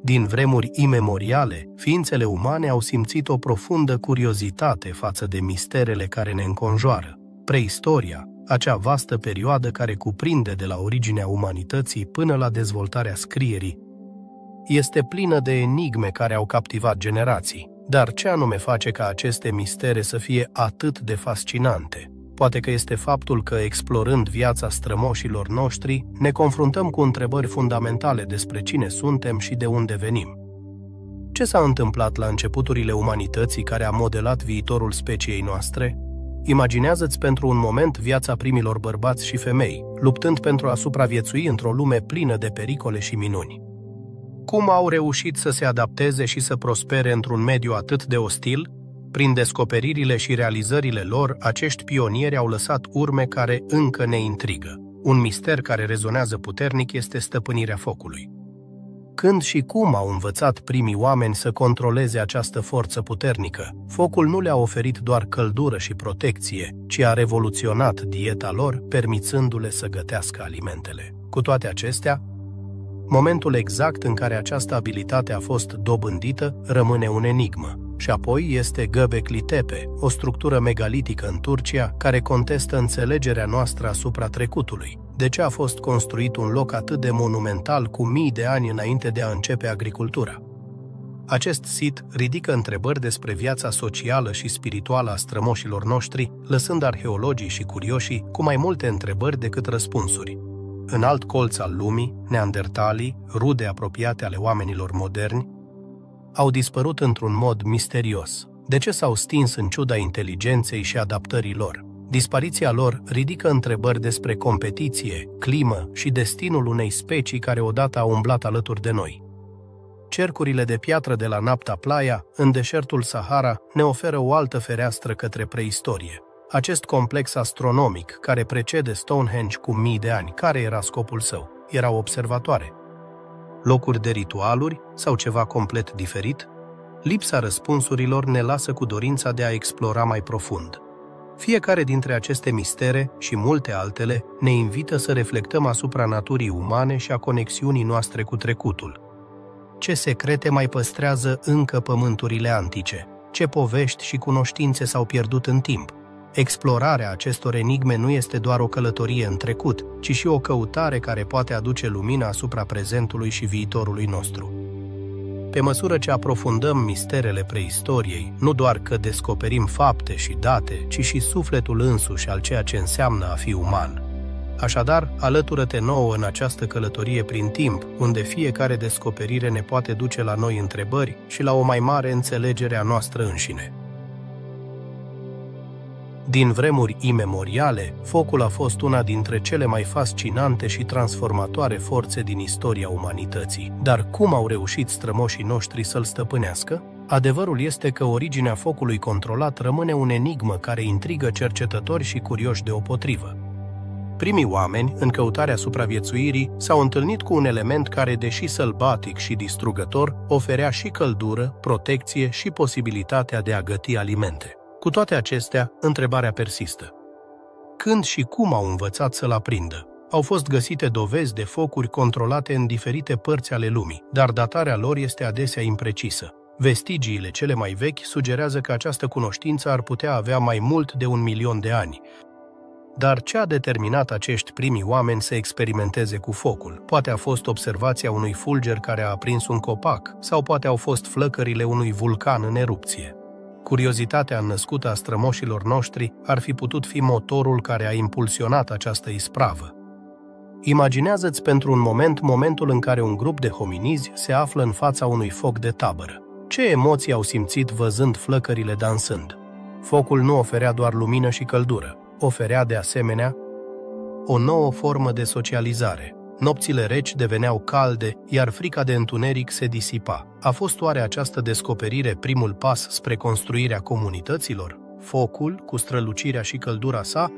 Din vremuri imemoriale, ființele umane au simțit o profundă curiozitate față de misterele care ne înconjoară. Preistoria, acea vastă perioadă care cuprinde de la originea umanității până la dezvoltarea scrierii, este plină de enigme care au captivat generații. Dar ce anume face ca aceste mistere să fie atât de fascinante? Poate că este faptul că, explorând viața strămoșilor noștri, ne confruntăm cu întrebări fundamentale despre cine suntem și de unde venim. Ce s-a întâmplat la începuturile umanității care a modelat viitorul speciei noastre? Imaginează-ți pentru un moment viața primilor bărbați și femei, luptând pentru a supraviețui într-o lume plină de pericole și minuni. Cum au reușit să se adapteze și să prospere într-un mediu atât de ostil? Prin descoperirile și realizările lor, acești pionieri au lăsat urme care încă ne intrigă. Un mister care rezonează puternic este stăpânirea focului. Când și cum au învățat primii oameni să controleze această forță puternică? Focul nu le-a oferit doar căldură și protecție, ci a revoluționat dieta lor, permițându-le să gătească alimentele. Cu toate acestea, momentul exact în care această abilitate a fost dobândită rămâne un enigmă. Și apoi este Göbekli Tepe, o structură megalitică în Turcia care contestă înțelegerea noastră asupra trecutului. De ce a fost construit un loc atât de monumental cu mii de ani înainte de a începe agricultura? Acest sit ridică întrebări despre viața socială și spirituală a strămoșilor noștri, lăsând arheologii și curioșii cu mai multe întrebări decât răspunsuri. În alt colț al lumii, neandertalii, rude apropiate ale oamenilor moderni, au dispărut într-un mod misterios. De ce s-au stins în ciuda inteligenței și adaptării lor? Dispariția lor ridică întrebări despre competiție, climă și destinul unei specii care odată au umblat alături de noi. Cercurile de piatră de la Nabta Playa, în deșertul Sahara, ne oferă o altă fereastră către preistorie. Acest complex astronomic, care precede Stonehenge cu mii de ani, care era scopul său? Erau observatoare. Locuri de ritualuri sau ceva complet diferit? Lipsa răspunsurilor ne lasă cu dorința de a explora mai profund. Fiecare dintre aceste mistere și multe altele ne invită să reflectăm asupra naturii umane și a conexiunii noastre cu trecutul. Ce secrete mai păstrează încă pământurile antice? Ce povești și cunoștințe s-au pierdut în timp? Explorarea acestor enigme nu este doar o călătorie în trecut, ci și o căutare care poate aduce lumină asupra prezentului și viitorului nostru. Pe măsură ce aprofundăm misterele preistoriei, nu doar că descoperim fapte și date, ci și sufletul însuși al ceea ce înseamnă a fi uman. Așadar, alătură-te nouă în această călătorie prin timp, unde fiecare descoperire ne poate duce la noi întrebări și la o mai mare înțelegere a noastră înșine. Din vremuri imemoriale, focul a fost una dintre cele mai fascinante și transformatoare forțe din istoria umanității. Dar cum au reușit strămoșii noștri să-l stăpânească? Adevărul este că originea focului controlat rămâne un enigmă care intrigă cercetători și curioși deopotrivă. Primii oameni, în căutarea supraviețuirii, s-au întâlnit cu un element care, deși sălbatic și distrugător, oferea și căldură, protecție și posibilitatea de a găti alimente. Cu toate acestea, întrebarea persistă. Când și cum au învățat să-l aprindă? Au fost găsite dovezi de focuri controlate în diferite părți ale lumii, dar datarea lor este adesea imprecisă. Vestigiile cele mai vechi sugerează că această cunoștință ar putea avea mai mult de 1.000.000 de ani. Dar ce a determinat acești primi oameni să experimenteze cu focul? Poate a fost observația unui fulger care a aprins un copac, sau poate au fost flăcările unui vulcan în erupție. Curiozitatea născută a strămoșilor noștri ar fi putut fi motorul care a impulsionat această ispravă. Imaginează-ți pentru un moment momentul în care un grup de hominizi se află în fața unui foc de tabără. Ce emoții au simțit văzând flăcările dansând? Focul nu oferea doar lumină și căldură, oferea de asemenea o nouă formă de socializare. Nopțile reci deveneau calde, iar frica de întuneric se disipa. A fost oare această descoperire primul pas spre construirea comunităților? Focul, cu strălucirea și căldura sa,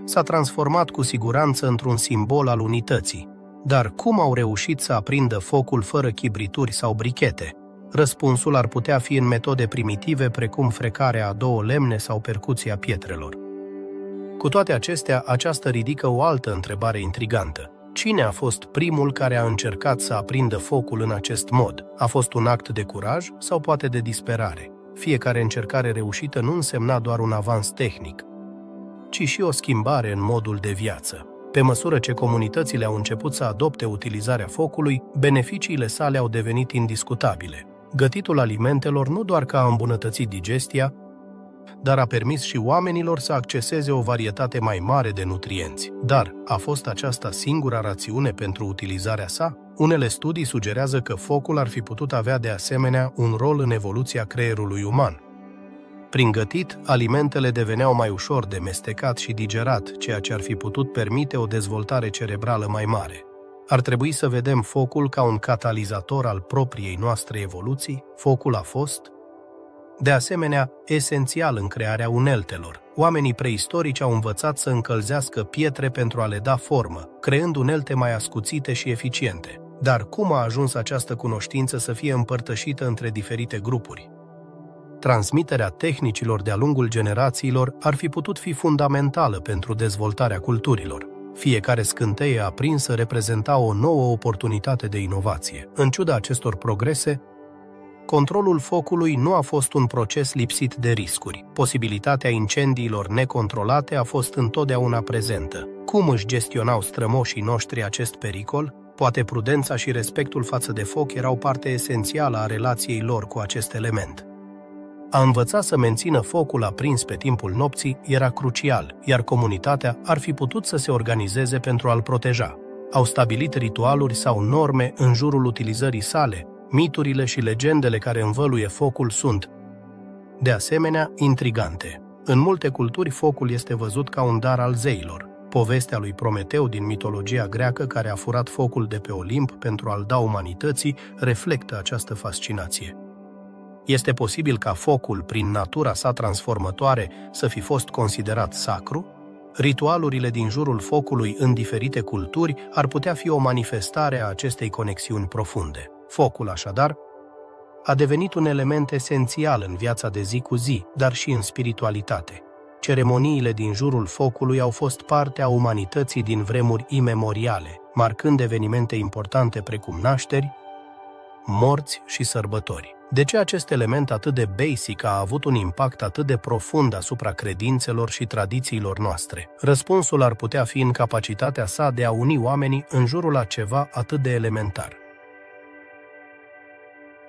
s-a transformat cu siguranță într-un simbol al unității. Dar cum au reușit să aprindă focul fără chibrituri sau brichete? Răspunsul ar putea fi în metode primitive precum frecarea a două lemne sau percuția pietrelor. Cu toate acestea, aceasta ridică o altă întrebare intrigantă. Cine a fost primul care a încercat să aprindă focul în acest mod? A fost un act de curaj sau poate de disperare? Fiecare încercare reușită nu însemna doar un avans tehnic, ci și o schimbare în modul de viață. Pe măsură ce comunitățile au început să adopte utilizarea focului, beneficiile sale au devenit indiscutabile. Gătitul alimentelor nu doar că a îmbunătățit digestia, dar a permis și oamenilor să acceseze o varietate mai mare de nutrienți. Dar a fost aceasta singura rațiune pentru utilizarea sa? Unele studii sugerează că focul ar fi putut avea de asemenea un rol în evoluția creierului uman. Prin gătit, alimentele deveneau mai ușor de mestecat și digerat, ceea ce ar fi putut permite o dezvoltare cerebrală mai mare. Ar trebui să vedem focul ca un catalizator al propriei noastre evoluții. Focul a fost, de asemenea, esențial în crearea uneltelor. Oamenii preistorici au învățat să încălzească pietre pentru a le da formă, creând unelte mai ascuțite și eficiente. Dar cum a ajuns această cunoștință să fie împărtășită între diferite grupuri? Transmiterea tehnicilor de-a lungul generațiilor ar fi putut fi fundamentală pentru dezvoltarea culturilor. Fiecare scânteie aprinsă reprezenta o nouă oportunitate de inovație. În ciuda acestor progrese, controlul focului nu a fost un proces lipsit de riscuri. Posibilitatea incendiilor necontrolate a fost întotdeauna prezentă. Cum își gestionau strămoșii noștri acest pericol? Poate prudența și respectul față de foc erau parte esențială a relației lor cu acest element. A învăța să mențină focul aprins pe timpul nopții era crucial, iar comunitatea ar fi putut să se organizeze pentru a-l proteja. Au stabilit ritualuri sau norme în jurul utilizării sale. Miturile și legendele care învăluie focul sunt, de asemenea, intrigante. În multe culturi, focul este văzut ca un dar al zeilor. Povestea lui Prometeu din mitologia greacă, care a furat focul de pe Olimp pentru a-l da umanității, reflectă această fascinație. Este posibil ca focul, prin natura sa transformătoare, să fi fost considerat sacru? Ritualurile din jurul focului în diferite culturi ar putea fi o manifestare a acestei conexiuni profunde. Focul, așadar, a devenit un element esențial în viața de zi cu zi, dar și în spiritualitate. Ceremoniile din jurul focului au fost parte a umanității din vremuri imemoriale, marcând evenimente importante precum nașteri, morți și sărbători. De ce acest element atât de basic a avut un impact atât de profund asupra credințelor și tradițiilor noastre? Răspunsul ar putea fi în capacitatea sa de a uni oamenii în jurul a ceva atât de elementar.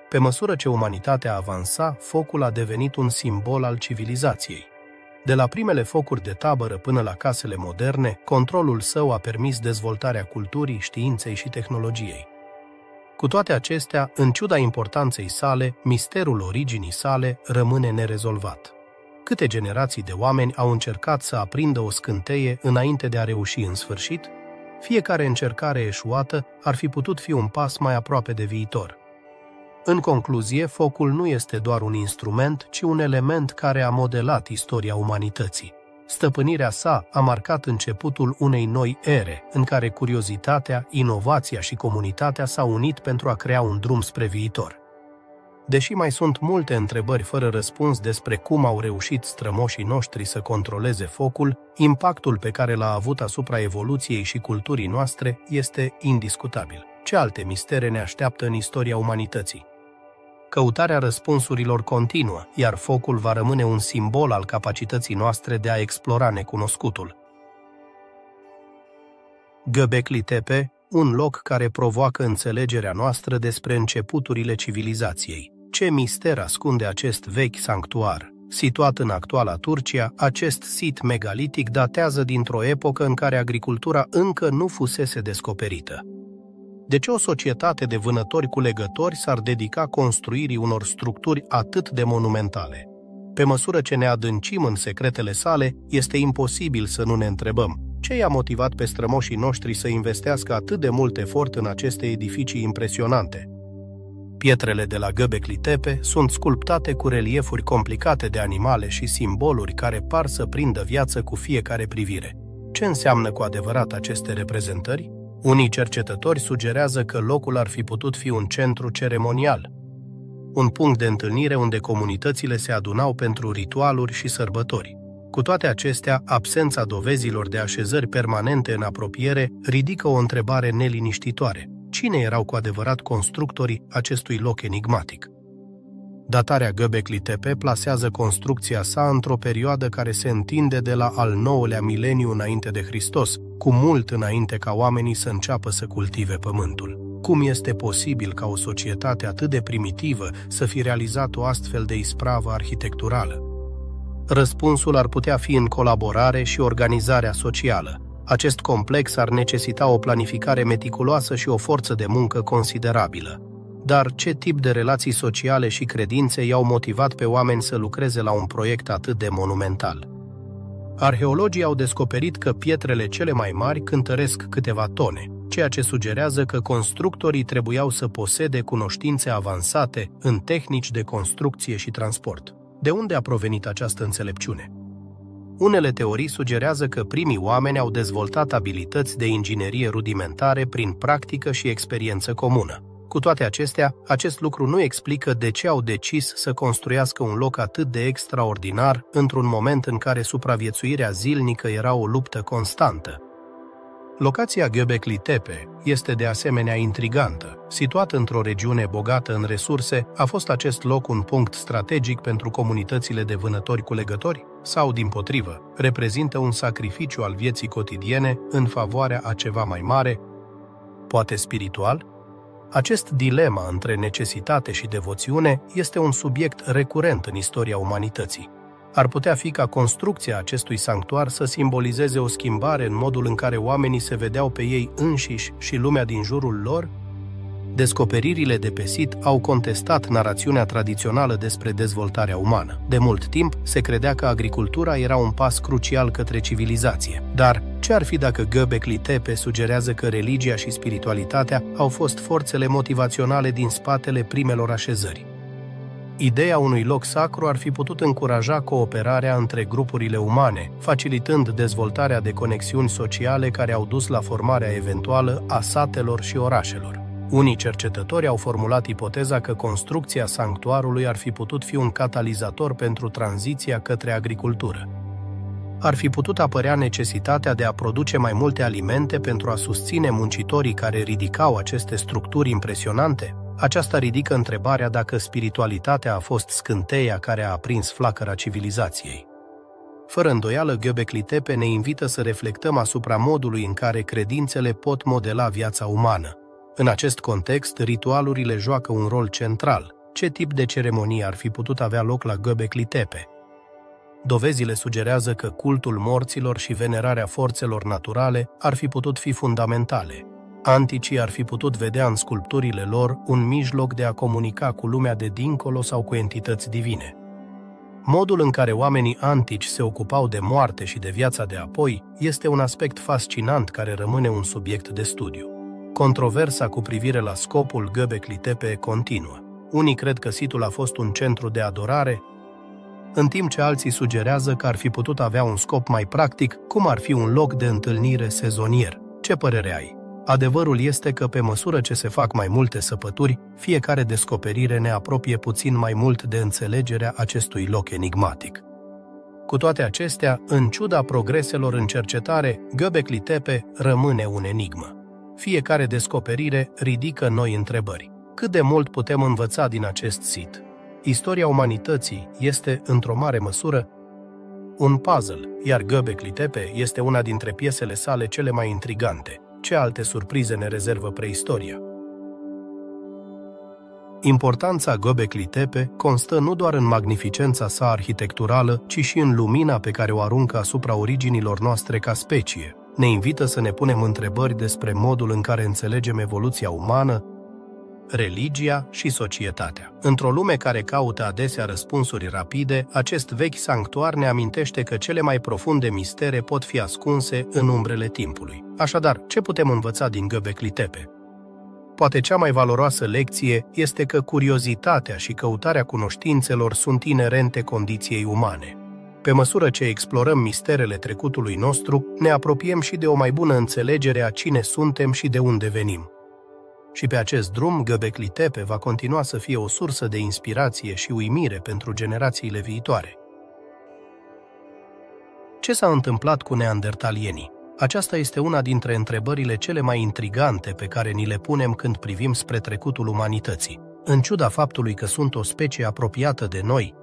Pe măsură ce umanitatea avansa, focul a devenit un simbol al civilizației. De la primele focuri de tabără până la casele moderne, controlul său a permis dezvoltarea culturii, științei și tehnologiei. Cu toate acestea, în ciuda importanței sale, misterul originii sale rămâne nerezolvat. Câte generații de oameni au încercat să aprindă o scânteie înainte de a reuși în sfârșit? Fiecare încercare eșuată ar fi putut fi un pas mai aproape de viitor. În concluzie, focul nu este doar un instrument, ci un element care a modelat istoria umanității. Stăpânirea sa a marcat începutul unei noi ere, în care curiozitatea, inovația și comunitatea s-au unit pentru a crea un drum spre viitor. Deși mai sunt multe întrebări fără răspuns despre cum au reușit strămoșii noștri să controleze focul, impactul pe care l-a avut asupra evoluției și culturii noastre este indiscutabil. Ce alte mistere ne așteaptă în istoria umanității? Căutarea răspunsurilor continuă, iar focul va rămâne un simbol al capacității noastre de a explora necunoscutul. Göbekli Tepe, un loc care provoacă înțelegerea noastră despre începuturile civilizației. Ce mister ascunde acest vechi sanctuar? Situat în actuala Turcia, acest sit megalitic datează dintr-o epocă în care agricultura încă nu fusese descoperită. De ce o societate de vânători-culegători s-ar dedica construirii unor structuri atât de monumentale? Pe măsură ce ne adâncim în secretele sale, este imposibil să nu ne întrebăm ce i-a motivat pe strămoșii noștri să investească atât de mult efort în aceste edificii impresionante. Pietrele de la Göbekli Tepe sunt sculptate cu reliefuri complicate de animale și simboluri care par să prindă viață cu fiecare privire. Ce înseamnă cu adevărat aceste reprezentări? Unii cercetători sugerează că locul ar fi putut fi un centru ceremonial, un punct de întâlnire unde comunitățile se adunau pentru ritualuri și sărbători. Cu toate acestea, absența dovezilor de așezări permanente în apropiere ridică o întrebare neliniștitoare. Cine erau cu adevărat constructorii acestui loc enigmatic? Datarea Göbekli Tepe plasează construcția sa într-o perioadă care se întinde de la al 9-lea mileniu înainte de Hristos, cu mult înainte ca oamenii să înceapă să cultive pământul. Cum este posibil ca o societate atât de primitivă să fi realizat o astfel de ispravă arhitecturală? Răspunsul ar putea fi în colaborare și organizarea socială. Acest complex ar necesita o planificare meticuloasă și o forță de muncă considerabilă. Dar ce tip de relații sociale și credințe i-au motivat pe oameni să lucreze la un proiect atât de monumental? Arheologii au descoperit că pietrele cele mai mari cântăresc câteva tone, ceea ce sugerează că constructorii trebuiau să posede cunoștințe avansate în tehnici de construcție și transport. De unde a provenit această înțelepciune? Unele teorii sugerează că primii oameni au dezvoltat abilități de inginerie rudimentare prin practică și experiență comună. Cu toate acestea, acest lucru nu explică de ce au decis să construiască un loc atât de extraordinar într-un moment în care supraviețuirea zilnică era o luptă constantă. Locația Göbekli Tepe este de asemenea intrigantă. Situat într-o regiune bogată în resurse, a fost acest loc un punct strategic pentru comunitățile de vânători-culegători? Sau, dimpotrivă, reprezintă un sacrificiu al vieții cotidiene în favoarea a ceva mai mare, poate spiritual? Acest dilema între necesitate și devoțiune este un subiect recurent în istoria umanității. Ar putea fi ca construcția acestui sanctuar să simbolizeze o schimbare în modul în care oamenii se vedeau pe ei înșiși și lumea din jurul lor? Descoperirile de pe sit au contestat narațiunea tradițională despre dezvoltarea umană. De mult timp se credea că agricultura era un pas crucial către civilizație. Dar ce ar fi dacă Göbekli Tepe sugerează că religia și spiritualitatea au fost forțele motivaționale din spatele primelor așezări? Ideea unui loc sacru ar fi putut încuraja cooperarea între grupurile umane, facilitând dezvoltarea de conexiuni sociale care au dus la formarea eventuală a satelor și orașelor. Unii cercetători au formulat ipoteza că construcția sanctuarului ar fi putut fi un catalizator pentru tranziția către agricultură. Ar fi putut apărea necesitatea de a produce mai multe alimente pentru a susține muncitorii care ridicau aceste structuri impresionante? Aceasta ridică întrebarea dacă spiritualitatea a fost scânteia care a aprins flacăra civilizației. Fără îndoială, Göbekli Tepe ne invită să reflectăm asupra modului în care credințele pot modela viața umană. În acest context, ritualurile joacă un rol central. Ce tip de ceremonie ar fi putut avea loc la Göbekli Tepe? Dovezile sugerează că cultul morților și venerarea forțelor naturale ar fi putut fi fundamentale. Anticii ar fi putut vedea în sculpturile lor un mijloc de a comunica cu lumea de dincolo sau cu entități divine. Modul în care oamenii antici se ocupau de moarte și de viața de apoi este un aspect fascinant care rămâne un subiect de studiu. Controversa cu privire la scopul Göbekli Tepe continuă. Unii cred că situl a fost un centru de adorare, în timp ce alții sugerează că ar fi putut avea un scop mai practic, cum ar fi un loc de întâlnire sezonier. Ce părere ai? Adevărul este că pe măsură ce se fac mai multe săpături, fiecare descoperire ne apropie puțin mai mult de înțelegerea acestui loc enigmatic. Cu toate acestea, în ciuda progreselor în cercetare, Göbekli Tepe rămâne un enigmă. Fiecare descoperire ridică noi întrebări. Cât de mult putem învăța din acest sit? Istoria umanității este, într-o mare măsură, un puzzle, iar Göbekli Tepe este una dintre piesele sale cele mai intrigante. Ce alte surprize ne rezervă preistoria? Importanța Göbekli Tepe constă nu doar în magnificența sa arhitecturală, ci și în lumina pe care o aruncă asupra originilor noastre ca specie. Ne invită să ne punem întrebări despre modul în care înțelegem evoluția umană, religia și societatea. Într-o lume care caută adesea răspunsuri rapide, acest vechi sanctuar ne amintește că cele mai profunde mistere pot fi ascunse în umbrele timpului. Așadar, ce putem învăța din Göbekli Tepe? Poate cea mai valoroasă lecție este că curiozitatea și căutarea cunoștințelor sunt inerente condiției umane. Pe măsură ce explorăm misterele trecutului nostru, ne apropiem și de o mai bună înțelegere a cine suntem și de unde venim. Și pe acest drum, Göbekli Tepe va continua să fie o sursă de inspirație și uimire pentru generațiile viitoare. Ce s-a întâmplat cu neandertalienii? Aceasta este una dintre întrebările cele mai intrigante pe care ni le punem când privim spre trecutul umanității. În ciuda faptului că sunt o specie apropiată de noi,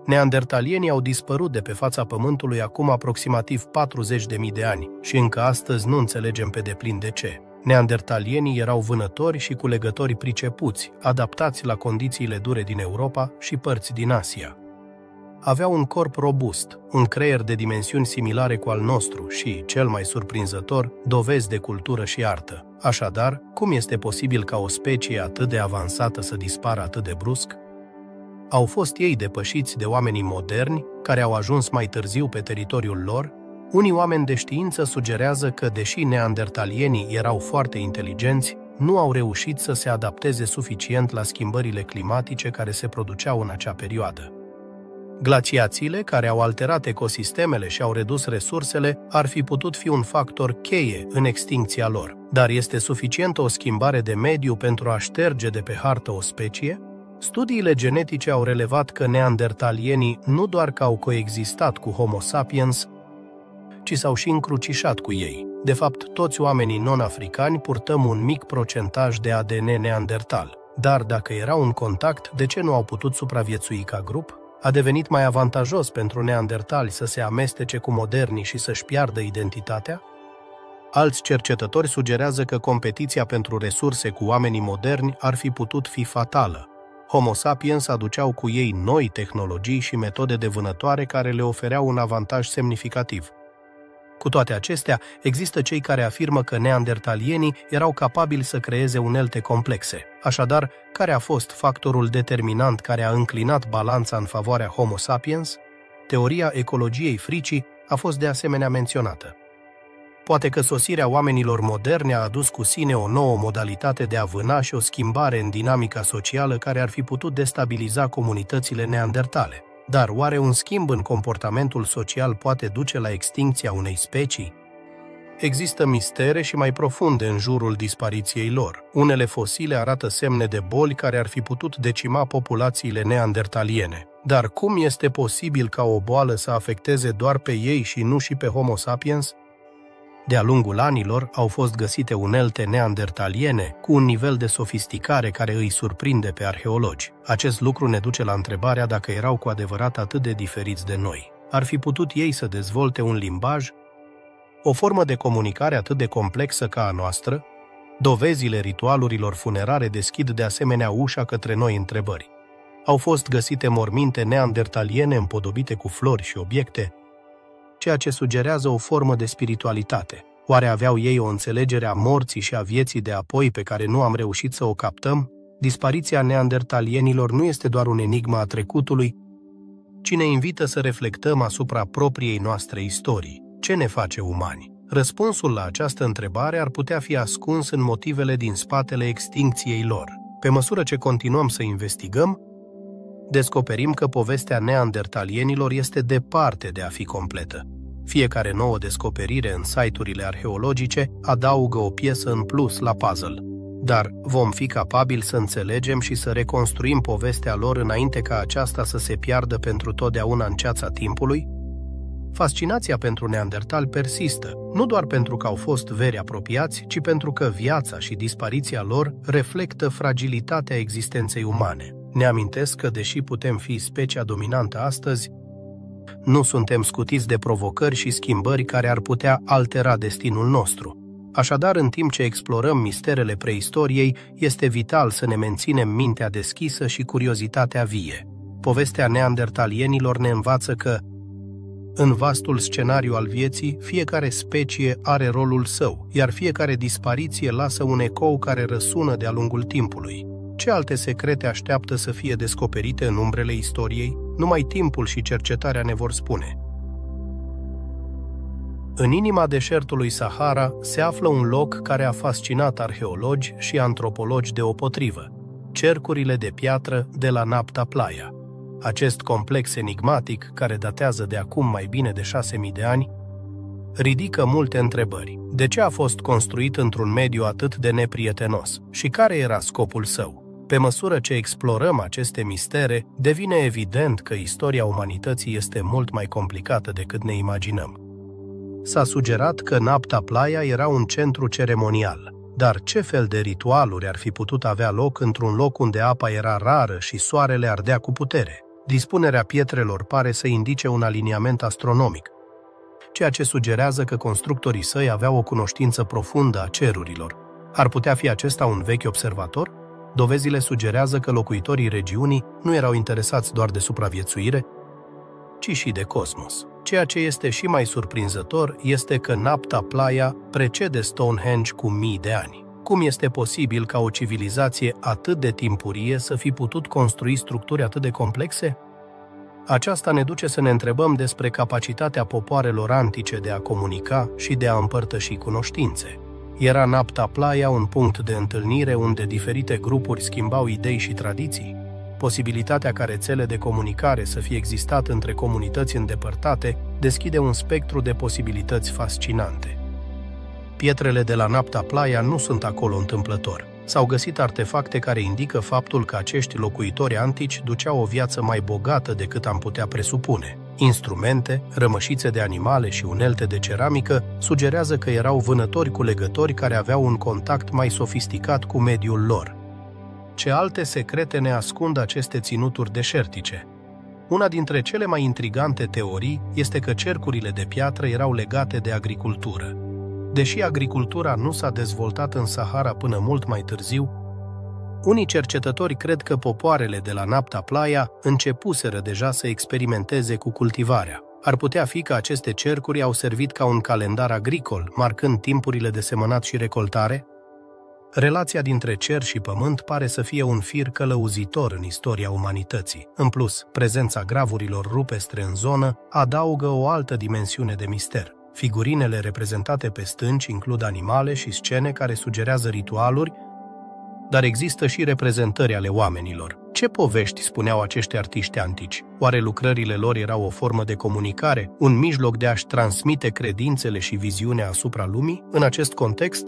neandertalienii au dispărut de pe fața Pământului acum aproximativ 40.000 de ani și încă astăzi nu înțelegem pe deplin de ce. Neandertalienii erau vânători și culegători pricepuți, adaptați la condițiile dure din Europa și părți din Asia. Aveau un corp robust, un creier de dimensiuni similare cu al nostru și, cel mai surprinzător, dovezi de cultură și artă. Așadar, cum este posibil ca o specie atât de avansată să dispară atât de brusc? Au fost ei depășiți de oamenii moderni, care au ajuns mai târziu pe teritoriul lor? Unii oameni de știință sugerează că, deși neandertalienii erau foarte inteligenți, nu au reușit să se adapteze suficient la schimbările climatice care se produceau în acea perioadă. Glaciațiile, care au alterat ecosistemele și au redus resursele, ar fi putut fi un factor cheie în extincția lor. Dar este suficientă o schimbare de mediu pentru a șterge de pe hartă o specie? Studiile genetice au relevat că neandertalienii nu doar că au coexistat cu Homo sapiens, ci s-au și încrucișat cu ei. De fapt, toți oamenii non-africani purtăm un mic procentaj de ADN neandertal. Dar dacă erau în contact, de ce nu au putut supraviețui ca grup? A devenit mai avantajos pentru neandertali să se amestece cu modernii și să-și piardă identitatea? Alți cercetători sugerează că competiția pentru resurse cu oamenii moderni ar fi putut fi fatală. Homo sapiens aduceau cu ei noi tehnologii și metode de vânătoare care le ofereau un avantaj semnificativ. Cu toate acestea, există cei care afirmă că neandertalienii erau capabili să creeze unelte complexe. Așadar, care a fost factorul determinant care a înclinat balanța în favoarea Homo sapiens? Teoria ecologiei fricii a fost de asemenea menționată. Poate că sosirea oamenilor moderni a adus cu sine o nouă modalitate de a vâna și o schimbare în dinamica socială care ar fi putut destabiliza comunitățile neandertale. Dar oare un schimb în comportamentul social poate duce la extincția unei specii? Există mistere și mai profunde în jurul dispariției lor. Unele fosile arată semne de boli care ar fi putut decima populațiile neandertaliene. Dar cum este posibil ca o boală să afecteze doar pe ei și nu și pe Homo sapiens? De-a lungul anilor au fost găsite unelte neandertaliene cu un nivel de sofisticare care îi surprinde pe arheologi. Acest lucru ne duce la întrebarea dacă erau cu adevărat atât de diferiți de noi. Ar fi putut ei să dezvolte un limbaj? O formă de comunicare atât de complexă ca a noastră? Dovezile ritualurilor funerare deschid de asemenea ușa către noi întrebări. Au fost găsite morminte neandertaliene împodobite cu flori și obiecte, ceea ce sugerează o formă de spiritualitate. Oare aveau ei o înțelegere a morții și a vieții de apoi pe care nu am reușit să o captăm? Dispariția neandertalienilor nu este doar un enigmă a trecutului, ci ne invită să reflectăm asupra propriei noastre istorii. Ce ne face umani? Răspunsul la această întrebare ar putea fi ascuns în motivele din spatele extincției lor. Pe măsură ce continuăm să investigăm, descoperim că povestea neandertalienilor este departe de a fi completă. Fiecare nouă descoperire în site-urile arheologice adaugă o piesă în plus la puzzle. Dar vom fi capabili să înțelegem și să reconstruim povestea lor înainte ca aceasta să se piardă pentru totdeauna în ceața timpului? Fascinația pentru neandertali persistă, nu doar pentru că au fost veri apropiați, ci pentru că viața și dispariția lor reflectă fragilitatea existenței umane. Ne amintesc că, deși putem fi specia dominantă astăzi, nu suntem scutiți de provocări și schimbări care ar putea altera destinul nostru. Așadar, în timp ce explorăm misterele preistoriei, este vital să ne menținem mintea deschisă și curiozitatea vie. Povestea neandertalienilor ne învață că, în vastul scenariu al vieții, fiecare specie are rolul său, iar fiecare dispariție lasă un ecou care răsună de-a lungul timpului. Ce alte secrete așteaptă să fie descoperite în umbrele istoriei? Numai timpul și cercetarea ne vor spune. În inima deșertului Sahara se află un loc care a fascinat arheologi și antropologi deopotrivă: cercurile de piatră de la Nabta Playa. Acest complex enigmatic, care datează de acum mai bine de 6.000 de ani, ridică multe întrebări. De ce a fost construit într-un mediu atât de neprietenos? Și care era scopul său? Pe măsură ce explorăm aceste mistere, devine evident că istoria umanității este mult mai complicată decât ne imaginăm. S-a sugerat că Nabta Playa era un centru ceremonial, dar ce fel de ritualuri ar fi putut avea loc într-un loc unde apa era rară și soarele ardea cu putere? Dispunerea pietrelor pare să indice un aliniament astronomic, ceea ce sugerează că constructorii săi aveau o cunoștință profundă a cerurilor. Ar putea fi acesta un vechi observator? Dovezile sugerează că locuitorii regiunii nu erau interesați doar de supraviețuire, ci și de cosmos. Ceea ce este și mai surprinzător este că Nabta Playa precede Stonehenge cu mii de ani. Cum este posibil ca o civilizație atât de timpurie să fi putut construi structuri atât de complexe? Aceasta ne duce să ne întrebăm despre capacitatea popoarelor antice de a comunica și de a împărtăși cunoștințe. Era Nabta Playa un punct de întâlnire unde diferite grupuri schimbau idei și tradiții? Posibilitatea ca rețele de comunicare să fie existat între comunități îndepărtate deschide un spectru de posibilități fascinante. Pietrele de la Nabta Playa nu sunt acolo întâmplător. S-au găsit artefacte care indică faptul că acești locuitori antici duceau o viață mai bogată decât am putea presupune. Instrumente, rămășițe de animale și unelte de ceramică sugerează că erau vânători-culegători care aveau un contact mai sofisticat cu mediul lor. Ce alte secrete ne ascund aceste ținuturi deșertice? Una dintre cele mai intrigante teorii este că cercurile de piatră erau legate de agricultură. Deși agricultura nu s-a dezvoltat în Sahara până mult mai târziu, unii cercetători cred că popoarele de la Nabta Playa începuseră deja să experimenteze cu cultivarea. Ar putea fi că aceste cercuri au servit ca un calendar agricol, marcând timpurile de semănat și recoltare? Relația dintre cer și pământ pare să fie un fir călăuzitor în istoria umanității. În plus, prezența gravurilor rupestre în zonă adaugă o altă dimensiune de mister. Figurinele reprezentate pe stânci includ animale și scene care sugerează ritualuri, dar există și reprezentări ale oamenilor. Ce povești spuneau acești artiști antici? Oare lucrările lor erau o formă de comunicare, un mijloc de a-și transmite credințele și viziunea asupra lumii? În acest context,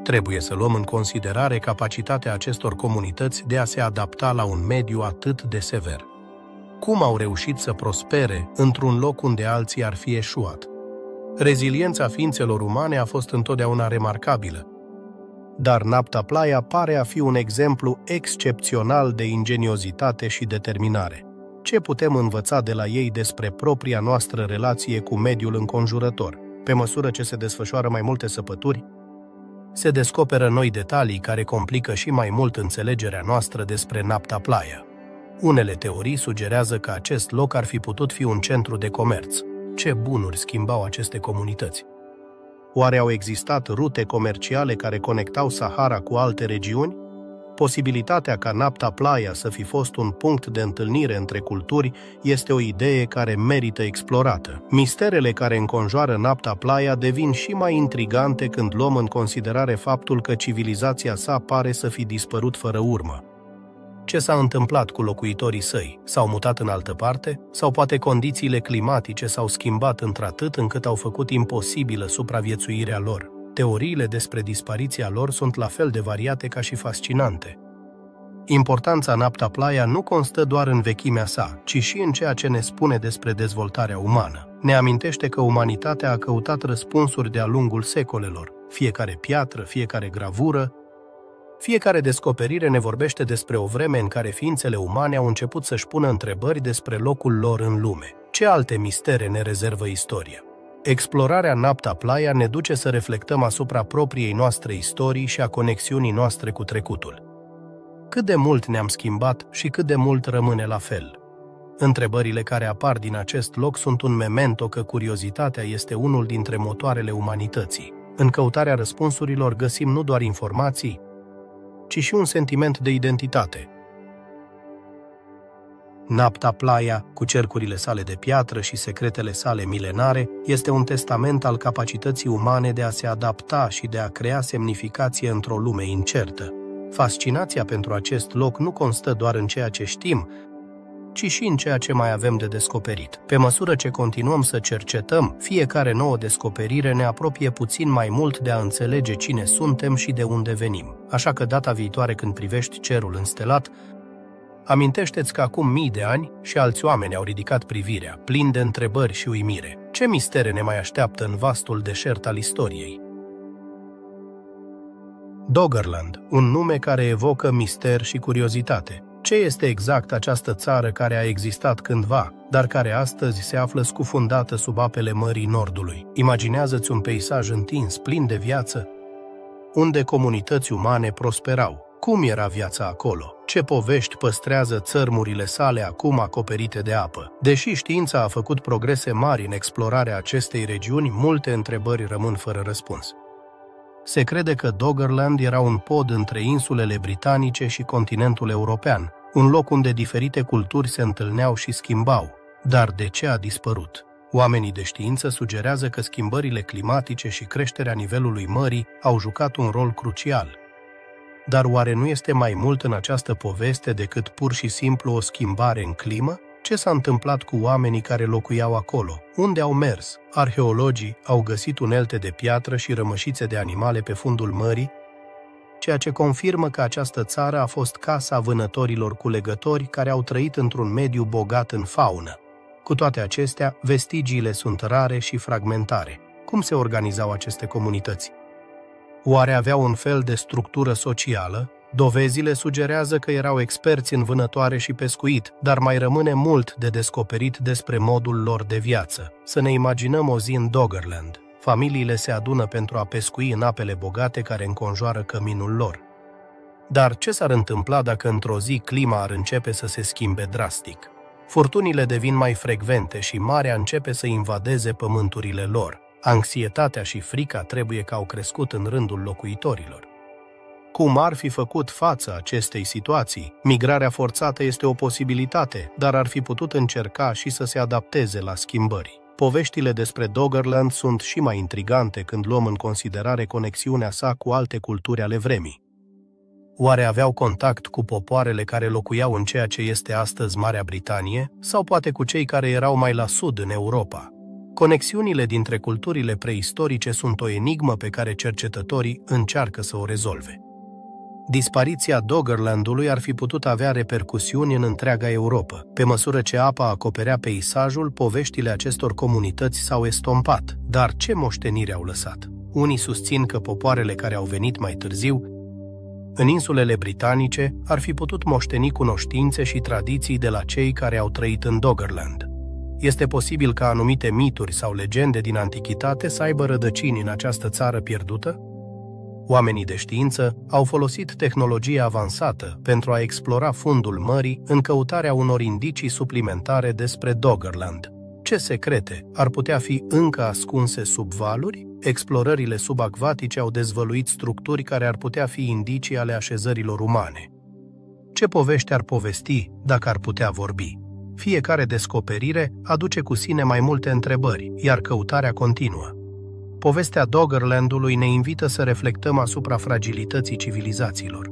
trebuie să luăm în considerare capacitatea acestor comunități de a se adapta la un mediu atât de sever. Cum au reușit să prospere într-un loc unde alții ar fi eșuat? Reziliența ființelor umane a fost întotdeauna remarcabilă, dar Nabta Playa pare a fi un exemplu excepțional de ingeniozitate și determinare. Ce putem învăța de la ei despre propria noastră relație cu mediul înconjurător? Pe măsură ce se desfășoară mai multe săpături, se descoperă noi detalii care complică și mai mult înțelegerea noastră despre Nabta Playa. Unele teorii sugerează că acest loc ar fi putut fi un centru de comerț. Ce bunuri schimbau aceste comunități? Oare au existat rute comerciale care conectau Sahara cu alte regiuni? Posibilitatea ca Nabta Playa să fi fost un punct de întâlnire între culturi este o idee care merită explorată. Misterele care înconjoară Nabta Playa devin și mai intrigante când luăm în considerare faptul că civilizația sa pare să fi dispărut fără urmă. Ce s-a întâmplat cu locuitorii săi? S-au mutat în altă parte? Sau poate condițiile climatice s-au schimbat într-atât încât au făcut imposibilă supraviețuirea lor? Teoriile despre dispariția lor sunt la fel de variate ca și fascinante. Importanța Nabta Playa nu constă doar în vechimea sa, ci și în ceea ce ne spune despre dezvoltarea umană. Ne amintește că umanitatea a căutat răspunsuri de-a lungul secolelor. Fiecare piatră, fiecare gravură, fiecare descoperire ne vorbește despre o vreme în care ființele umane au început să-și pună întrebări despre locul lor în lume. Ce alte mistere ne rezervă istoria? Explorarea Nabta Playa ne duce să reflectăm asupra propriei noastre istorii și a conexiunii noastre cu trecutul. Cât de mult ne-am schimbat și cât de mult rămâne la fel? Întrebările care apar din acest loc sunt un memento că curiozitatea este unul dintre motoarele umanității. În căutarea răspunsurilor găsim nu doar informații, ci și un sentiment de identitate. Nabta Playa, cu cercurile sale de piatră și secretele sale milenare, este un testament al capacității umane de a se adapta și de a crea semnificație într-o lume incertă. Fascinația pentru acest loc nu constă doar în ceea ce știm, ci și în ceea ce mai avem de descoperit. Pe măsură ce continuăm să cercetăm, fiecare nouă descoperire ne apropie puțin mai mult de a înțelege cine suntem și de unde venim. Așa că data viitoare când privești cerul înstelat, amintește-ți că acum mii de ani și alți oameni au ridicat privirea, plini de întrebări și uimire. Ce mistere ne mai așteaptă în vastul deșert al istoriei? Doggerland, un nume care evocă mister și curiozitate. Ce este exact această țară care a existat cândva, dar care astăzi se află scufundată sub apele Mării Nordului? Imaginează-ți un peisaj întins, plin de viață, unde comunități umane prosperau. Cum era viața acolo? Ce povești păstrează țărmurile sale acum acoperite de apă? Deși știința a făcut progrese mari în explorarea acestei regiuni, multe întrebări rămân fără răspuns. Se crede că Doggerland era un pod între insulele britanice și continentul european, un loc unde diferite culturi se întâlneau și schimbau. Dar de ce a dispărut? Oamenii de știință sugerează că schimbările climatice și creșterea nivelului mării au jucat un rol crucial. Dar oare nu este mai mult în această poveste decât pur și simplu o schimbare în climă? Ce s-a întâmplat cu oamenii care locuiau acolo? Unde au mers? Arheologii au găsit unelte de piatră și rămășițe de animale pe fundul mării, ceea ce confirmă că această țară a fost casa vânătorilor culegători care au trăit într-un mediu bogat în faună. Cu toate acestea, vestigiile sunt rare și fragmentare. Cum se organizau aceste comunități? Oare aveau un fel de structură socială? Dovezile sugerează că erau experți în vânătoare și pescuit, dar mai rămâne mult de descoperit despre modul lor de viață. Să ne imaginăm o zi în Doggerland. Familiile se adună pentru a pescui în apele bogate care înconjoară căminul lor. Dar ce s-ar întâmpla dacă într-o zi clima ar începe să se schimbe drastic? Furtunile devin mai frecvente și marea începe să invadeze pământurile lor. Anxietatea și frica trebuie că au crescut în rândul locuitorilor. Cum ar fi făcut față acestei situații? Migrarea forțată este o posibilitate, dar ar fi putut încerca și să se adapteze la schimbări. Poveștile despre Doggerland sunt și mai intrigante când luăm în considerare conexiunea sa cu alte culturi ale vremii. Oare aveau contact cu popoarele care locuiau în ceea ce este astăzi Marea Britanie, sau poate cu cei care erau mai la sud în Europa? Conexiunile dintre culturile preistorice sunt o enigmă pe care cercetătorii încearcă să o rezolve. Dispariția Doggerlandului ar fi putut avea repercusiuni în întreaga Europa. Pe măsură ce apa acoperea peisajul, poveștile acestor comunități s-au estompat. Dar ce moștenire au lăsat? Unii susțin că popoarele care au venit mai târziu, în insulele britanice, ar fi putut moșteni cunoștințe și tradiții de la cei care au trăit în Doggerland. Este posibil ca anumite mituri sau legende din antichitate să aibă rădăcini în această țară pierdută? Oamenii de știință au folosit tehnologia avansată pentru a explora fundul mării în căutarea unor indicii suplimentare despre Doggerland. Ce secrete ar putea fi încă ascunse sub valuri? Explorările subacvatice au dezvăluit structuri care ar putea fi indicii ale așezărilor umane. Ce povești ar povesti dacă ar putea vorbi? Fiecare descoperire aduce cu sine mai multe întrebări, iar căutarea continuă. Povestea Doggerlandului ne invită să reflectăm asupra fragilității civilizațiilor.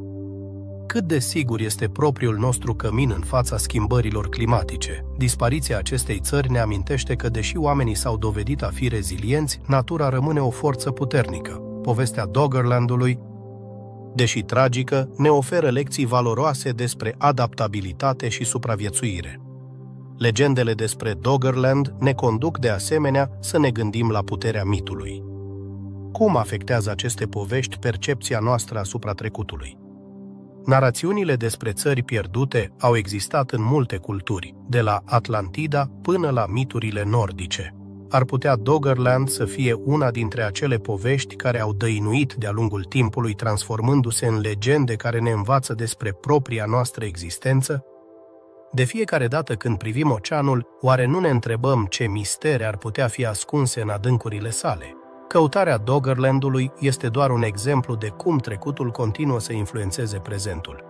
Cât de sigur este propriul nostru cămin în fața schimbărilor climatice? Dispariția acestei țări ne amintește că, deși oamenii s-au dovedit a fi rezilienți, natura rămâne o forță puternică. Povestea Doggerlandului, deși tragică, ne oferă lecții valoroase despre adaptabilitate și supraviețuire. Legendele despre Doggerland ne conduc de asemenea să ne gândim la puterea mitului. Cum afectează aceste povești percepția noastră asupra trecutului? Narațiunile despre țări pierdute au existat în multe culturi, de la Atlantida până la miturile nordice. Ar putea Doggerland să fie una dintre acele povești care au dăinuit de-a lungul timpului, transformându-se în legende care ne învață despre propria noastră existență? De fiecare dată când privim oceanul, oare nu ne întrebăm ce mistere ar putea fi ascunse în adâncurile sale? Căutarea Doggerlandului este doar un exemplu de cum trecutul continuă să influențeze prezentul.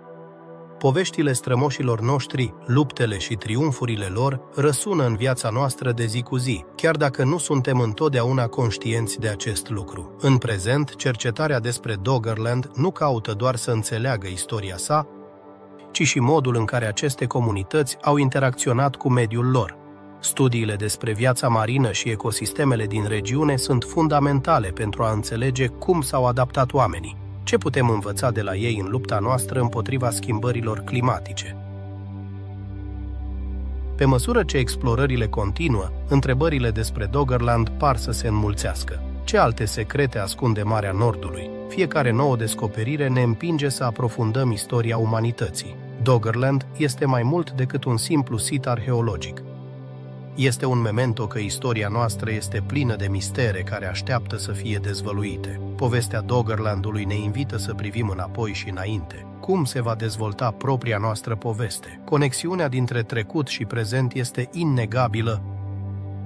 Poveștile strămoșilor noștri, luptele și triumfurile lor răsună în viața noastră de zi cu zi, chiar dacă nu suntem întotdeauna conștienți de acest lucru. În prezent, cercetarea despre Doggerland nu caută doar să înțeleagă istoria sa, ci și modul în care aceste comunități au interacționat cu mediul lor. Studiile despre viața marină și ecosistemele din regiune sunt fundamentale pentru a înțelege cum s-au adaptat oamenii, ce putem învăța de la ei în lupta noastră împotriva schimbărilor climatice. Pe măsură ce explorările continuă, întrebările despre Doggerland par să se înmulțească. Ce alte secrete ascunde Marea Nordului? Fiecare nouă descoperire ne împinge să aprofundăm istoria umanității. Doggerland este mai mult decât un simplu sit arheologic. Este un memento că istoria noastră este plină de mistere care așteaptă să fie dezvăluite. Povestea Doggerlandului ne invită să privim înapoi și înainte. Cum se va dezvolta propria noastră poveste? Conexiunea dintre trecut și prezent este inegabilă,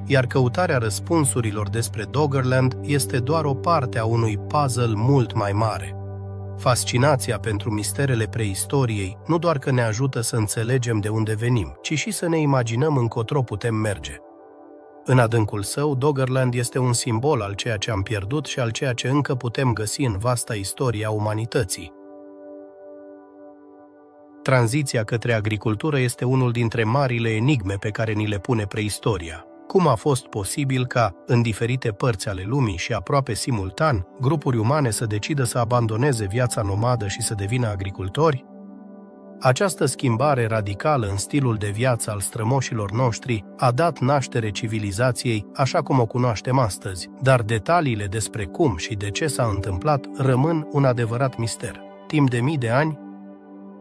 iar căutarea răspunsurilor despre Doggerland este doar o parte a unui puzzle mult mai mare. Fascinația pentru misterele preistoriei nu doar că ne ajută să înțelegem de unde venim, ci și să ne imaginăm încotro putem merge. În adâncul său, Doggerland este un simbol al ceea ce am pierdut și al ceea ce încă putem găsi în vasta istorie a umanității. Tranziția către agricultură este unul dintre marile enigme pe care ni le pune preistoria. Cum a fost posibil ca, în diferite părți ale lumii și aproape simultan, grupuri umane să decidă să abandoneze viața nomadă și să devină agricultori? Această schimbare radicală în stilul de viață al strămoșilor noștri a dat naștere civilizației așa cum o cunoaștem astăzi, dar detaliile despre cum și de ce s-a întâmplat rămân un adevărat mister. Timp de mii de ani,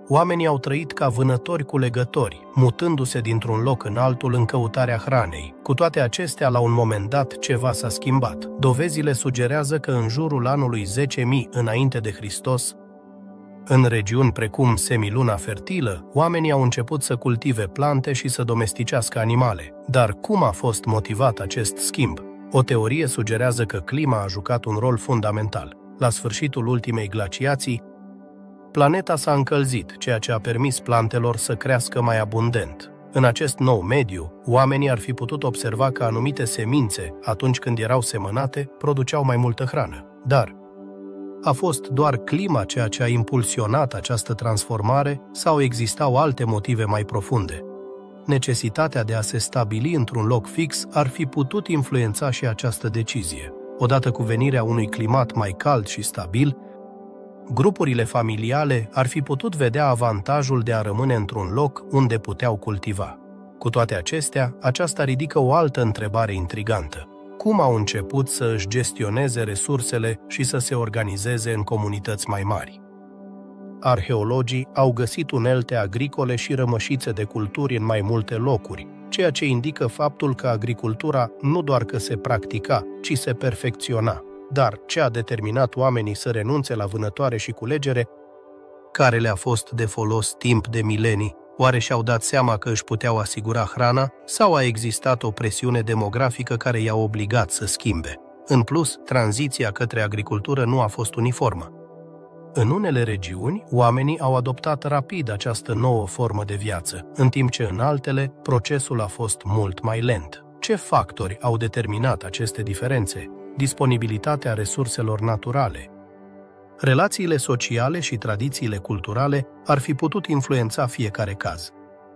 oamenii au trăit ca vânători-culegători, mutându-se dintr-un loc în altul în căutarea hranei. Cu toate acestea, la un moment dat, ceva s-a schimbat. Dovezile sugerează că în jurul anului 10.000 înainte de Hristos, în regiuni precum semiluna fertilă, oamenii au început să cultive plante și să domesticească animale. Dar cum a fost motivat acest schimb? O teorie sugerează că clima a jucat un rol fundamental. La sfârșitul ultimei glaciații, planeta s-a încălzit, ceea ce a permis plantelor să crească mai abundent. În acest nou mediu, oamenii ar fi putut observa că anumite semințe, atunci când erau semănate, produceau mai multă hrană. Dar a fost doar clima ceea ce a impulsionat această transformare sau existau alte motive mai profunde? Necesitatea de a se stabili într-un loc fix ar fi putut influența și această decizie. Odată cu venirea unui climat mai cald și stabil, grupurile familiale ar fi putut vedea avantajul de a rămâne într-un loc unde puteau cultiva. Cu toate acestea, aceasta ridică o altă întrebare intrigantă. Cum au început să își gestioneze resursele și să se organizeze în comunități mai mari? Arheologii au găsit unelte agricole și rămășițe de culturi în mai multe locuri, ceea ce indică faptul că agricultura nu doar că se practica, ci se perfecționa. Dar ce a determinat oamenii să renunțe la vânătoare și culegere, care le-a fost de folos timp de milenii? Oare și-au dat seama că își puteau asigura hrana sau a existat o presiune demografică care i-a obligat să schimbe? În plus, tranziția către agricultură nu a fost uniformă. În unele regiuni, oamenii au adoptat rapid această nouă formă de viață, în timp ce în altele, procesul a fost mult mai lent. Ce factori au determinat aceste diferențe? Disponibilitatea resurselor naturale. Relațiile sociale și tradițiile culturale ar fi putut influența fiecare caz.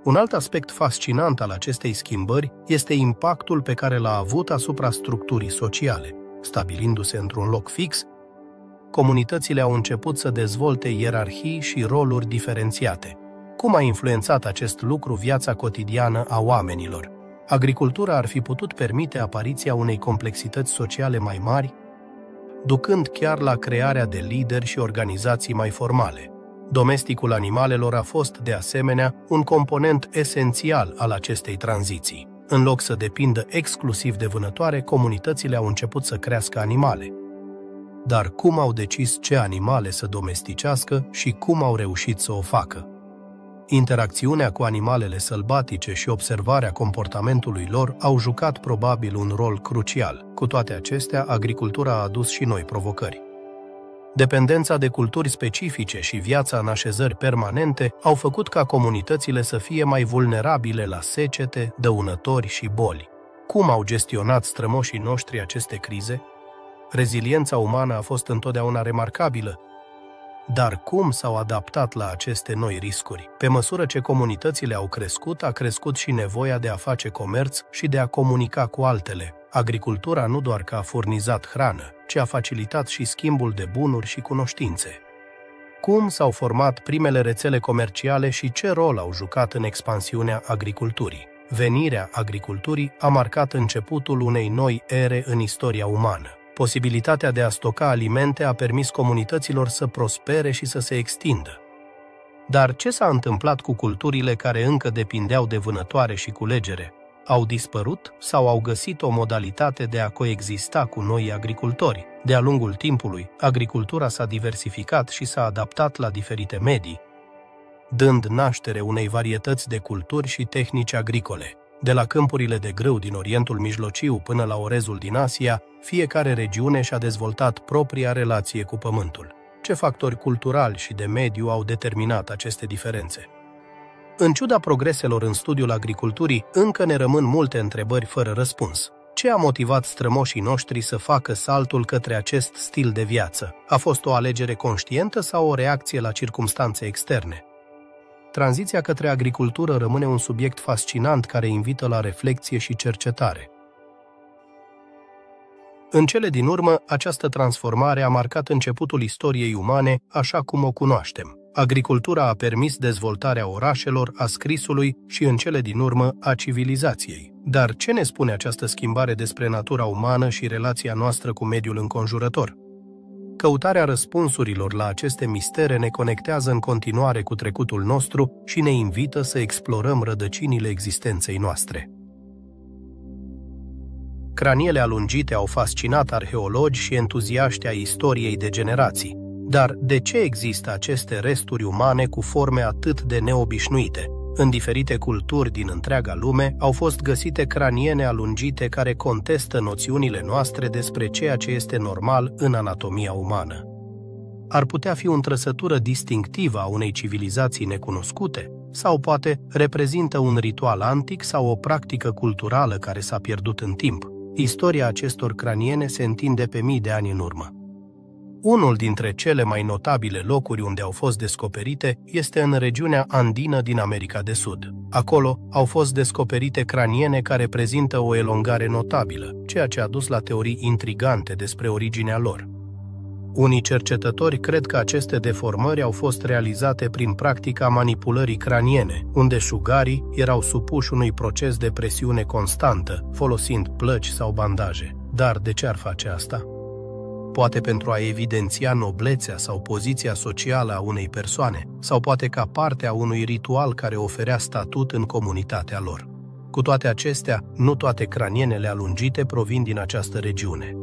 Un alt aspect fascinant al acestei schimbări este impactul pe care l-a avut asupra structurii sociale. Stabilindu-se într-un loc fix, comunitățile au început să dezvolte ierarhii și roluri diferențiate. Cum a influențat acest lucru viața cotidiană a oamenilor? Agricultura ar fi putut permite apariția unei complexități sociale mai mari, ducând chiar la crearea de lideri și organizații mai formale. Domesticul animalelor a fost, de asemenea, un component esențial al acestei tranziții. În loc să depindă exclusiv de vânătoare, comunitățile au început să crească animale. Dar cum au decis ce animale să domesticească și cum au reușit să o facă? Interacțiunea cu animalele sălbatice și observarea comportamentului lor au jucat probabil un rol crucial. Cu toate acestea, agricultura a adus și noi provocări. Dependența de culturi specifice și viața în așezări permanente au făcut ca comunitățile să fie mai vulnerabile la secete, dăunători și boli. Cum au gestionat strămoșii noștri aceste crize? Reziliența umană a fost întotdeauna remarcabilă, Dar cum s-au adaptat la aceste noi riscuri? Pe măsură ce comunitățile au crescut, a crescut și nevoia de a face comerț și de a comunica cu altele. Agricultura nu doar că a furnizat hrană, ci a facilitat și schimbul de bunuri și cunoștințe. Cum s-au format primele rețele comerciale și ce rol au jucat în expansiunea agriculturii? Venirea agriculturii a marcat începutul unei noi ere în istoria umană. Posibilitatea de a stoca alimente a permis comunităților să prospere și să se extindă. Dar ce s-a întâmplat cu culturile care încă depindeau de vânătoare și culegere? Au dispărut sau au găsit o modalitate de a coexista cu noi agricultori? De-a lungul timpului, agricultura s-a diversificat și s-a adaptat la diferite medii, dând naștere unei varietăți de culturi și tehnici agricole. De la câmpurile de grâu din Orientul Mijlociu până la orezul din Asia, fiecare regiune și-a dezvoltat propria relație cu pământul. Ce factori culturali și de mediu au determinat aceste diferențe? În ciuda progreselor în studiul agriculturii, încă ne rămân multe întrebări fără răspuns. Ce a motivat strămoșii noștri să facă saltul către acest stil de viață? A fost o alegere conștientă sau o reacție la circumstanțe externe? Tranziția către agricultură rămâne un subiect fascinant care invită la reflecție și cercetare. În cele din urmă, această transformare a marcat începutul istoriei umane așa cum o cunoaștem. Agricultura a permis dezvoltarea orașelor, a scrisului și, în cele din urmă, a civilizației. Dar ce ne spune această schimbare despre natura umană și relația noastră cu mediul înconjurător? Căutarea răspunsurilor la aceste mistere ne conectează în continuare cu trecutul nostru și ne invită să explorăm rădăcinile existenței noastre. Craniele alungite au fascinat arheologi și entuziaști ai istoriei de generații. Dar de ce există aceste resturi umane cu forme atât de neobișnuite? În diferite culturi din întreaga lume au fost găsite craniene alungite care contestă noțiunile noastre despre ceea ce este normal în anatomia umană. Ar putea fi o trăsătură distinctivă a unei civilizații necunoscute? Sau poate reprezintă un ritual antic sau o practică culturală care s-a pierdut în timp? Istoria acestor craniene se întinde pe mii de ani în urmă. Unul dintre cele mai notabile locuri unde au fost descoperite este în regiunea andină din America de Sud. Acolo au fost descoperite craniene care prezintă o elongare notabilă, ceea ce a dus la teorii intrigante despre originea lor. Unii cercetători cred că aceste deformări au fost realizate prin practica manipulării craniene, unde șugarii erau supuși unui proces de presiune constantă, folosind plăci sau bandaje. Dar de ce ar face asta? Poate pentru a evidenția noblețea sau poziția socială a unei persoane, sau poate ca parte a unui ritual care oferea statut în comunitatea lor. Cu toate acestea, nu toate cranienele alungite provin din această regiune.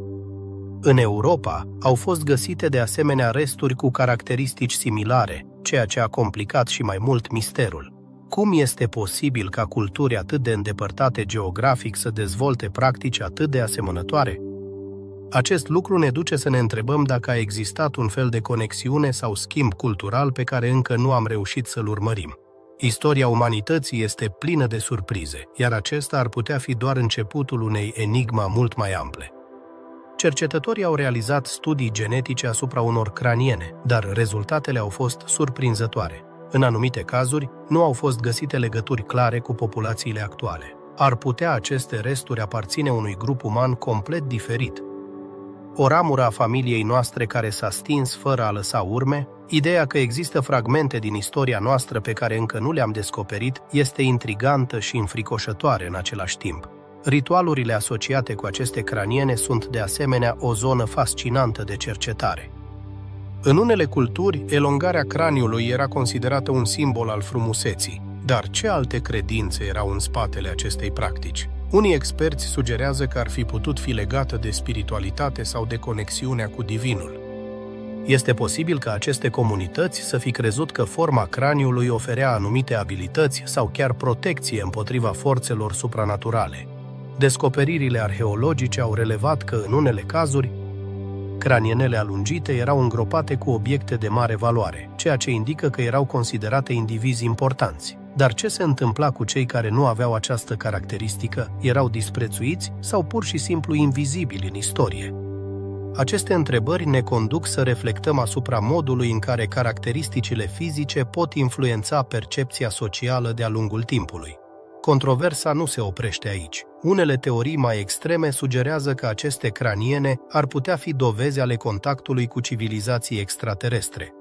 În Europa au fost găsite de asemenea resturi cu caracteristici similare, ceea ce a complicat și mai mult misterul. Cum este posibil ca culturi atât de îndepărtate geografic să dezvolte practici atât de asemănătoare? Acest lucru ne duce să ne întrebăm dacă a existat un fel de conexiune sau schimb cultural pe care încă nu am reușit să-l urmărim. Istoria umanității este plină de surprize, iar acesta ar putea fi doar începutul unei enigma mult mai ample. Cercetătorii au realizat studii genetice asupra unor craniene, dar rezultatele au fost surprinzătoare. În anumite cazuri, nu au fost găsite legături clare cu populațiile actuale. Ar putea aceste resturi aparține unui grup uman complet diferit, o ramură a familiei noastre care s-a stins fără a lăsa urme? Ideea că există fragmente din istoria noastră pe care încă nu le-am descoperit este intrigantă și înfricoșătoare în același timp. Ritualurile asociate cu aceste craniene sunt de asemenea o zonă fascinantă de cercetare. În unele culturi, elongarea craniului era considerată un simbol al frumuseții. Dar ce alte credințe erau în spatele acestei practici? Unii experți sugerează că ar fi putut fi legată de spiritualitate sau de conexiunea cu divinul. Este posibil ca aceste comunități să fi crezut că forma craniului oferea anumite abilități sau chiar protecție împotriva forțelor supranaturale. Descoperirile arheologice au relevat că, în unele cazuri, cranienele alungite erau îngropate cu obiecte de mare valoare, ceea ce indică că erau considerate indivizi importanți. Dar ce se întâmpla cu cei care nu aveau această caracteristică? Erau disprețuiți sau pur și simplu invizibili în istorie? Aceste întrebări ne conduc să reflectăm asupra modului în care caracteristicile fizice pot influența percepția socială de-a lungul timpului. Controversa nu se oprește aici. Unele teorii mai extreme sugerează că aceste craniene ar putea fi dovezi ale contactului cu civilizații extraterestre.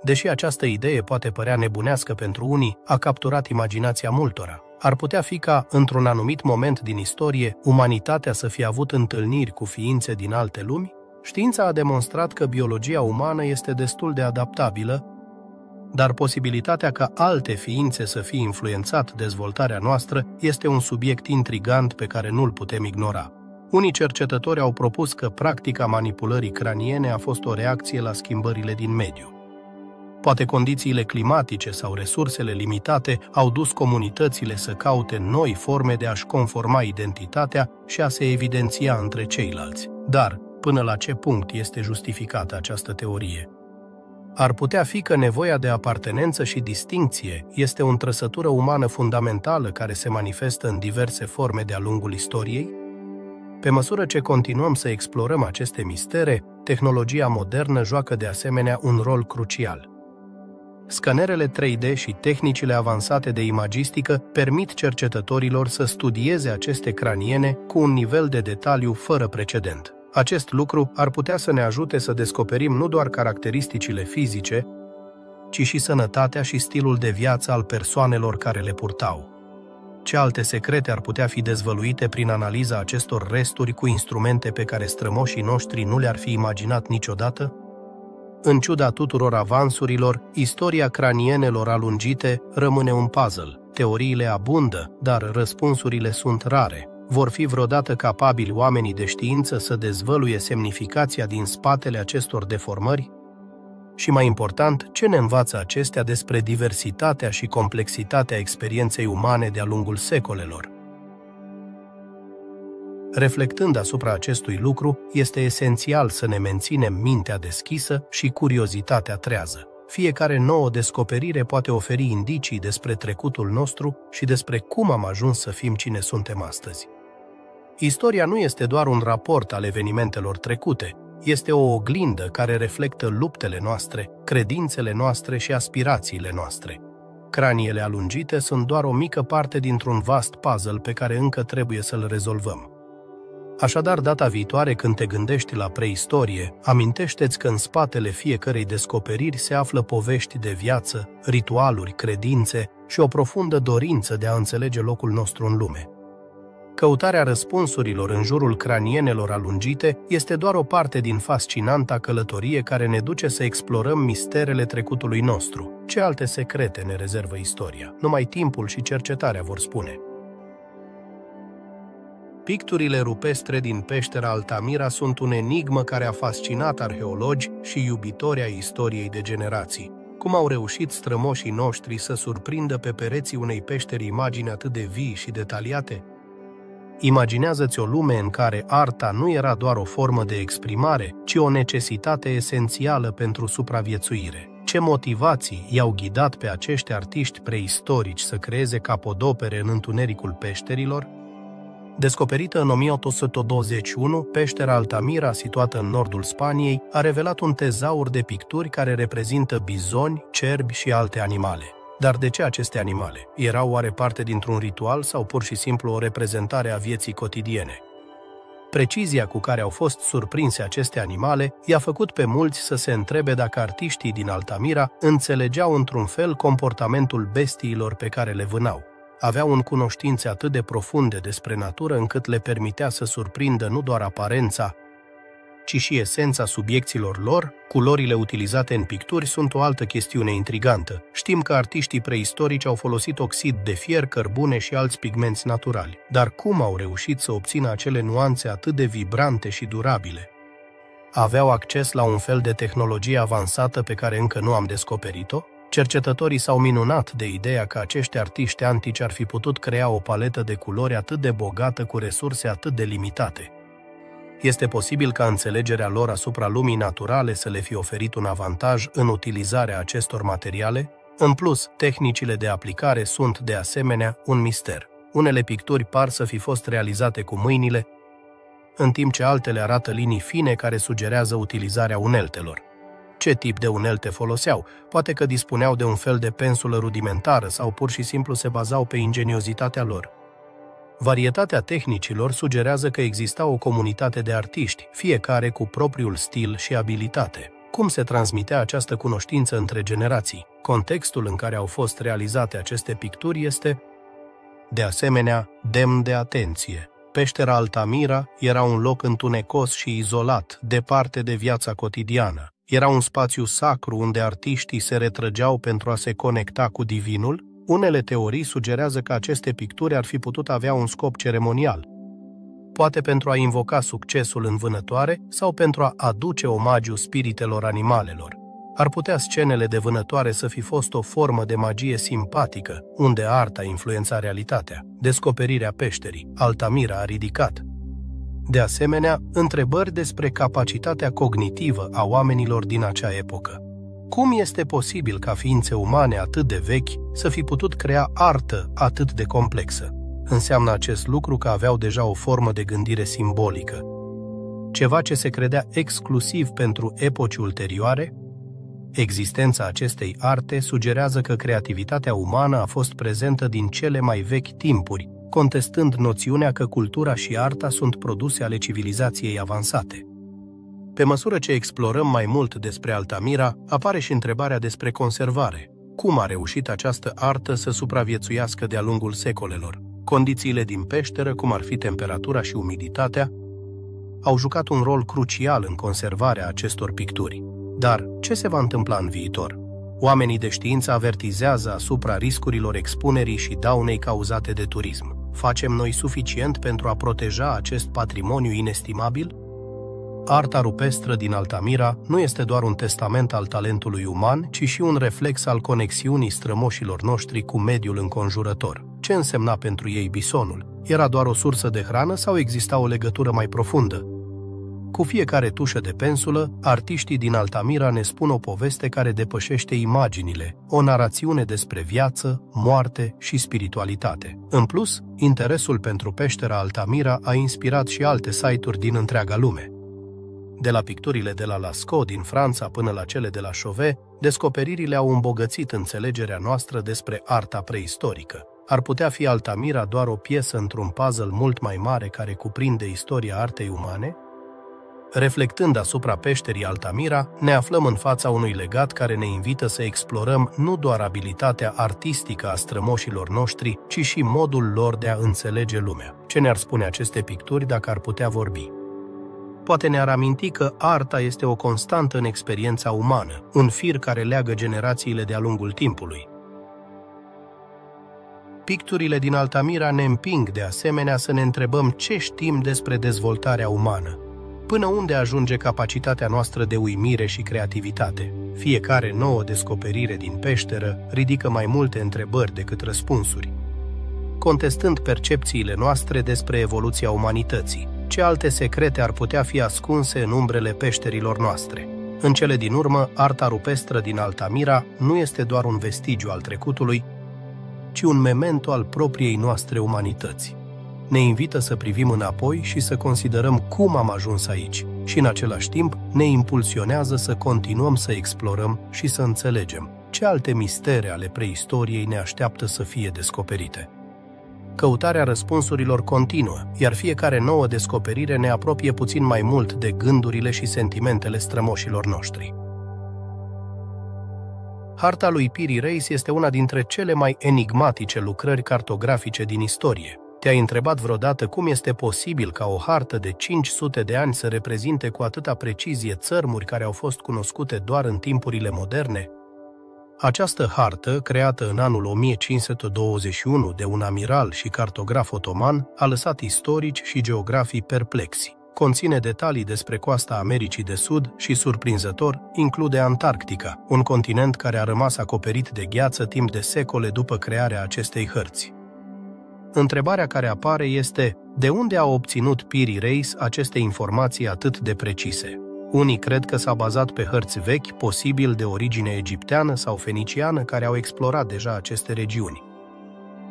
Deși această idee poate părea nebunească pentru unii, a capturat imaginația multora. Ar putea fi ca, într-un anumit moment din istorie, umanitatea să fie avut întâlniri cu ființe din alte lumi? Știința a demonstrat că biologia umană este destul de adaptabilă, dar posibilitatea ca alte ființe să fie influențat dezvoltarea noastră este un subiect intrigant pe care nu-l putem ignora. Unii cercetători au propus că practica manipulării craniene a fost o reacție la schimbările din mediu. Poate condițiile climatice sau resursele limitate au dus comunitățile să caute noi forme de a-și conforma identitatea și a se evidenția între ceilalți. Dar, până la ce punct este justificată această teorie? Ar putea fi că nevoia de apartenență și distincție este o trăsătură umană fundamentală care se manifestă în diverse forme de-a lungul istoriei? Pe măsură ce continuăm să explorăm aceste mistere, tehnologia modernă joacă de asemenea un rol crucial. Scanerele 3D și tehnicile avansate de imagistică permit cercetătorilor să studieze aceste craniene cu un nivel de detaliu fără precedent. Acest lucru ar putea să ne ajute să descoperim nu doar caracteristicile fizice, ci și sănătatea și stilul de viață al persoanelor care le purtau. Ce alte secrete ar putea fi dezvăluite prin analiza acestor resturi cu instrumente pe care strămoșii noștri nu le-ar fi imaginat niciodată? În ciuda tuturor avansurilor, istoria cranienelor alungite rămâne un puzzle. Teoriile abundă, dar răspunsurile sunt rare. Vor fi vreodată capabili oamenii de știință să dezvăluie semnificația din spatele acestor deformări? Și mai important, ce ne învață acestea despre diversitatea și complexitatea experienței umane de-a lungul secolelor? Reflectând asupra acestui lucru, este esențial să ne menținem mintea deschisă și curiozitatea trează. Fiecare nouă descoperire poate oferi indicii despre trecutul nostru și despre cum am ajuns să fim cine suntem astăzi. Istoria nu este doar un raport al evenimentelor trecute, este o oglindă care reflectă luptele noastre, credințele noastre și aspirațiile noastre. Craniile alungite sunt doar o mică parte dintr-un vast puzzle pe care încă trebuie să-l rezolvăm. Așadar, data viitoare când te gândești la preistorie, amintește-ți că în spatele fiecărei descoperiri se află povești de viață, ritualuri, credințe și o profundă dorință de a înțelege locul nostru în lume. Căutarea răspunsurilor în jurul cranienelor alungite este doar o parte din fascinanta călătorie care ne duce să explorăm misterele trecutului nostru. Ce alte secrete ne rezervă istoria? Numai timpul și cercetarea vor spune. Picturile rupestre din peștera Altamira sunt un enigmă care a fascinat arheologi și iubitori ai istoriei de generații. Cum au reușit strămoșii noștri să surprindă pe pereții unei peșteri imagini atât de vii și detaliate? Imaginează-ți o lume în care arta nu era doar o formă de exprimare, ci o necesitate esențială pentru supraviețuire. Ce motivații i-au ghidat pe acești artiști preistorici să creeze capodopere în întunericul peșterilor? Descoperită în 1821, peștera Altamira, situată în nordul Spaniei, a revelat un tezaur de picturi care reprezintă bizoni, cerbi și alte animale. Dar de ce aceste animale? Erau oare parte dintr-un ritual sau pur și simplu o reprezentare a vieții cotidiene? Precizia cu care au fost surprinse aceste animale i-a făcut pe mulți să se întrebe dacă artiștii din Altamira înțelegeau într-un fel comportamentul bestiilor pe care le vânau. Aveau în cunoștințe atât de profunde despre natură încât le permitea să surprindă nu doar aparența, ci și esența subiecților lor. Culorile utilizate în picturi sunt o altă chestiune intrigantă. Știm că artiștii preistorici au folosit oxid de fier, cărbune și alți pigmenți naturali. Dar cum au reușit să obțină acele nuanțe atât de vibrante și durabile? Aveau acces la un fel de tehnologie avansată pe care încă nu am descoperit-o? Cercetătorii s-au minunat de ideea că acești artiști antici ar fi putut crea o paletă de culori atât de bogată cu resurse atât de limitate. Este posibil ca înțelegerea lor asupra lumii naturale să le fi oferit un avantaj în utilizarea acestor materiale? În plus, tehnicile de aplicare sunt, de asemenea, un mister. Unele picturi par să fi fost realizate cu mâinile, în timp ce altele arată linii fine care sugerează utilizarea uneltelor. Ce tip de unelte foloseau? Poate că dispuneau de un fel de pensulă rudimentară sau pur și simplu se bazau pe ingeniozitatea lor. Varietatea tehnicilor sugerează că exista o comunitate de artiști, fiecare cu propriul stil și abilitate. Cum se transmitea această cunoștință între generații? Contextul în care au fost realizate aceste picturi este, de asemenea, demn de atenție. Peștera Altamira era un loc întunecos și izolat, departe de viața cotidiană. Era un spațiu sacru unde artiștii se retrăgeau pentru a se conecta cu divinul. Unele teorii sugerează că aceste picturi ar fi putut avea un scop ceremonial, poate pentru a invoca succesul în vânătoare sau pentru a aduce omagiu spiritelor animalelor. Ar putea scenele de vânătoare să fi fost o formă de magie simpatică, unde arta influența realitatea. Descoperirea peșterii Altamira a ridicat, de asemenea, întrebări despre capacitatea cognitivă a oamenilor din acea epocă. Cum este posibil ca ființe umane atât de vechi să fi putut crea artă atât de complexă? Înseamnă acest lucru că aveau deja o formă de gândire simbolică, ceva ce se credea exclusiv pentru epoci ulterioare? Existența acestei arte sugerează că creativitatea umană a fost prezentă din cele mai vechi timpuri, contestând noțiunea că cultura și arta sunt produse ale civilizației avansate. Pe măsură ce explorăm mai mult despre Altamira, apare și întrebarea despre conservare. Cum a reușit această artă să supraviețuiască de-a lungul secolelor? Condițiile din peșteră, cum ar fi temperatura și umiditatea, au jucat un rol crucial în conservarea acestor picturi. Dar ce se va întâmpla în viitor? Oamenii de știință avertizează asupra riscurilor expunerii și daunei cauzate de turism. Facem noi suficient pentru a proteja acest patrimoniu inestimabil? Arta rupestră din Altamira nu este doar un testament al talentului uman, ci și un reflex al conexiunii strămoșilor noștri cu mediul înconjurător. Ce însemna pentru ei bisonul? Era doar o sursă de hrană sau exista o legătură mai profundă? Cu fiecare tușă de pensulă, artiștii din Altamira ne spun o poveste care depășește imaginile, o narațiune despre viață, moarte și spiritualitate. În plus, interesul pentru peștera Altamira a inspirat și alte site-uri din întreaga lume. De la picturile de la Lascaux din Franța până la cele de la Chauvet, descoperirile au îmbogățit înțelegerea noastră despre arta preistorică. Ar putea fi Altamira doar o piesă într-un puzzle mult mai mare care cuprinde istoria artei umane? Reflectând asupra peșterii Altamira, ne aflăm în fața unui legat care ne invită să explorăm nu doar abilitatea artistică a strămoșilor noștri, ci și modul lor de a înțelege lumea. Ce ne-ar spune aceste picturi dacă ar putea vorbi? Poate ne-ar aminti că arta este o constantă în experiența umană, un fir care leagă generațiile de-a lungul timpului. Picturile din Altamira ne împing de asemenea să ne întrebăm ce știm despre dezvoltarea umană. Până unde ajunge capacitatea noastră de uimire și creativitate? Fiecare nouă descoperire din peșteră ridică mai multe întrebări decât răspunsuri, contestând percepțiile noastre despre evoluția umanității. Ce alte secrete ar putea fi ascunse în umbrele peșterilor noastre? În cele din urmă, arta rupestră din Altamira nu este doar un vestigiu al trecutului, ci un memento al propriei noastre umanități. Ne invită să privim înapoi și să considerăm cum am ajuns aici și, în același timp, ne impulsionează să continuăm să explorăm și să înțelegem ce alte mistere ale preistoriei ne așteaptă să fie descoperite. Căutarea răspunsurilor continuă, iar fiecare nouă descoperire ne apropie puțin mai mult de gândurile și sentimentele strămoșilor noștri. Harta lui Piri Reis este una dintre cele mai enigmatice lucrări cartografice din istorie. Te-ai întrebat vreodată cum este posibil ca o hartă de 500 de ani să reprezinte cu atâta precizie țărmuri care au fost cunoscute doar în timpurile moderne? Această hartă, creată în anul 1521 de un amiral și cartograf otoman, a lăsat istorici și geografii perplexi. Conține detalii despre coasta Americii de Sud și, surprinzător, include Antarctica, un continent care a rămas acoperit de gheață timp de secole după crearea acestei hărți. Întrebarea care apare este: de unde a obținut Piri Reis aceste informații atât de precise? Unii cred că s-a bazat pe hărți vechi, posibil de origine egipteană sau feniciană, care au explorat deja aceste regiuni.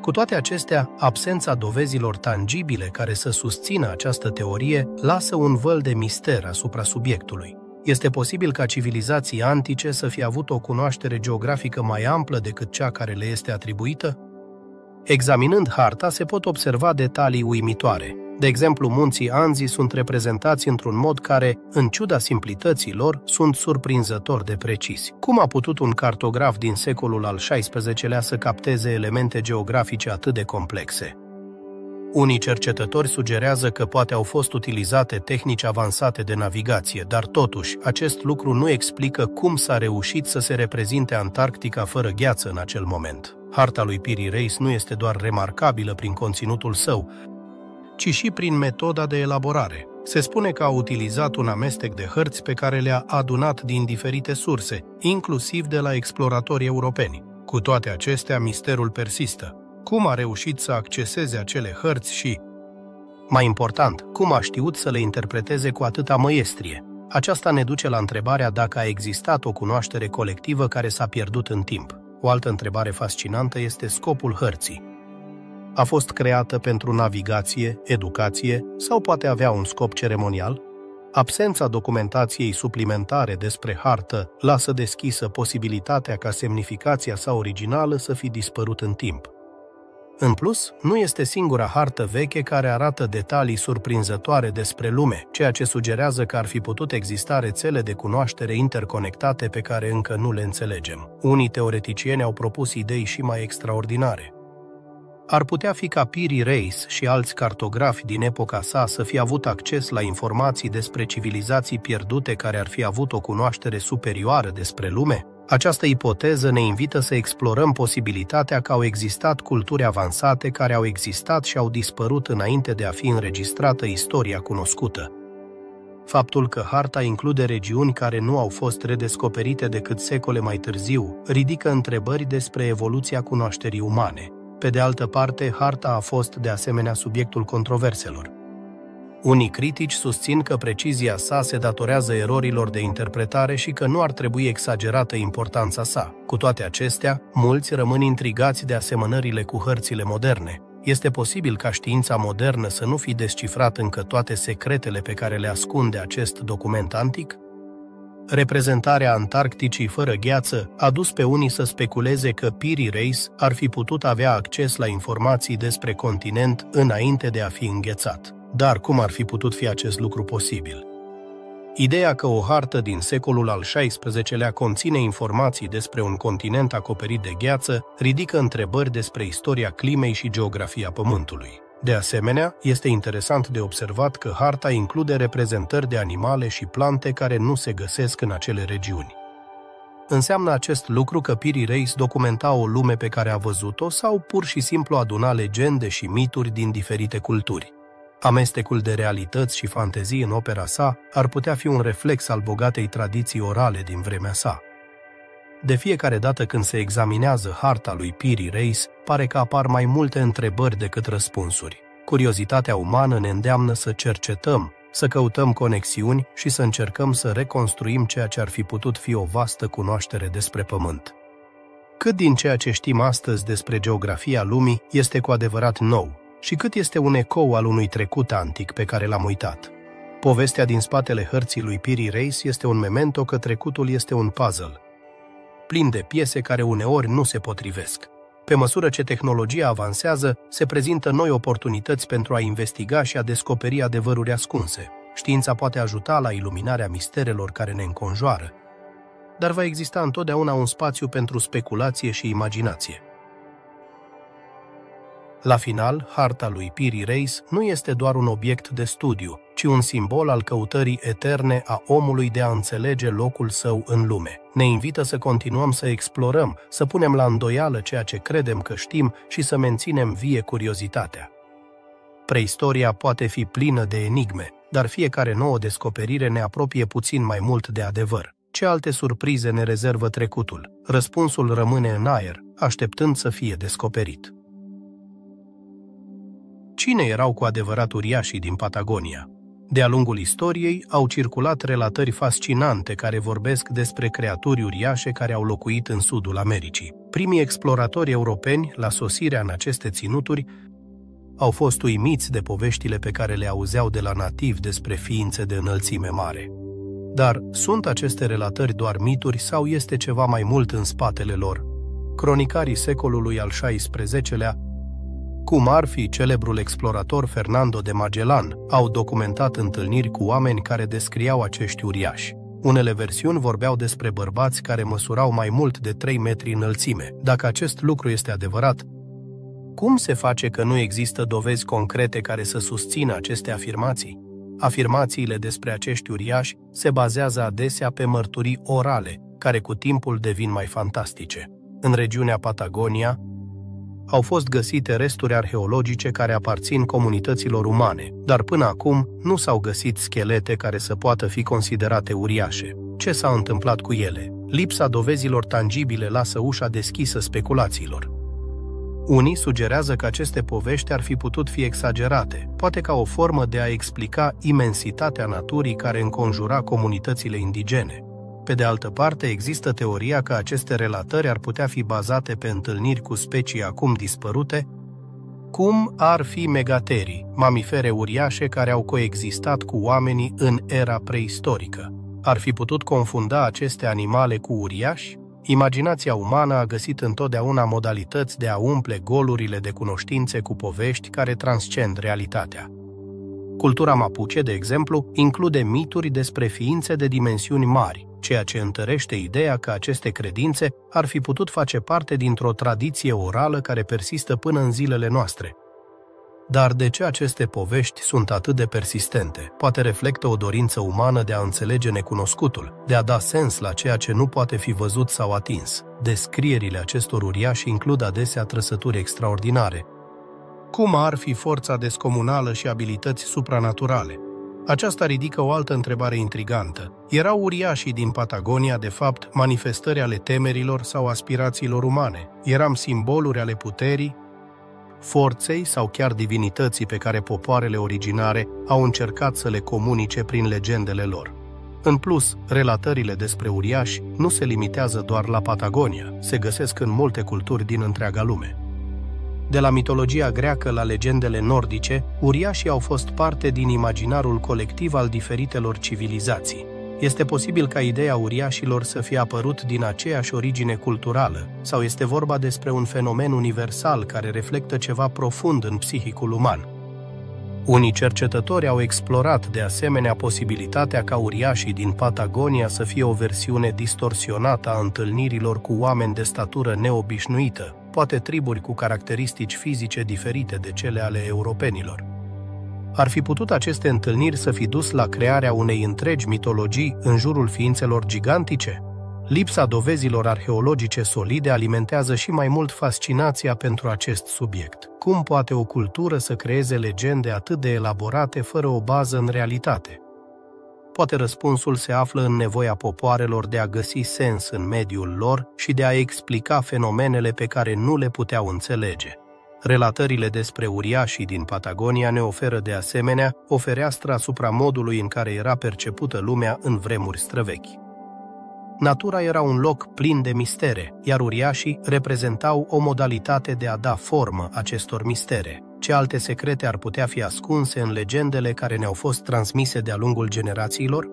Cu toate acestea, absența dovezilor tangibile care să susțină această teorie lasă un văl de mister asupra subiectului. Este posibil ca civilizații antice să fie avut o cunoaștere geografică mai amplă decât cea care le este atribuită? Examinând harta, se pot observa detalii uimitoare. De exemplu, munții Anzi sunt reprezentați într-un mod care, în ciuda simplității lor, sunt surprinzător de precisi. Cum a putut un cartograf din secolul al XVI-lea să capteze elemente geografice atât de complexe? Unii cercetători sugerează că poate au fost utilizate tehnici avansate de navigație, dar totuși, acest lucru nu explică cum s-a reușit să se reprezinte Antarctica fără gheață în acel moment. Harta lui Piri Reis nu este doar remarcabilă prin conținutul său, ci și prin metoda de elaborare. Se spune că a utilizat un amestec de hărți pe care le-a adunat din diferite surse, inclusiv de la exploratori europeni. Cu toate acestea, misterul persistă. Cum a reușit să acceseze acele hărți și, mai important, cum a știut să le interpreteze cu atâta măiestrie? Aceasta ne duce la întrebarea dacă a existat o cunoaștere colectivă care s-a pierdut în timp. O altă întrebare fascinantă este scopul hărții. A fost creată pentru navigație, educație sau poate avea un scop ceremonial? Absența documentației suplimentare despre hartă lasă deschisă posibilitatea ca semnificația sa originală să fi dispărut în timp. În plus, nu este singura hartă veche care arată detalii surprinzătoare despre lume, ceea ce sugerează că ar fi putut exista rețele de cunoaștere interconectate pe care încă nu le înțelegem. Unii teoreticieni au propus idei și mai extraordinare. Ar putea fi ca Piri Reis și alți cartografi din epoca sa să fi avut acces la informații despre civilizații pierdute care ar fi avut o cunoaștere superioară despre lume? Această ipoteză ne invită să explorăm posibilitatea că au existat culturi avansate care au existat și au dispărut înainte de a fi înregistrată istoria cunoscută. Faptul că harta include regiuni care nu au fost redescoperite decât secole mai târziu ridică întrebări despre evoluția cunoașterii umane. Pe de altă parte, harta a fost de asemenea subiectul controverselor. Unii critici susțin că precizia sa se datorează erorilor de interpretare și că nu ar trebui exagerată importanța sa. Cu toate acestea, mulți rămân intrigați de asemănările cu hărțile moderne. Este posibil ca știința modernă să nu fi descifrat încă toate secretele pe care le ascunde acest document antic? Reprezentarea Antarcticii fără gheață a dus pe unii să speculeze că Piri Reis ar fi putut avea acces la informații despre continent înainte de a fi înghețat. Dar cum ar fi putut fi acest lucru posibil? Ideea că o hartă din secolul al XVI-lea conține informații despre un continent acoperit de gheață ridică întrebări despre istoria climei și geografia Pământului. De asemenea, este interesant de observat că harta include reprezentări de animale și plante care nu se găsesc în acele regiuni. Înseamnă acest lucru că Piri Reis documenta o lume pe care a văzut-o sau pur și simplu aduna legende și mituri din diferite culturi? Amestecul de realități și fantezii în opera sa ar putea fi un reflex al bogatei tradiții orale din vremea sa. De fiecare dată când se examinează harta lui Piri Reis, pare că apar mai multe întrebări decât răspunsuri. Curiozitatea umană ne îndeamnă să cercetăm, să căutăm conexiuni și să încercăm să reconstruim ceea ce ar fi putut fi o vastă cunoaștere despre Pământ. Cât din ceea ce știm astăzi despre geografia lumii este cu adevărat nou și cât este un ecou al unui trecut antic pe care l-am uitat? Povestea din spatele hărții lui Piri Reis este un memento că trecutul este un puzzle, plin de piese care uneori nu se potrivesc. Pe măsură ce tehnologia avansează, se prezintă noi oportunități pentru a investiga și a descoperi adevăruri ascunse. Știința poate ajuta la iluminarea misterelor care ne înconjoară, dar va exista întotdeauna un spațiu pentru speculație și imaginație. La final, harta lui Piri Reis nu este doar un obiect de studiu, ci un simbol al căutării eterne a omului de a înțelege locul său în lume. Ne invită să continuăm să explorăm, să punem la îndoială ceea ce credem că știm și să menținem vie curiozitatea. Preistoria poate fi plină de enigme, dar fiecare nouă descoperire ne apropie puțin mai mult de adevăr. Ce alte surprize ne rezervă trecutul? Răspunsul rămâne în aer, așteptând să fie descoperit. Cine erau cu adevărat uriașii din Patagonia? De-a lungul istoriei au circulat relatări fascinante care vorbesc despre creaturi uriașe care au locuit în sudul Americii. Primii exploratori europeni, la sosirea în aceste ținuturi, au fost uimiți de poveștile pe care le auzeau de la nativi despre ființe de înălțime mare. Dar sunt aceste relatări doar mituri sau este ceva mai mult în spatele lor? Cronicarii secolului al XVI-lea, cum ar fi celebrul explorator Fernando de Magellan, au documentat întâlniri cu oameni care descriau acești uriași. Unele versiuni vorbeau despre bărbați care măsurau mai mult de 3 metri înălțime. Dacă acest lucru este adevărat, cum se face că nu există dovezi concrete care să susțină aceste afirmații? Afirmațiile despre acești uriași se bazează adesea pe mărturii orale, care cu timpul devin mai fantastice. În regiunea Patagonia au fost găsite resturi arheologice care aparțin comunităților umane, dar până acum nu s-au găsit schelete care să poată fi considerate uriașe. Ce s-a întâmplat cu ele? Lipsa dovezilor tangibile lasă ușa deschisă speculațiilor. Unii sugerează că aceste povești ar fi putut fi exagerate, poate ca o formă de a explica imensitatea naturii care înconjura comunitățile indigene. Pe de altă parte, există teoria că aceste relatări ar putea fi bazate pe întâlniri cu specii acum dispărute, cum ar fi megaterii, mamifere uriașe care au coexistat cu oamenii în era preistorică. Ar fi putut confunda aceste animale cu uriași? Imaginația umană a găsit întotdeauna modalități de a umple golurile de cunoștințe cu povești care transcend realitatea. Cultura mapuche, de exemplu, include mituri despre ființe de dimensiuni mari, ceea ce întărește ideea că aceste credințe ar fi putut face parte dintr-o tradiție orală care persistă până în zilele noastre. Dar de ce aceste povești sunt atât de persistente? Poate reflectă o dorință umană de a înțelege necunoscutul, de a da sens la ceea ce nu poate fi văzut sau atins. Descrierile acestor uriași includ adesea trăsături extraordinare, cum ar fi forța descomunală și abilități supranaturale. Aceasta ridică o altă întrebare intrigantă. Erau uriașii din Patagonia, de fapt, manifestări ale temerilor sau aspirațiilor umane? Eram simboluri ale puterii, forței sau chiar divinității pe care popoarele originare au încercat să le comunice prin legendele lor? În plus, relatările despre uriași nu se limitează doar la Patagonia, se găsesc în multe culturi din întreaga lume. De la mitologia greacă la legendele nordice, uriașii au fost parte din imaginarul colectiv al diferitelor civilizații. Este posibil ca ideea uriașilor să fie apărut din aceeași origine culturală, sau este vorba despre un fenomen universal care reflectă ceva profund în psihicul uman. Unii cercetători au explorat de asemenea posibilitatea ca uriașii din Patagonia să fie o versiune distorsionată a întâlnirilor cu oameni de statură neobișnuită, poate triburi cu caracteristici fizice diferite de cele ale europenilor. Ar fi putut aceste întâlniri să fi dus la crearea unei întregi mitologii în jurul ființelor gigantice? Lipsa dovezilor arheologice solide alimentează și mai mult fascinația pentru acest subiect. Cum poate o cultură să creeze legende atât de elaborate fără o bază în realitate? Poate răspunsul se află în nevoia popoarelor de a găsi sens în mediul lor și de a explica fenomenele pe care nu le puteau înțelege. Relatările despre uriașii din Patagonia ne oferă de asemenea o fereastră asupra modului în care era percepută lumea în vremuri străvechi. Natura era un loc plin de mistere, iar uriașii reprezentau o modalitate de a da formă acestor mistere. Ce alte secrete ar putea fi ascunse în legendele care ne-au fost transmise de-a lungul generațiilor?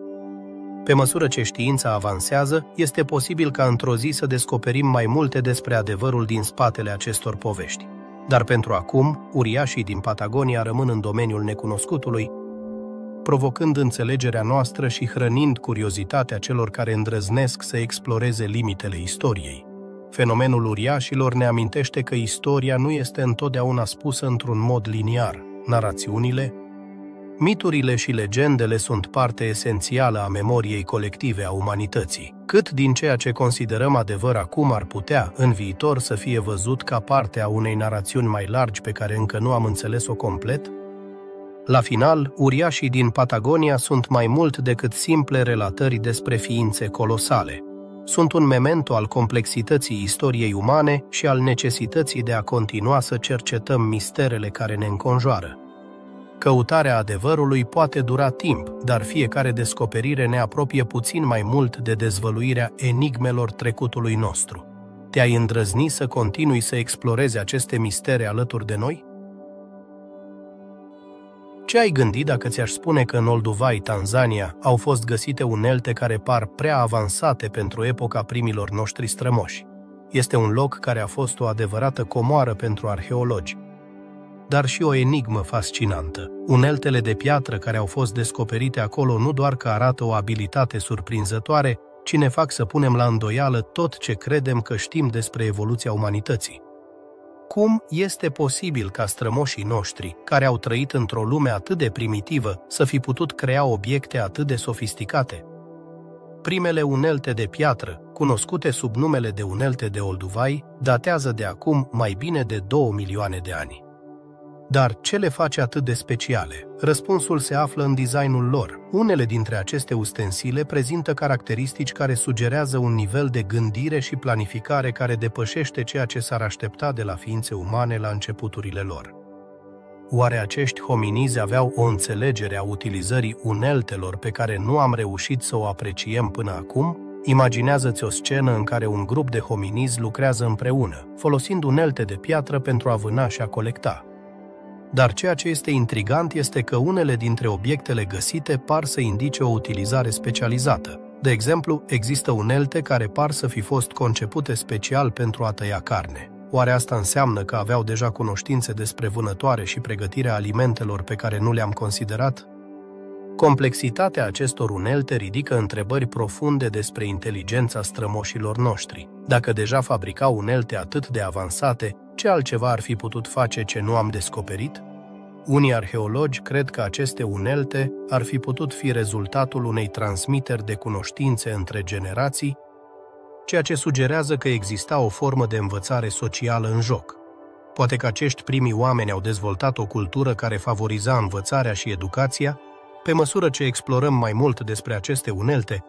Pe măsură ce știința avansează, este posibil ca într-o zi să descoperim mai multe despre adevărul din spatele acestor povești. Dar pentru acum, uriașii din Patagonia rămân în domeniul necunoscutului, provocând înțelegerea noastră și hrănind curiozitatea celor care îndrăznesc să exploreze limitele istoriei. Fenomenul uriașilor ne amintește că istoria nu este întotdeauna spusă într-un mod liniar. Narațiunile, miturile și legendele sunt parte esențială a memoriei colective a umanității. Cât din ceea ce considerăm adevăr acum ar putea, în viitor, să fie văzut ca parte a unei narațiuni mai largi pe care încă nu am înțeles-o complet? La final, uriașii din Patagonia sunt mai mult decât simple relatări despre ființe colosale. Sunt un memento al complexității istoriei umane și al necesității de a continua să cercetăm misterele care ne înconjoară. Căutarea adevărului poate dura timp, dar fiecare descoperire ne apropie puțin mai mult de dezvăluirea enigmelor trecutului nostru. Te-ai îndrăzni să continui să explorezi aceste mistere alături de noi? Ce ai gândit dacă ți-aș spune că în Olduvai, Tanzania, au fost găsite unelte care par prea avansate pentru epoca primilor noștri strămoși? Este un loc care a fost o adevărată comoară pentru arheologi, dar și o enigmă fascinantă. Uneltele de piatră care au fost descoperite acolo nu doar că arată o abilitate surprinzătoare, ci ne fac să punem la îndoială tot ce credem că știm despre evoluția umanității. Cum este posibil ca strămoșii noștri, care au trăit într-o lume atât de primitivă, să fi putut crea obiecte atât de sofisticate? Primele unelte de piatră, cunoscute sub numele de unelte de Olduvai, datează de acum mai bine de 2 milioane de ani. Dar ce le face atât de speciale? Răspunsul se află în designul lor. Unele dintre aceste ustensile prezintă caracteristici care sugerează un nivel de gândire și planificare care depășește ceea ce s-ar aștepta de la ființe umane la începuturile lor. Oare acești hominizi aveau o înțelegere a utilizării uneltelor pe care nu am reușit să o apreciem până acum? Imaginează-ți o scenă în care un grup de hominizi lucrează împreună, folosind unelte de piatră pentru a vâna și a colecta. Dar ceea ce este intrigant este că unele dintre obiectele găsite par să indice o utilizare specializată. De exemplu, există unelte care par să fi fost concepute special pentru a tăia carne. Oare asta înseamnă că aveau deja cunoștințe despre vânătoare și pregătirea alimentelor pe care nu le-am considerat? Complexitatea acestor unelte ridică întrebări profunde despre inteligența strămoșilor noștri. Dacă deja fabricau unelte atât de avansate, ce altceva ar fi putut face ce nu am descoperit? Unii arheologi cred că aceste unelte ar fi putut fi rezultatul unei transmiteri de cunoștințe între generații, ceea ce sugerează că exista o formă de învățare socială în joc. Poate că acești primii oameni au dezvoltat o cultură care favoriza învățarea și educația. Pe măsură ce explorăm mai mult despre aceste unelte,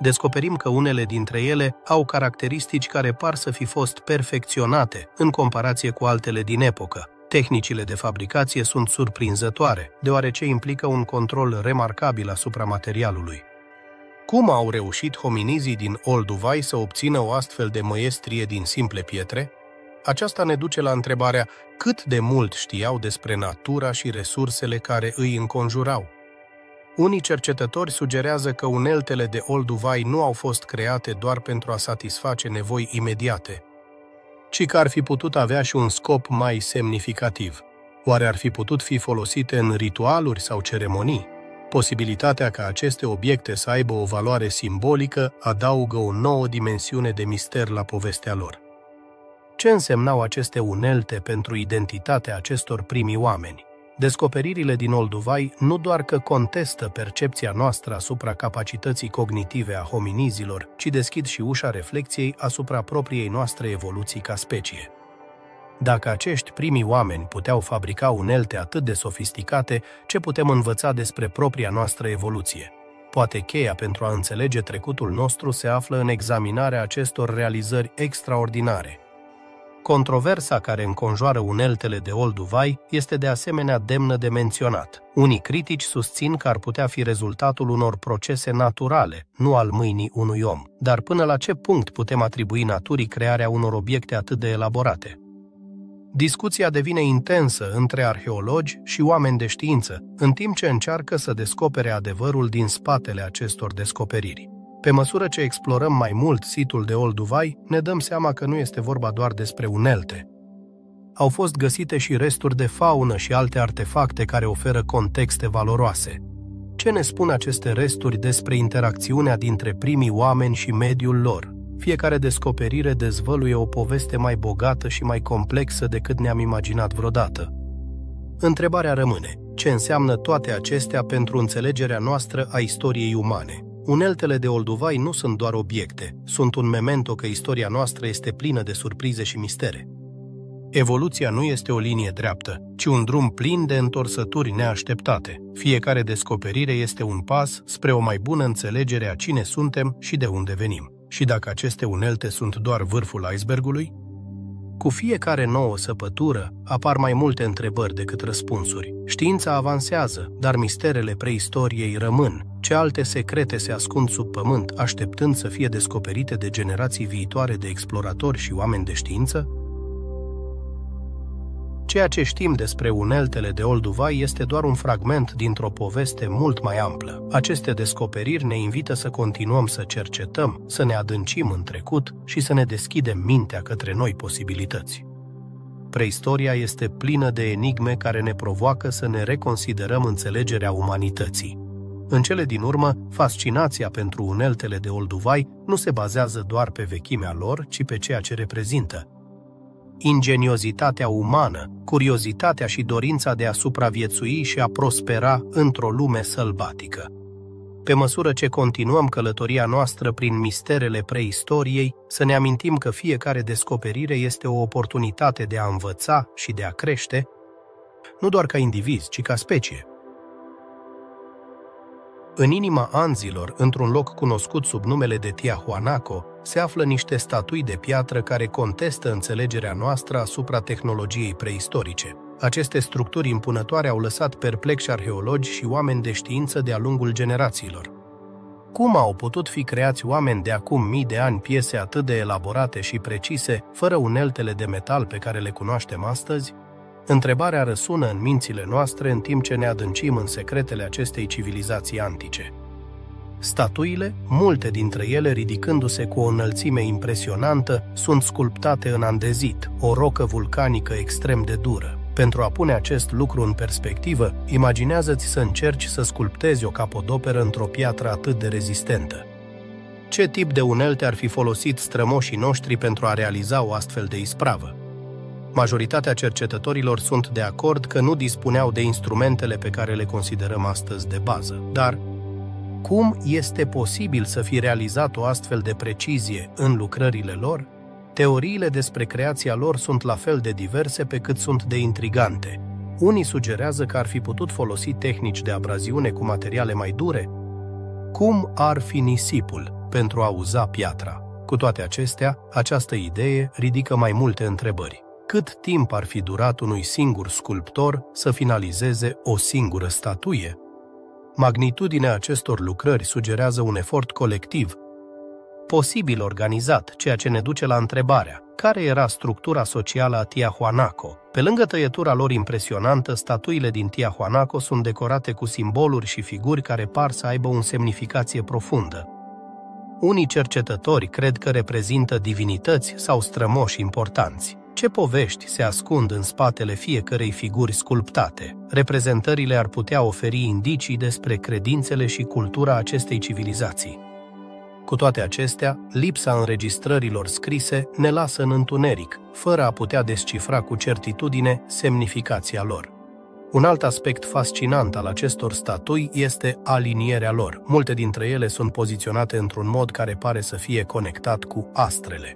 descoperim că unele dintre ele au caracteristici care par să fi fost perfecționate în comparație cu altele din epocă. Tehnicile de fabricație sunt surprinzătoare, deoarece implică un control remarcabil asupra materialului. Cum au reușit hominizii din Olduvai să obțină o astfel de măiestrie din simple pietre? Aceasta ne duce la întrebarea cât de mult știau despre natura și resursele care îi înconjurau. Unii cercetători sugerează că uneltele de Olduvai nu au fost create doar pentru a satisface nevoi imediate, ci că ar fi putut avea și un scop mai semnificativ. Oare ar fi putut fi folosite în ritualuri sau ceremonii? Posibilitatea ca aceste obiecte să aibă o valoare simbolică adaugă o nouă dimensiune de mister la povestea lor. Ce însemnau aceste unelte pentru identitatea acestor primi oameni? Descoperirile din Olduvai nu doar că contestă percepția noastră asupra capacității cognitive a hominizilor, ci deschid și ușa reflecției asupra propriei noastre evoluții ca specie. Dacă acești primi oameni puteau fabrica unelte atât de sofisticate, ce putem învăța despre propria noastră evoluție? Poate cheia pentru a înțelege trecutul nostru se află în examinarea acestor realizări extraordinare. Controversa care înconjoară uneltele de Olduvai este de asemenea demnă de menționat. Unii critici susțin că ar putea fi rezultatul unor procese naturale, nu al mâinii unui om. Dar până la ce punct putem atribui naturii crearea unor obiecte atât de elaborate? Discuția devine intensă între arheologi și oameni de știință, în timp ce încearcă să descopere adevărul din spatele acestor descoperiri. Pe măsură ce explorăm mai mult situl de Olduvai, ne dăm seama că nu este vorba doar despre unelte. Au fost găsite și resturi de faună și alte artefacte care oferă contexte valoroase. Ce ne spun aceste resturi despre interacțiunea dintre primii oameni și mediul lor? Fiecare descoperire dezvăluie o poveste mai bogată și mai complexă decât ne-am imaginat vreodată. Întrebarea rămâne: ce înseamnă toate acestea pentru înțelegerea noastră a istoriei umane? Uneltele de Olduvai nu sunt doar obiecte, sunt un memento că istoria noastră este plină de surprize și mistere. Evoluția nu este o linie dreaptă, ci un drum plin de întorsături neașteptate. Fiecare descoperire este un pas spre o mai bună înțelegere a cine suntem și de unde venim. Și dacă aceste unelte sunt doar vârful icebergului? Cu fiecare nouă săpătură apar mai multe întrebări decât răspunsuri. Știința avansează, dar misterele preistoriei rămân. Ce alte secrete se ascund sub pământ, așteptând să fie descoperite de generații viitoare de exploratori și oameni de știință? Ceea ce știm despre uneltele de Olduvai este doar un fragment dintr-o poveste mult mai amplă. Aceste descoperiri ne invită să continuăm să cercetăm, să ne adâncim în trecut și să ne deschidem mintea către noi posibilități. Preistoria este plină de enigme care ne provoacă să ne reconsiderăm înțelegerea umanității. În cele din urmă, fascinația pentru uneltele de Olduvai nu se bazează doar pe vechimea lor, ci pe ceea ce reprezintă. Ingeniozitatea umană, curiozitatea și dorința de a supraviețui și a prospera într-o lume sălbatică. Pe măsură ce continuăm călătoria noastră prin misterele preistoriei, să ne amintim că fiecare descoperire este o oportunitate de a învăța și de a crește, nu doar ca indivizi, ci ca specie. În inima Anzilor, într-un loc cunoscut sub numele de Tiahuanaco, se află niște statui de piatră care contestă înțelegerea noastră asupra tehnologiei preistorice. Aceste structuri impunătoare au lăsat perplexi arheologi și oameni de știință de-a lungul generațiilor. Cum au putut fi creați oameni de acum mii de ani piese atât de elaborate și precise, fără uneltele de metal pe care le cunoaștem astăzi? Întrebarea răsună în mințile noastre în timp ce ne adâncim în secretele acestei civilizații antice. Statuile, multe dintre ele ridicându-se cu o înălțime impresionantă, sunt sculptate în andezit, o rocă vulcanică extrem de dură. Pentru a pune acest lucru în perspectivă, imaginează-ți să încerci să sculptezi o capodoperă într-o piatră atât de rezistentă. Ce tip de unelte ar fi folosit strămoșii noștri pentru a realiza o astfel de ispravă? Majoritatea cercetătorilor sunt de acord că nu dispuneau de instrumentele pe care le considerăm astăzi de bază. Dar cum este posibil să fi realizat o astfel de precizie în lucrările lor? Teoriile despre creația lor sunt la fel de diverse pe cât sunt de intrigante. Unii sugerează că ar fi putut folosi tehnici de abraziune cu materiale mai dure. Cum ar fi nisipul pentru a uza piatra? Cu toate acestea, această idee ridică mai multe întrebări. Cât timp ar fi durat unui singur sculptor să finalizeze o singură statuie? Magnitudinea acestor lucrări sugerează un efort colectiv, posibil organizat, ceea ce ne duce la întrebarea: care era structura socială a Tiahuanaco? Pe lângă tăietura lor impresionantă, statuile din Tiahuanaco sunt decorate cu simboluri și figuri care par să aibă o semnificație profundă. Unii cercetători cred că reprezintă divinități sau strămoși importanți. Ce povești se ascund în spatele fiecărei figuri sculptate? Reprezentările ar putea oferi indicii despre credințele și cultura acestei civilizații. Cu toate acestea, lipsa înregistrărilor scrise ne lasă în întuneric, fără a putea descifra cu certitudine semnificația lor. Un alt aspect fascinant al acestor statui este alinierea lor. Multe dintre ele sunt poziționate într-un mod care pare să fie conectat cu astrele.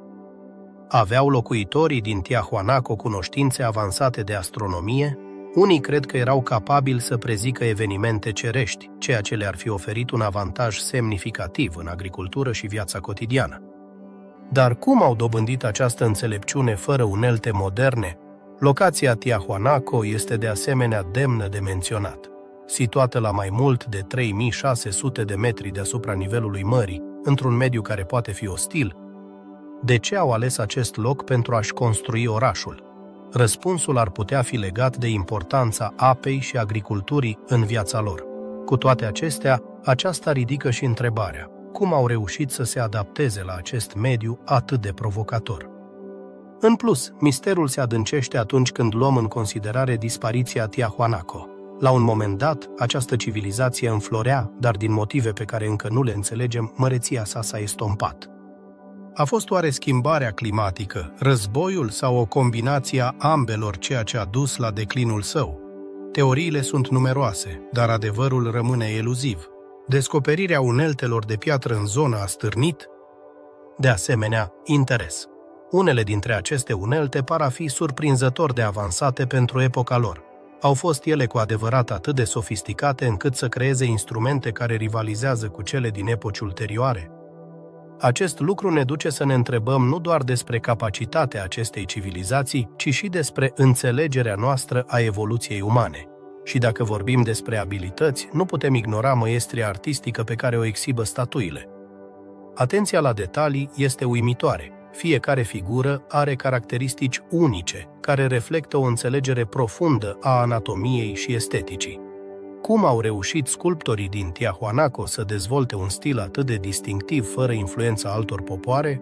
Aveau locuitorii din Tiahuanaco cunoștințe avansate de astronomie? Unii cred că erau capabili să prezică evenimente cerești, ceea ce le-ar fi oferit un avantaj semnificativ în agricultură și viața cotidiană. Dar cum au dobândit această înțelepciune fără unelte moderne? Locația Tiahuanaco este de asemenea demnă de menționat. Situată la mai mult de 3600 de metri deasupra nivelului mării, într-un mediu care poate fi ostil, de ce au ales acest loc pentru a-și construi orașul? Răspunsul ar putea fi legat de importanța apei și agriculturii în viața lor. Cu toate acestea, aceasta ridică și întrebarea: cum au reușit să se adapteze la acest mediu atât de provocator? În plus, misterul se adâncește atunci când luăm în considerare dispariția Tiahuanaco. La un moment dat, această civilizație înflorea, dar din motive pe care încă nu le înțelegem, măreția sa s-a estompat. A fost oare schimbarea climatică, războiul sau o combinație a ambelor ceea ce a dus la declinul său? Teoriile sunt numeroase, dar adevărul rămâne eluziv. Descoperirea uneltelor de piatră în zonă a stârnit, de asemenea, interes. Unele dintre aceste unelte par a fi surprinzător de avansate pentru epoca lor. Au fost ele cu adevărat atât de sofisticate încât să creeze instrumente care rivalizează cu cele din epoci ulterioare? Acest lucru ne duce să ne întrebăm nu doar despre capacitatea acestei civilizații, ci și despre înțelegerea noastră a evoluției umane. Și dacă vorbim despre abilități, nu putem ignora măiestria artistică pe care o exhibă statuile. Atenția la detalii este uimitoare. Fiecare figură are caracteristici unice, care reflectă o înțelegere profundă a anatomiei și esteticii. Cum au reușit sculptorii din Tiahuanaco să dezvolte un stil atât de distinctiv fără influența altor popoare?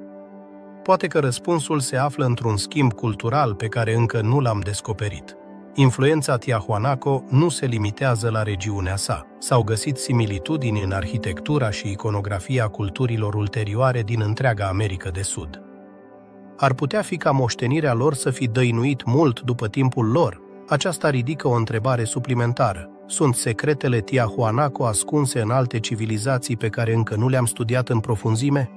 Poate că răspunsul se află într-un schimb cultural pe care încă nu l-am descoperit. Influența Tiahuanaco nu se limitează la regiunea sa. S-au găsit similitudini în arhitectura și iconografia culturilor ulterioare din întreaga Americă de Sud. Ar putea fi ca moștenirea lor să fi dăinuit mult după timpul lor? Aceasta ridică o întrebare suplimentară. Sunt secretele Tiahuanaco ascunse în alte civilizații pe care încă nu le-am studiat în profunzime?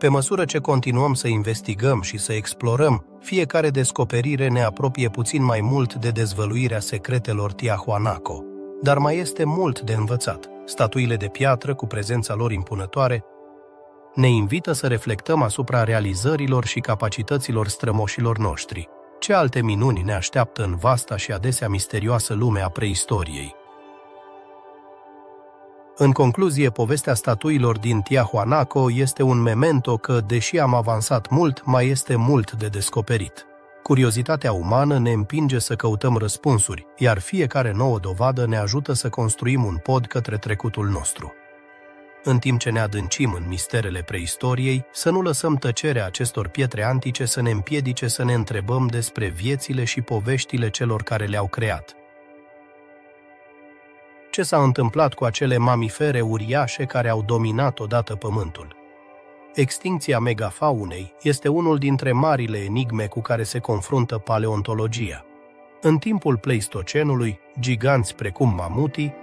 Pe măsură ce continuăm să investigăm și să explorăm, fiecare descoperire ne apropie puțin mai mult de dezvăluirea secretelor Tiahuanaco. Dar mai este mult de învățat. Statuile de piatră, cu prezența lor impunătoare, ne invită să reflectăm asupra realizărilor și capacităților strămoșilor noștri. Ce alte minuni ne așteaptă în vasta și adesea misterioasă lume a preistoriei? În concluzie, povestea statuilor din Tiahuanaco este un memento că, deși am avansat mult, mai este mult de descoperit. Curiozitatea umană ne împinge să căutăm răspunsuri, iar fiecare nouă dovadă ne ajută să construim un pod către trecutul nostru. În timp ce ne adâncim în misterele preistoriei, să nu lăsăm tăcerea acestor pietre antice să ne împiedice să ne întrebăm despre viețile și poveștile celor care le-au creat. Ce s-a întâmplat cu acele mamifere uriașe care au dominat odată pământul? Extincția megafaunei este unul dintre marile enigme cu care se confruntă paleontologia. În timpul Pleistocenului, giganți precum mamutii,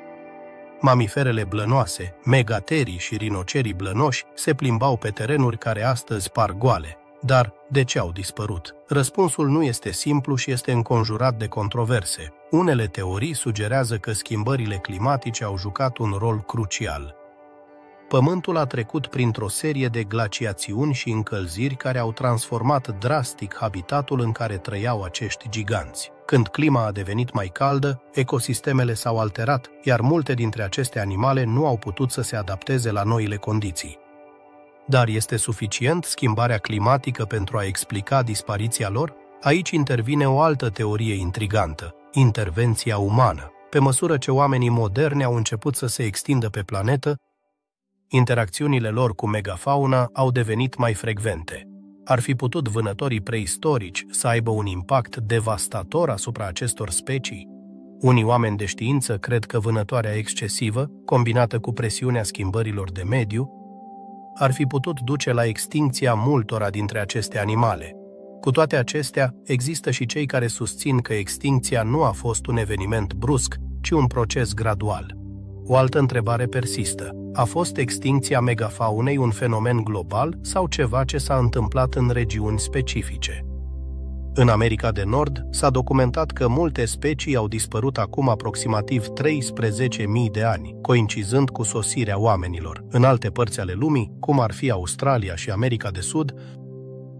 mamiferele blănoase, megaterii și rinocerii blănoși se plimbau pe terenuri care astăzi par goale. Dar de ce au dispărut? Răspunsul nu este simplu și este înconjurat de controverse. Unele teorii sugerează că schimbările climatice au jucat un rol crucial. Pământul a trecut printr-o serie de glaciațiuni și încălziri care au transformat drastic habitatul în care trăiau acești giganți. Când clima a devenit mai caldă, ecosistemele s-au alterat, iar multe dintre aceste animale nu au putut să se adapteze la noile condiții. Dar este suficient schimbarea climatică pentru a explica dispariția lor? Aici intervine o altă teorie intrigantă, intervenția umană. Pe măsură ce oamenii moderni au început să se extindă pe planetă, interacțiunile lor cu megafauna au devenit mai frecvente. Ar fi putut vânătorii preistorici să aibă un impact devastator asupra acestor specii? Unii oameni de știință cred că vânătoarea excesivă, combinată cu presiunea schimbărilor de mediu, ar fi putut duce la extincția multora dintre aceste animale. Cu toate acestea, există și cei care susțin că extincția nu a fost un eveniment brusc, ci un proces gradual. O altă întrebare persistă. A fost extincția megafaunei un fenomen global sau ceva ce s-a întâmplat în regiuni specifice? În America de Nord s-a documentat că multe specii au dispărut acum aproximativ 13.000 de ani, coincidând cu sosirea oamenilor. În alte părți ale lumii, cum ar fi Australia și America de Sud,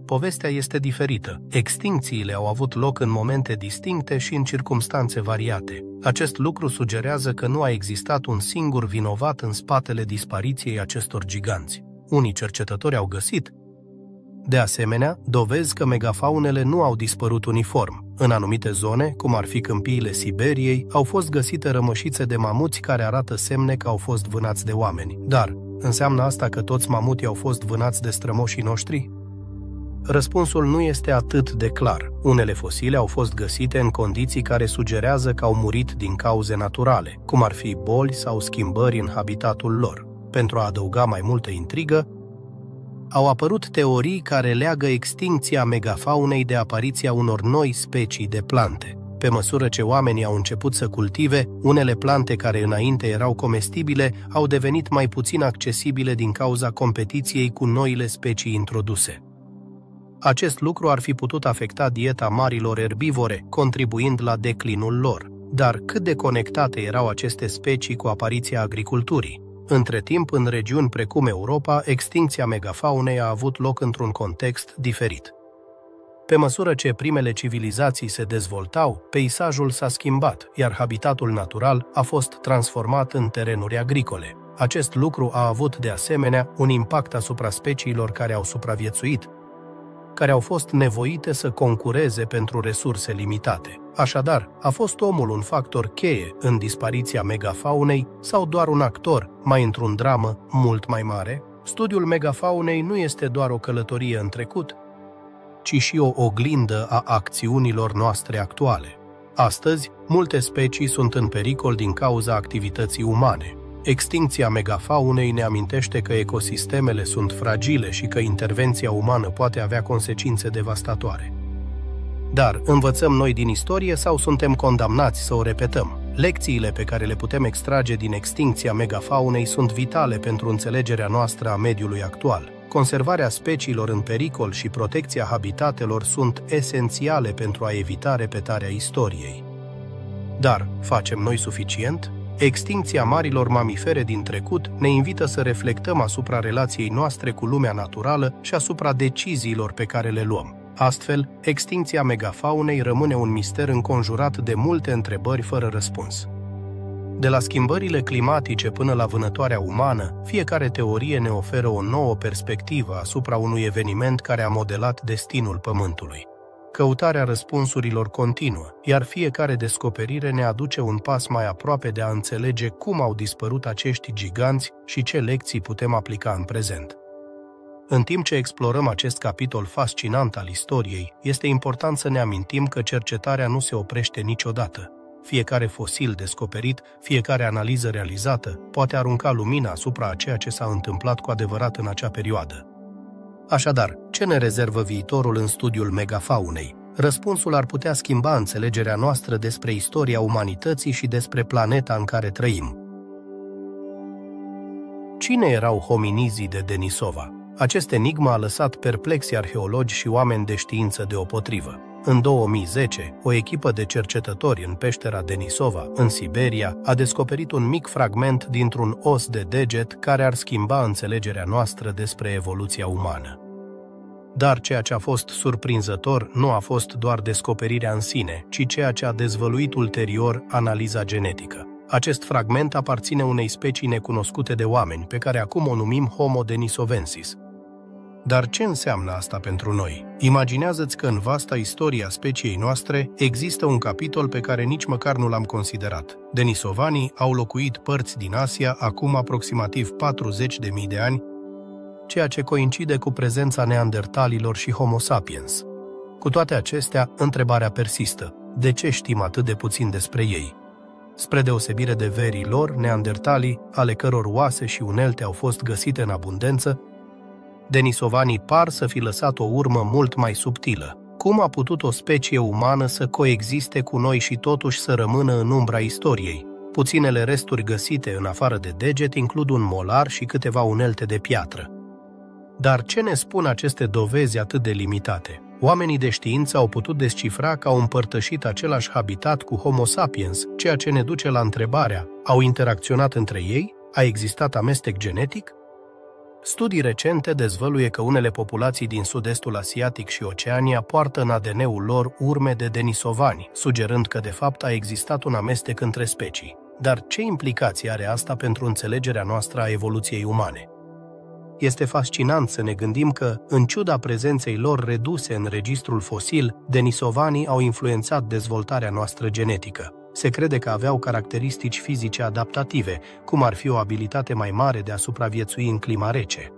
povestea este diferită. Extincțiile au avut loc în momente distincte și în circumstanțe variate. Acest lucru sugerează că nu a existat un singur vinovat în spatele dispariției acestor giganți. Unii cercetători au găsit, de asemenea, dovezi că megafaunele nu au dispărut uniform. În anumite zone, cum ar fi câmpiile Siberiei, au fost găsite rămășițe de mamuți care arată semne că au fost vânați de oameni. Dar, înseamnă asta că toți mamutii au fost vânați de strămoșii noștri? Răspunsul nu este atât de clar. Unele fosile au fost găsite în condiții care sugerează că au murit din cauze naturale, cum ar fi boli sau schimbări în habitatul lor. Pentru a adăuga mai multă intrigă, au apărut teorii care leagă extincția megafaunei de apariția unor noi specii de plante. Pe măsură ce oamenii au început să cultive, unele plante care înainte erau comestibile au devenit mai puțin accesibile din cauza competiției cu noile specii introduse. Acest lucru ar fi putut afecta dieta marilor erbivore, contribuind la declinul lor. Dar cât de conectate erau aceste specii cu apariția agriculturii? Între timp, în regiuni precum Europa, extincția megafaunei a avut loc într-un context diferit. Pe măsură ce primele civilizații se dezvoltau, peisajul s-a schimbat, iar habitatul natural a fost transformat în terenuri agricole. Acest lucru a avut, de asemenea, un impact asupra speciilor care au supraviețuit, care au fost nevoite să concureze pentru resurse limitate. Așadar, a fost omul un factor cheie în dispariția megafaunei sau doar un actor, mai într-un dramă mult mai mare? Studiul megafaunei nu este doar o călătorie în trecut, ci și o oglindă a acțiunilor noastre actuale. Astăzi, multe specii sunt în pericol din cauza activității umane. Extincția megafaunei ne amintește că ecosistemele sunt fragile și că intervenția umană poate avea consecințe devastatoare. Dar învățăm noi din istorie sau suntem condamnați să o repetăm? Lecțiile pe care le putem extrage din extincția megafaunei sunt vitale pentru înțelegerea noastră a mediului actual. Conservarea speciilor în pericol și protecția habitatelor sunt esențiale pentru a evita repetarea istoriei. Dar facem noi suficient? Extincția marilor mamifere din trecut ne invită să reflectăm asupra relației noastre cu lumea naturală și asupra deciziilor pe care le luăm. Astfel, extincția megafaunei rămâne un mister înconjurat de multe întrebări fără răspuns. De la schimbările climatice până la vânătoarea umană, fiecare teorie ne oferă o nouă perspectivă asupra unui eveniment care a modelat destinul Pământului. Căutarea răspunsurilor continuă, iar fiecare descoperire ne aduce un pas mai aproape de a înțelege cum au dispărut acești giganți și ce lecții putem aplica în prezent. În timp ce explorăm acest capitol fascinant al istoriei, este important să ne amintim că cercetarea nu se oprește niciodată. Fiecare fosil descoperit, fiecare analiză realizată, poate arunca lumina asupra a ceea ce s-a întâmplat cu adevărat în acea perioadă. Așadar, ce ne rezervă viitorul în studiul megafaunei? Răspunsul ar putea schimba înțelegerea noastră despre istoria umanității și despre planeta în care trăim. Cine erau hominizii de Denisova? Acest enigmă a lăsat perplexi arheologi și oameni de știință deopotrivă. În 2010, o echipă de cercetători în peștera Denisova, în Siberia, a descoperit un mic fragment dintr-un os de deget care ar schimba înțelegerea noastră despre evoluția umană. Dar ceea ce a fost surprinzător nu a fost doar descoperirea în sine, ci ceea ce a dezvăluit ulterior analiza genetică. Acest fragment aparține unei specii necunoscute de oameni, pe care acum o numim Homo denisovensis. Dar ce înseamnă asta pentru noi? Imaginează-ți că în vasta istorie a speciei noastre există un capitol pe care nici măcar nu l-am considerat. Denisovanii au locuit părți din Asia acum aproximativ 40.000 de ani, ceea ce coincide cu prezența neandertalilor și Homo sapiens. Cu toate acestea, întrebarea persistă: de ce știm atât de puțin despre ei? Spre deosebire de verii lor, neandertalii, ale căror oase și unelte au fost găsite în abundență, denisovanii par să fi lăsat o urmă mult mai subtilă. Cum a putut o specie umană să coexiste cu noi și totuși să rămână în umbra istoriei? Puținele resturi găsite în afară de deget includ un molar și câteva unelte de piatră. Dar ce ne spun aceste dovezi atât de limitate? Oamenii de știință au putut descifra că au împărtășit același habitat cu Homo sapiens, ceea ce ne duce la întrebarea: au interacționat între ei? A existat amestec genetic? Studii recente dezvăluie că unele populații din sud-estul asiatic și Oceania poartă în ADN-ul lor urme de denisovani, sugerând că de fapt a existat un amestec între specii. Dar ce implicații are asta pentru înțelegerea noastră a evoluției umane? Este fascinant să ne gândim că, în ciuda prezenței lor reduse în registrul fosil, denisovanii au influențat dezvoltarea noastră genetică. Se crede că aveau caracteristici fizice adaptative, cum ar fi o abilitate mai mare de a supraviețui în clima rece.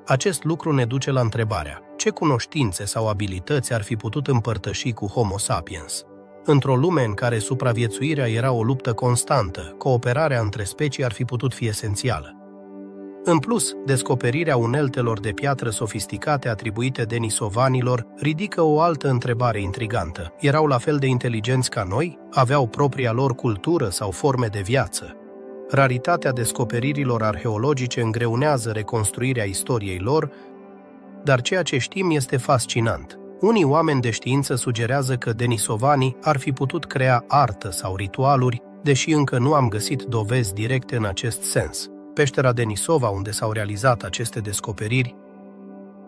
Acest lucru ne duce la întrebarea: ce cunoștințe sau abilități ar fi putut împărtăși cu Homo sapiens? Într-o lume în care supraviețuirea era o luptă constantă, cooperarea între specii ar fi putut fi esențială. În plus, descoperirea uneltelor de piatră sofisticate atribuite denisovanilor ridică o altă întrebare intrigantă. Erau la fel de inteligenți ca noi? Aveau propria lor cultură sau forme de viață? Raritatea descoperirilor arheologice îngreunează reconstruirea istoriei lor, dar ceea ce știm este fascinant. Unii oameni de știință sugerează că denisovanii ar fi putut crea artă sau ritualuri, deși încă nu am găsit dovezi directe în acest sens. Peștera Denisova, unde s-au realizat aceste descoperiri,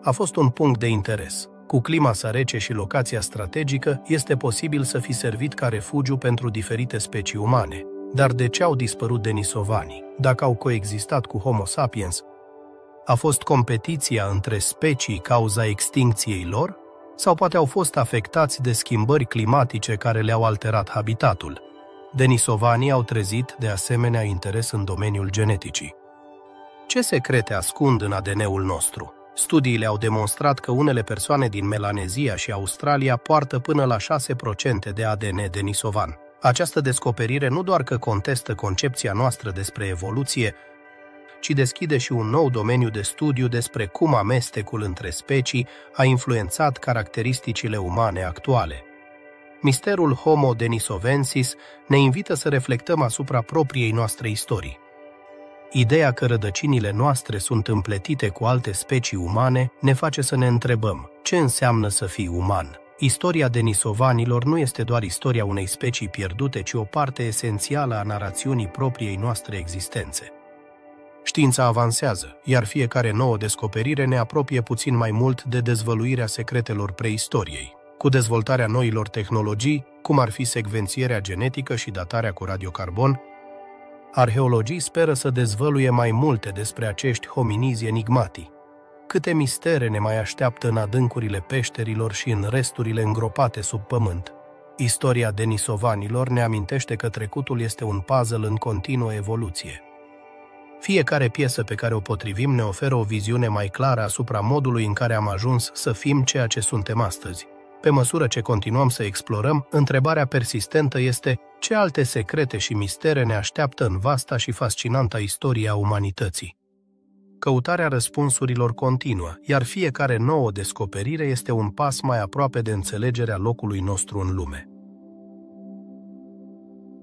a fost un punct de interes. Cu clima sa rece și locația strategică, este posibil să fi servit ca refugiu pentru diferite specii umane. Dar de ce au dispărut denisovanii? Dacă au coexistat cu Homo sapiens, a fost competiția între specii cauza extincției lor? Sau poate au fost afectați de schimbări climatice care le-au alterat habitatul? Denisovanii au trezit, de asemenea, interes în domeniul geneticii. Ce secrete ascund în ADN-ul nostru? Studiile au demonstrat că unele persoane din Melanezia și Australia poartă până la 6% de ADN denisovan. Această descoperire nu doar că contestă concepția noastră despre evoluție, ci deschide și un nou domeniu de studiu despre cum amestecul între specii a influențat caracteristicile umane actuale. Misterul Homo denisovensis ne invită să reflectăm asupra propriei noastre istorii. Ideea că rădăcinile noastre sunt împletite cu alte specii umane ne face să ne întrebăm: ce înseamnă să fii uman? Istoria denisovanilor nu este doar istoria unei specii pierdute, ci o parte esențială a narațiunii propriei noastre existențe. Știința avansează, iar fiecare nouă descoperire ne apropie puțin mai mult de dezvăluirea secretelor preistoriei. Cu dezvoltarea noilor tehnologii, cum ar fi secvențierea genetică și datarea cu radiocarbon, arheologii speră să dezvăluie mai multe despre acești hominizi enigmati. Câte mistere ne mai așteaptă în adâncurile peșterilor și în resturile îngropate sub pământ. Istoria denisovanilor ne amintește că trecutul este un puzzle în continuă evoluție. Fiecare piesă pe care o potrivim ne oferă o viziune mai clară asupra modului în care am ajuns să fim ceea ce suntem astăzi. Pe măsură ce continuăm să explorăm, întrebarea persistentă este: ce alte secrete și mistere ne așteaptă în vasta și fascinanta istorie a umanității? Căutarea răspunsurilor continuă, iar fiecare nouă descoperire este un pas mai aproape de înțelegerea locului nostru în lume.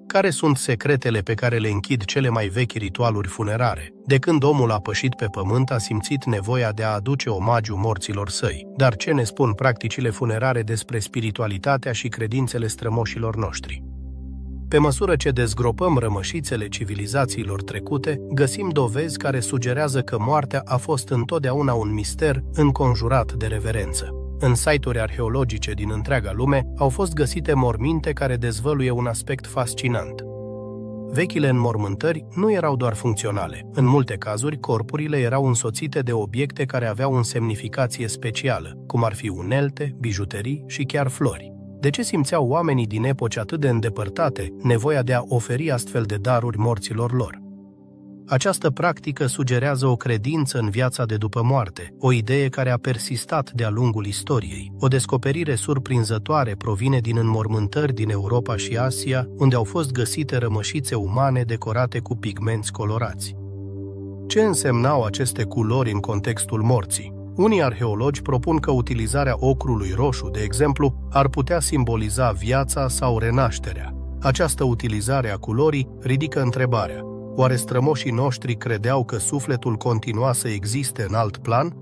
Care sunt secretele pe care le închid cele mai vechi ritualuri funerare? De când omul a pășit pe pământ, a simțit nevoia de a aduce omagiu morților săi. Dar ce ne spun practicile funerare despre spiritualitatea și credințele strămoșilor noștri? Pe măsură ce dezgropăm rămășițele civilizațiilor trecute, găsim dovezi care sugerează că moartea a fost întotdeauna un mister înconjurat de reverență. În site-uri arheologice din întreaga lume au fost găsite morminte care dezvăluie un aspect fascinant. Vechile înmormântări nu erau doar funcționale. În multe cazuri, corpurile erau însoțite de obiecte care aveau o semnificație specială, cum ar fi unelte, bijuterii și chiar flori. De ce simțeau oamenii din epoci atât de îndepărtate nevoia de a oferi astfel de daruri morților lor? Această practică sugerează o credință în viața de după moarte, o idee care a persistat de-a lungul istoriei. O descoperire surprinzătoare provine din înmormântări din Europa și Asia, unde au fost găsite rămășițe umane decorate cu pigmenți colorați. Ce însemnau aceste culori în contextul morții? Unii arheologi propun că utilizarea ocrului roșu, de exemplu, ar putea simboliza viața sau renașterea. Această utilizare a culorii ridică întrebarea: oare strămoșii noștri credeau că sufletul continua să existe în alt plan?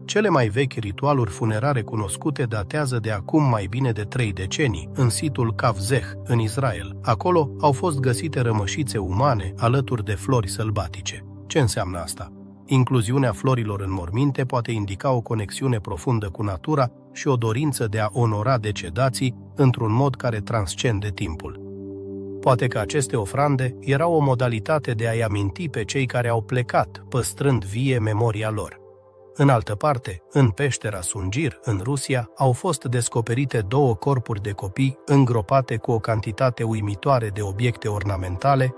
Cele mai vechi ritualuri funerare cunoscute datează de acum mai bine de 3 decenii, în situl Kavzeh, în Israel. Acolo au fost găsite rămășițe umane alături de flori sălbatice. Ce înseamnă asta? Incluziunea florilor în morminte poate indica o conexiune profundă cu natura și o dorință de a onora decedații într-un mod care transcende timpul. Poate că aceste ofrande erau o modalitate de a-i aminti pe cei care au plecat, păstrând vie memoria lor. În altă parte, în peștera Sungir, în Rusia, au fost descoperite 2 corpuri de copii îngropate cu o cantitate uimitoare de obiecte ornamentale,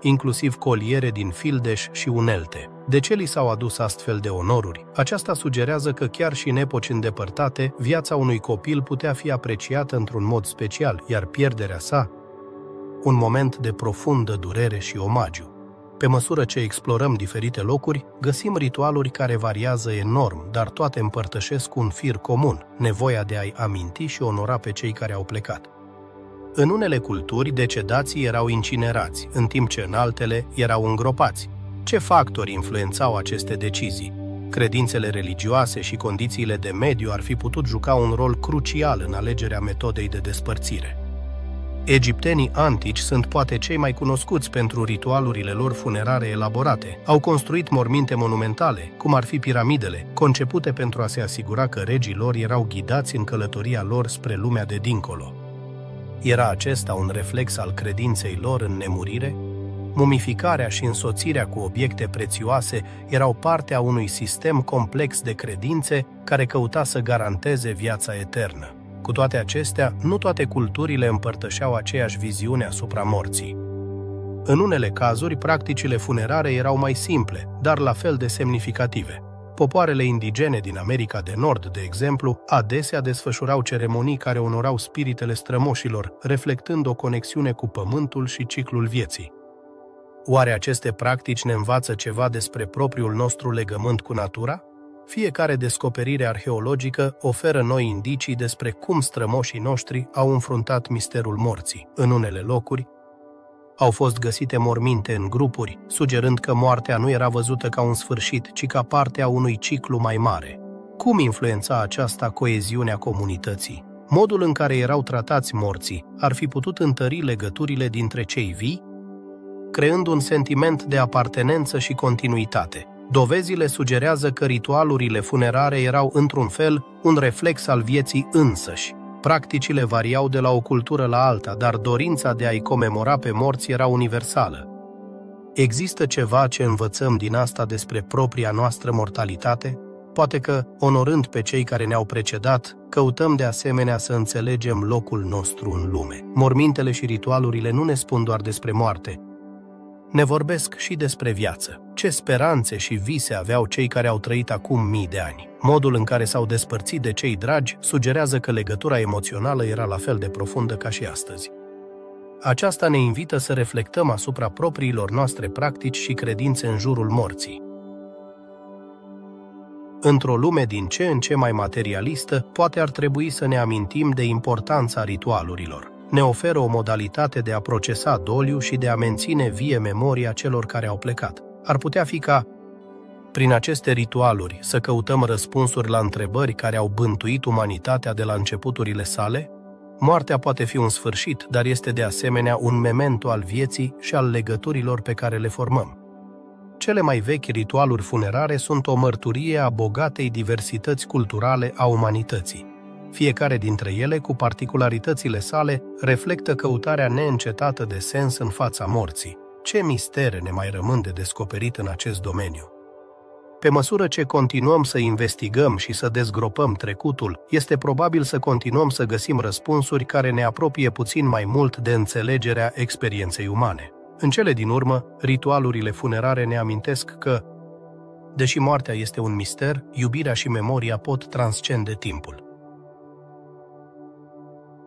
inclusiv coliere din fildeș și unelte. De ce li s-au adus astfel de onoruri? Aceasta sugerează că chiar și în epoci îndepărtate, viața unui copil putea fi apreciată într-un mod special, iar pierderea sa, un moment de profundă durere și omagiu. Pe măsură ce explorăm diferite locuri, găsim ritualuri care variază enorm, dar toate împărtășesc un fir comun, nevoia de a-i aminti și onora pe cei care au plecat. În unele culturi, decedații erau incinerați, în timp ce în altele erau îngropați. Ce factori influențau aceste decizii? Credințele religioase și condițiile de mediu ar fi putut juca un rol crucial în alegerea metodei de despărțire. Egiptenii antici sunt poate cei mai cunoscuți pentru ritualurile lor funerare elaborate. Au construit morminte monumentale, cum ar fi piramidele, concepute pentru a se asigura că regii lor erau ghidați în călătoria lor spre lumea de dincolo. Era acesta un reflex al credinței lor în nemurire? Mumificarea și însoțirea cu obiecte prețioase erau parte a unui sistem complex de credințe care căuta să garanteze viața eternă. Cu toate acestea, nu toate culturile împărtășeau aceeași viziune asupra morții. În unele cazuri, practicile funerare erau mai simple, dar la fel de semnificative. Popoarele indigene din America de Nord, de exemplu, adesea desfășurau ceremonii care onorau spiritele strămoșilor, reflectând o conexiune cu pământul și ciclul vieții. Oare aceste practici ne învață ceva despre propriul nostru legământ cu natura? Fiecare descoperire arheologică oferă noi indicii despre cum strămoșii noștri au înfruntat misterul morții. În unele locuri, au fost găsite morminte în grupuri, sugerând că moartea nu era văzută ca un sfârșit, ci ca parte a unui ciclu mai mare. Cum influența aceasta coeziunea comunității? Modul în care erau tratați morții ar fi putut întări legăturile dintre cei vii, creând un sentiment de apartenență și continuitate. Dovezile sugerează că ritualurile funerare erau, într-un fel, un reflex al vieții însăși. Practicile variau de la o cultură la alta, dar dorința de a-i comemora pe morți era universală. Există ceva ce învățăm din asta despre propria noastră mortalitate? Poate că, onorând pe cei care ne-au precedat, căutăm de asemenea să înțelegem locul nostru în lume. Mormintele și ritualurile nu ne spun doar despre moarte, ne vorbesc și despre viață. Ce speranțe și vise aveau cei care au trăit acum mii de ani. Modul în care s-au despărțit de cei dragi sugerează că legătura emoțională era la fel de profundă ca și astăzi. Aceasta ne invită să reflectăm asupra propriilor noastre practici și credințe în jurul morții. Într-o lume din ce în ce mai materialistă, poate ar trebui să ne amintim de importanța ritualurilor. Ne oferă o modalitate de a procesa doliu și de a menține vie memoria celor care au plecat. Ar putea fi ca, prin aceste ritualuri, să căutăm răspunsuri la întrebări care au bântuit umanitatea de la începuturile sale? Moartea poate fi un sfârșit, dar este de asemenea un memento al vieții și al legăturilor pe care le formăm. Cele mai vechi ritualuri funerare sunt o mărturie a bogatei diversități culturale a umanității. Fiecare dintre ele, cu particularitățile sale, reflectă căutarea neîncetată de sens în fața morții. Ce mistere ne mai rămân de descoperit în acest domeniu? Pe măsură ce continuăm să investigăm și să dezgropăm trecutul, este probabil să continuăm să găsim răspunsuri care ne apropie puțin mai mult de înțelegerea experienței umane. În cele din urmă, ritualurile funerare ne amintesc că, deși moartea este un mister, iubirea și memoria pot transcende timpul.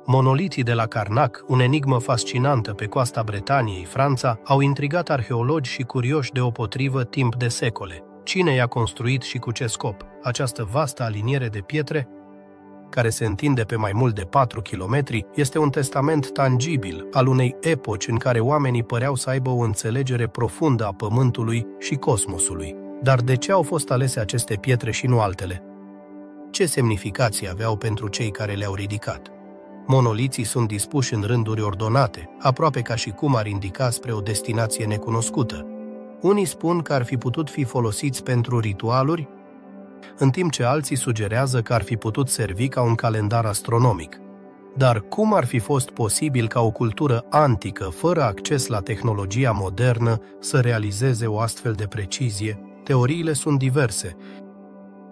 Monoliții de la Karnak, o enigmă fascinantă pe coasta Bretaniei, Franța, au intrigat arheologi și curioși deopotrivă timp de secole. Cine i-a construit și cu ce scop? Această vastă aliniere de pietre, care se întinde pe mai mult de 4 kilometri, este un testament tangibil al unei epoci în care oamenii păreau să aibă o înțelegere profundă a pământului și cosmosului. Dar de ce au fost alese aceste pietre și nu altele? Ce semnificații aveau pentru cei care le-au ridicat? Monoliții sunt dispuși în rânduri ordonate, aproape ca și cum ar indica spre o destinație necunoscută. Unii spun că ar fi putut fi folosiți pentru ritualuri, în timp ce alții sugerează că ar fi putut servi ca un calendar astronomic. Dar cum ar fi fost posibil ca o cultură antică, fără acces la tehnologia modernă, să realizeze o astfel de precizie? Teoriile sunt diverse,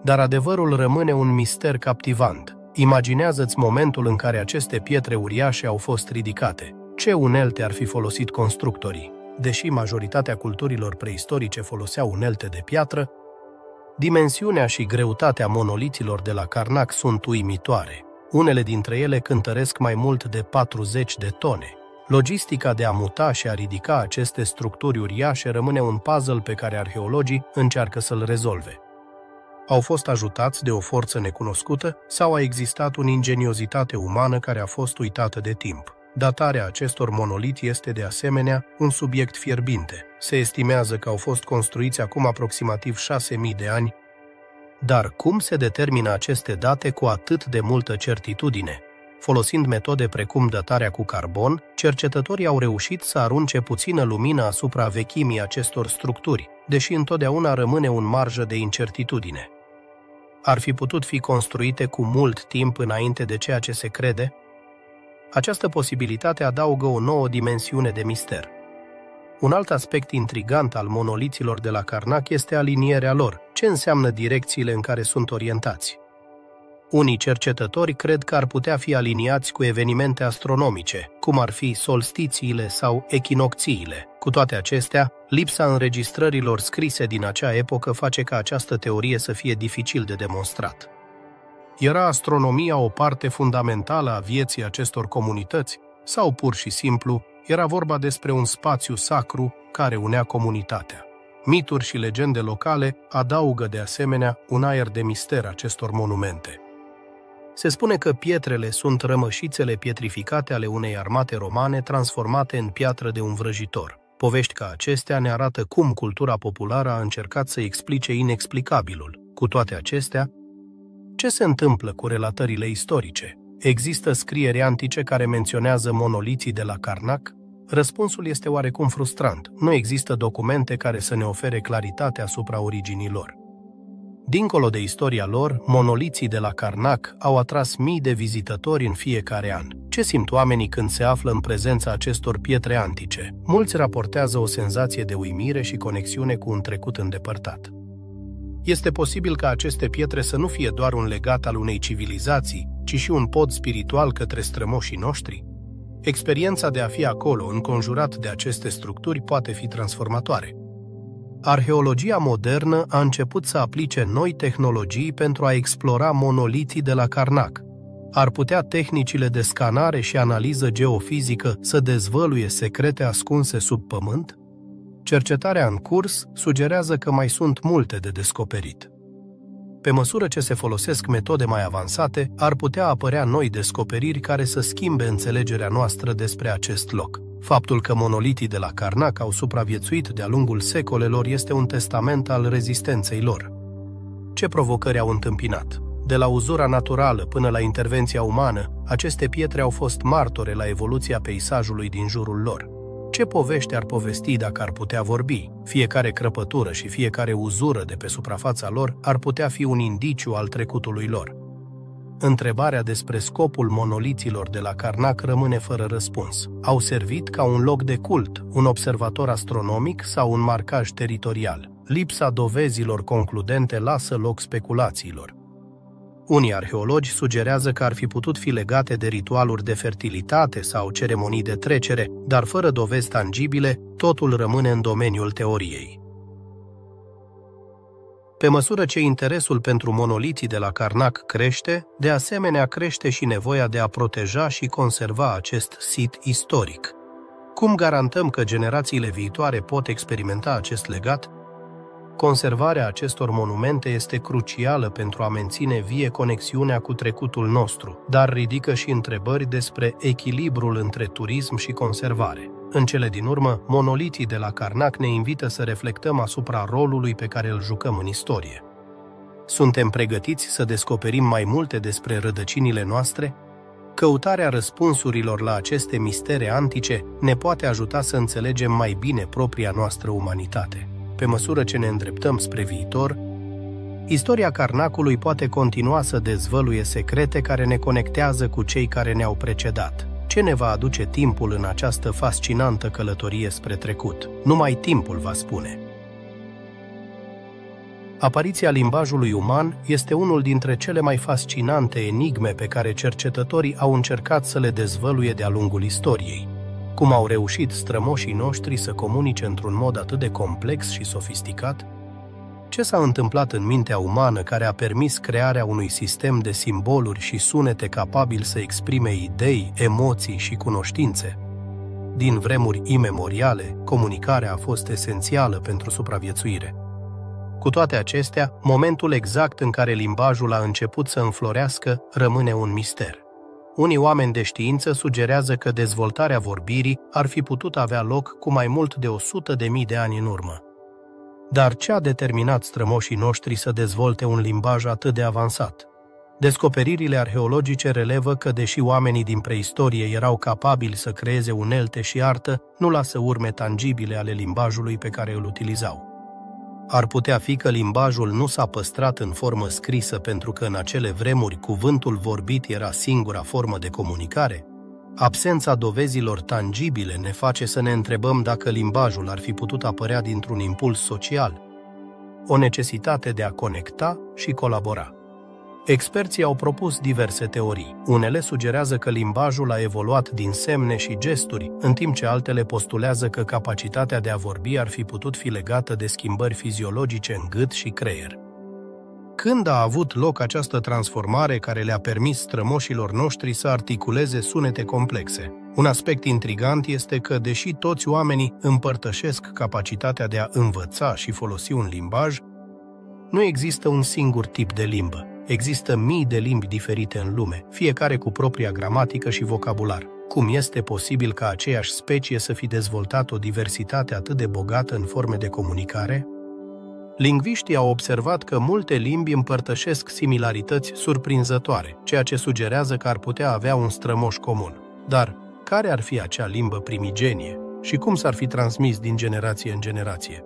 dar adevărul rămâne un mister captivant. Imaginează-ți momentul în care aceste pietre uriașe au fost ridicate. Ce unelte ar fi folosit constructorii? Deși majoritatea culturilor preistorice foloseau unelte de piatră, dimensiunea și greutatea monoliților de la Karnak sunt uimitoare. Unele dintre ele cântăresc mai mult de 40 de tone. Logistica de a muta și a ridica aceste structuri uriașe rămâne un puzzle pe care arheologii încearcă să-l rezolve. Au fost ajutați de o forță necunoscută sau a existat o ingeniozitate umană care a fost uitată de timp? Datarea acestor monoliti este de asemenea un subiect fierbinte. Se estimează că au fost construiți acum aproximativ 6.000 de ani, dar cum se determină aceste date cu atât de multă certitudine? Folosind metode precum datarea cu carbon, cercetătorii au reușit să arunce puțină lumină asupra vechimii acestor structuri, deși întotdeauna rămâne un marjă de incertitudine. Ar fi putut fi construite cu mult timp înainte de ceea ce se crede? Această posibilitate adaugă o nouă dimensiune de mister. Un alt aspect intrigant al monoliților de la Karnak este alinierea lor. Ce înseamnă direcțiile în care sunt orientați? Unii cercetători cred că ar putea fi aliniați cu evenimente astronomice, cum ar fi solstițiile sau echinocțiile. Cu toate acestea, lipsa înregistrărilor scrise din acea epocă face ca această teorie să fie dificil de demonstrat. Era astronomia o parte fundamentală a vieții acestor comunități? Sau pur și simplu era vorba despre un spațiu sacru care unea comunitatea? Mituri și legende locale adaugă de asemenea un aer de mister acestor monumente. Se spune că pietrele sunt rămășițele pietrificate ale unei armate romane transformate în piatră de un vrăjitor. Povești ca acestea ne arată cum cultura populară a încercat să explice inexplicabilul. Cu toate acestea, ce se întâmplă cu relatările istorice? Există scrieri antice care menționează monoliții de la Karnak? Răspunsul este oarecum frustrant. Nu există documente care să ne ofere claritate asupra originii lor. Dincolo de istoria lor, monoliții de la Karnak au atras mii de vizitatori în fiecare an. Ce simt oamenii când se află în prezența acestor pietre antice? Mulți raportează o senzație de uimire și conexiune cu un trecut îndepărtat. Este posibil ca aceste pietre să nu fie doar un legat al unei civilizații, ci și un pod spiritual către strămoșii noștri? Experiența de a fi acolo, înconjurat de aceste structuri, poate fi transformatoare. Arheologia modernă a început să aplice noi tehnologii pentru a explora monoliții de la Karnak. Ar putea tehnicile de scanare și analiză geofizică să dezvăluie secrete ascunse sub pământ? Cercetarea în curs sugerează că mai sunt multe de descoperit. Pe măsură ce se folosesc metode mai avansate, ar putea apărea noi descoperiri care să schimbe înțelegerea noastră despre acest loc. Faptul că monolitii de la Karnak au supraviețuit de-a lungul secolelor este un testament al rezistenței lor. Ce provocări au întâmpinat? De la uzura naturală până la intervenția umană, aceste pietre au fost martore la evoluția peisajului din jurul lor. Ce povești ar povesti dacă ar putea vorbi? Fiecare crăpătură și fiecare uzură de pe suprafața lor ar putea fi un indiciu al trecutului lor. Întrebarea despre scopul monoliților de la Karnak rămâne fără răspuns. Au servit ca un loc de cult, un observator astronomic sau un marcaj teritorial? Lipsa dovezilor concludente lasă loc speculațiilor. Unii arheologi sugerează că ar fi putut fi legate de ritualuri de fertilitate sau ceremonii de trecere, dar fără dovezi tangibile, totul rămâne în domeniul teoriei. Pe măsură ce interesul pentru monoliții de la Karnak crește, de asemenea crește și nevoia de a proteja și conserva acest sit istoric. Cum garantăm că generațiile viitoare pot experimenta acest legat? Conservarea acestor monumente este crucială pentru a menține vie conexiunea cu trecutul nostru, dar ridică și întrebări despre echilibrul între turism și conservare. În cele din urmă, monoliții de la Karnak ne invită să reflectăm asupra rolului pe care îl jucăm în istorie. Suntem pregătiți să descoperim mai multe despre rădăcinile noastre? Căutarea răspunsurilor la aceste mistere antice ne poate ajuta să înțelegem mai bine propria noastră umanitate. Pe măsură ce ne îndreptăm spre viitor, istoria Karnakului poate continua să dezvăluie secrete care ne conectează cu cei care ne-au precedat. Ce ne va aduce timpul în această fascinantă călătorie spre trecut? Numai timpul va spune. Apariția limbajului uman este unul dintre cele mai fascinante enigme pe care cercetătorii au încercat să le dezvăluie de-a lungul istoriei. Cum au reușit strămoșii noștri să comunice într-un mod atât de complex și sofisticat? Ce s-a întâmplat în mintea umană care a permis crearea unui sistem de simboluri și sunete capabil să exprime idei, emoții și cunoștințe? Din vremuri imemoriale, comunicarea a fost esențială pentru supraviețuire. Cu toate acestea, momentul exact în care limbajul a început să înflorească rămâne un mister. Unii oameni de știință sugerează că dezvoltarea vorbirii ar fi putut avea loc cu mai mult de 100.000 de ani în urmă. Dar ce a determinat strămoșii noștri să dezvolte un limbaj atât de avansat? Descoperirile arheologice relevă că, deși oamenii din preistorie erau capabili să creeze unelte și artă, nu lasă urme tangibile ale limbajului pe care îl utilizau. Ar putea fi că limbajul nu s-a păstrat în formă scrisă pentru că în acele vremuri cuvântul vorbit era singura formă de comunicare? Absența dovezilor tangibile ne face să ne întrebăm dacă limbajul ar fi putut apărea dintr-un impuls social, o necesitate de a conecta și colabora. Experții au propus diverse teorii. Unele sugerează că limbajul a evoluat din semne și gesturi, în timp ce altele postulează că capacitatea de a vorbi ar fi putut fi legată de schimbări fiziologice în gât și creier. Când a avut loc această transformare care le-a permis strămoșilor noștri să articuleze sunete complexe? Un aspect intrigant este că, deși toți oamenii împărtășesc capacitatea de a învăța și folosi un limbaj, nu există un singur tip de limbă. Există mii de limbi diferite în lume, fiecare cu propria gramatică și vocabular. Cum este posibil ca aceeași specie să fi dezvoltat o diversitate atât de bogată în forme de comunicare? Lingviștii au observat că multe limbi împărtășesc similarități surprinzătoare, ceea ce sugerează că ar putea avea un strămoș comun. Dar care ar fi acea limbă primigenie și cum s-ar fi transmis din generație în generație?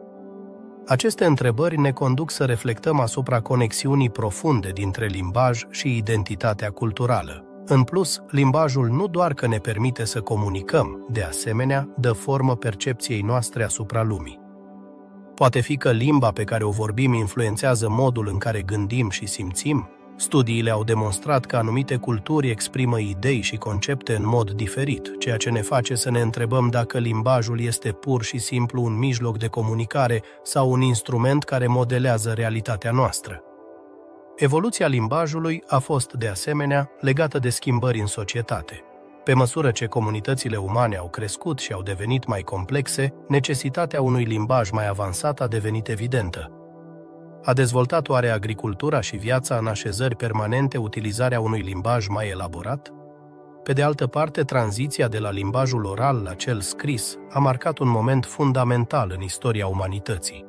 Aceste întrebări ne conduc să reflectăm asupra conexiunii profunde dintre limbaj și identitatea culturală. În plus, limbajul nu doar că ne permite să comunicăm, de asemenea, dă formă percepției noastre asupra lumii. Poate fi că limba pe care o vorbim influențează modul în care gândim și simțim? Studiile au demonstrat că anumite culturi exprimă idei și concepte în mod diferit, ceea ce ne face să ne întrebăm dacă limbajul este pur și simplu un mijloc de comunicare sau un instrument care modelează realitatea noastră. Evoluția limbajului a fost, de asemenea, legată de schimbări în societate. Pe măsură ce comunitățile umane au crescut și au devenit mai complexe, necesitatea unui limbaj mai avansat a devenit evidentă. A dezvoltat oare agricultura și viața în așezări permanente utilizarea unui limbaj mai elaborat? Pe de altă parte, tranziția de la limbajul oral la cel scris a marcat un moment fundamental în istoria umanității.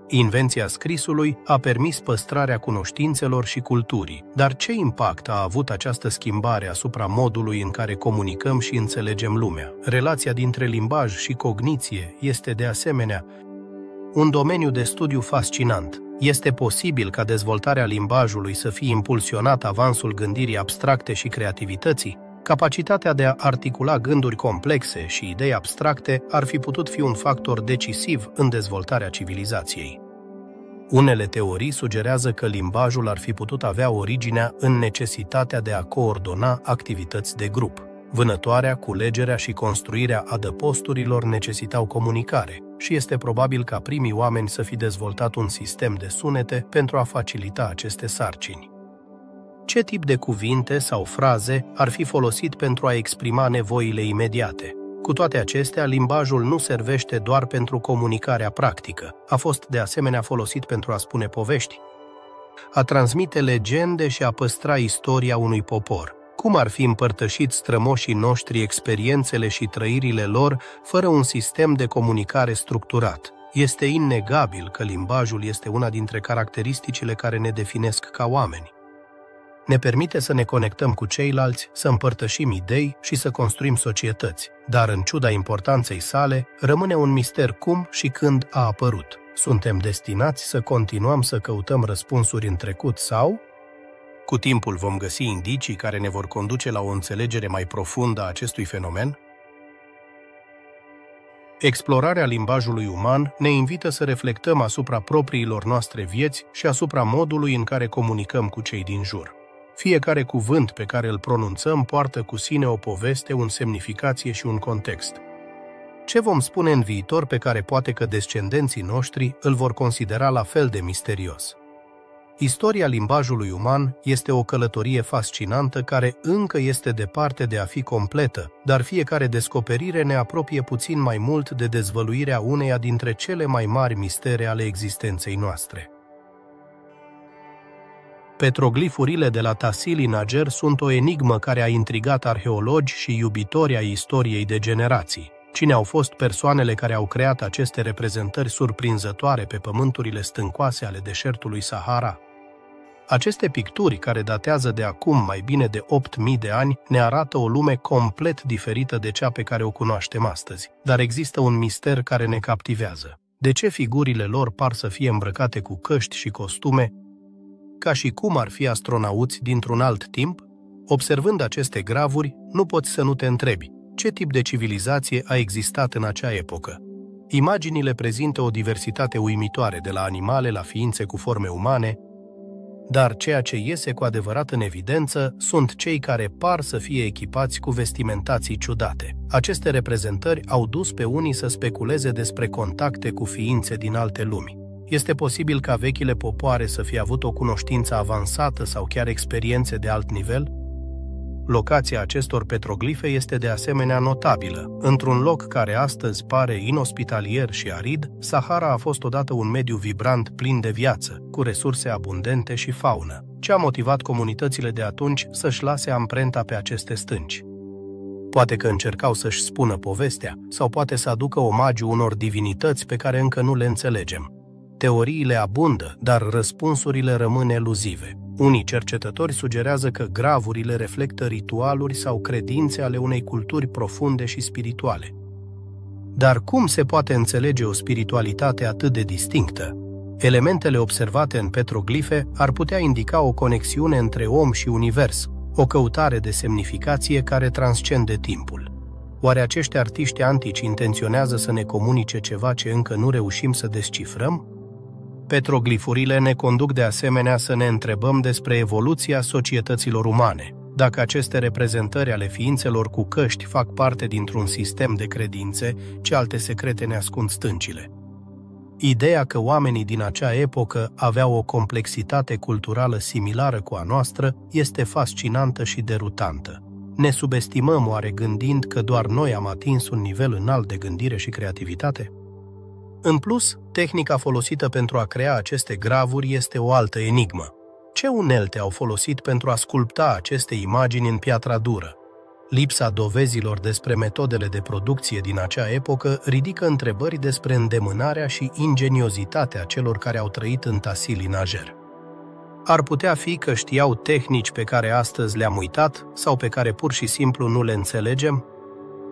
Invenția scrisului a permis păstrarea cunoștințelor și culturii, dar ce impact a avut această schimbare asupra modului în care comunicăm și înțelegem lumea? Relația dintre limbaj și cogniție este, de asemenea, un domeniu de studiu fascinant. Este posibil ca dezvoltarea limbajului să fie impulsionat avansul gândirii abstracte și creativității? Capacitatea de a articula gânduri complexe și idei abstracte ar fi putut fi un factor decisiv în dezvoltarea civilizației. Unele teorii sugerează că limbajul ar fi putut avea originea în necesitatea de a coordona activități de grup. Vânătoarea, culegerea și construirea adăposturilor necesitau comunicare și este probabil ca primii oameni să fi dezvoltat un sistem de sunete pentru a facilita aceste sarcini. Ce tip de cuvinte sau fraze ar fi folosit pentru a exprima nevoile imediate? Cu toate acestea, limbajul nu servește doar pentru comunicarea practică. A fost de asemenea folosit pentru a spune povești, a transmite legende și a păstra istoria unui popor. Cum ar fi împărtășit strămoșii noștri experiențele și trăirile lor fără un sistem de comunicare structurat? Este innegabil că limbajul este una dintre caracteristicile care ne definesc ca oameni. Ne permite să ne conectăm cu ceilalți, să împărtășim idei și să construim societăți, dar în ciuda importanței sale, rămâne un mister cum și când a apărut. Suntem destinați să continuăm să căutăm răspunsuri în trecut sau? Cu timpul vom găsi indicii care ne vor conduce la o înțelegere mai profundă a acestui fenomen? Explorarea limbajului uman ne invită să reflectăm asupra propriilor noastre vieți și asupra modului în care comunicăm cu cei din jur. Fiecare cuvânt pe care îl pronunțăm poartă cu sine o poveste, o semnificație și un context. Ce vom spune în viitor pe care poate că descendenții noștri îl vor considera la fel de misterios? Istoria limbajului uman este o călătorie fascinantă care încă este departe de a fi completă, dar fiecare descoperire ne apropie puțin mai mult de dezvăluirea uneia dintre cele mai mari mistere ale existenței noastre. Petroglifurile de la Tassili Nager sunt o enigmă care a intrigat arheologi și iubitori ai istoriei de generații. Cine au fost persoanele care au creat aceste reprezentări surprinzătoare pe pământurile stâncoase ale deșertului Sahara? Aceste picturi, care datează de acum mai bine de 8.000 de ani, ne arată o lume complet diferită de cea pe care o cunoaștem astăzi. Dar există un mister care ne captivează. De ce figurile lor par să fie îmbrăcate cu căști și costume, ca și cum ar fi astronauți dintr-un alt timp? Observând aceste gravuri, nu poți să nu te întrebi ce tip de civilizație a existat în acea epocă. Imaginile prezintă o diversitate uimitoare, de la animale la ființe cu forme umane, dar ceea ce iese cu adevărat în evidență sunt cei care par să fie echipați cu vestimentații ciudate. Aceste reprezentări au dus pe unii să speculeze despre contacte cu ființe din alte lumi. Este posibil ca vechile popoare să fie avut o cunoștință avansată sau chiar experiențe de alt nivel? Locația acestor petroglife este de asemenea notabilă. Într-un loc care astăzi pare inospitalier și arid, Sahara a fost odată un mediu vibrant plin de viață, cu resurse abundente și faună. Ce a motivat comunitățile de atunci să-și lase amprenta pe aceste stânci? Poate că încercau să-și spună povestea, sau poate să aducă omagiu unor divinități pe care încă nu le înțelegem. Teoriile abundă, dar răspunsurile rămân eluzive. Unii cercetători sugerează că gravurile reflectă ritualuri sau credințe ale unei culturi profunde și spirituale. Dar cum se poate înțelege o spiritualitate atât de distinctă? Elementele observate în petroglife ar putea indica o conexiune între om și univers, o căutare de semnificație care transcende timpul. Oare acești artiști antici intenționează să ne comunice ceva ce încă nu reușim să descifrăm? Petroglifurile ne conduc de asemenea să ne întrebăm despre evoluția societăților umane, dacă aceste reprezentări ale ființelor cu căști fac parte dintr-un sistem de credințe, ce alte secrete ne ascund stâncile. Ideea că oamenii din acea epocă aveau o complexitate culturală similară cu a noastră este fascinantă și derutantă. Ne subestimăm oare gândind că doar noi am atins un nivel înalt de gândire și creativitate? În plus, tehnica folosită pentru a crea aceste gravuri este o altă enigmă. Ce unelte au folosit pentru a sculpta aceste imagini în piatra dură? Lipsa dovezilor despre metodele de producție din acea epocă ridică întrebări despre îndemânarea și ingeniozitatea celor care au trăit în Tassili Najer. Ar putea fi că știau tehnici pe care astăzi le-am uitat sau pe care pur și simplu nu le înțelegem?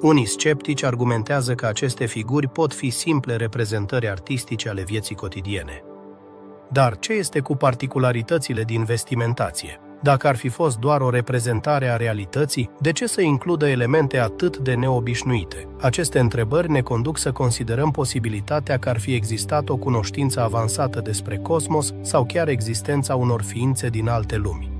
Unii sceptici argumentează că aceste figuri pot fi simple reprezentări artistice ale vieții cotidiene. Dar ce este cu particularitățile din vestimentație? Dacă ar fi fost doar o reprezentare a realității, de ce să includă elemente atât de neobișnuite? Aceste întrebări ne conduc să considerăm posibilitatea că ar fi existat o cunoștință avansată despre cosmos sau chiar existența unor ființe din alte lumi.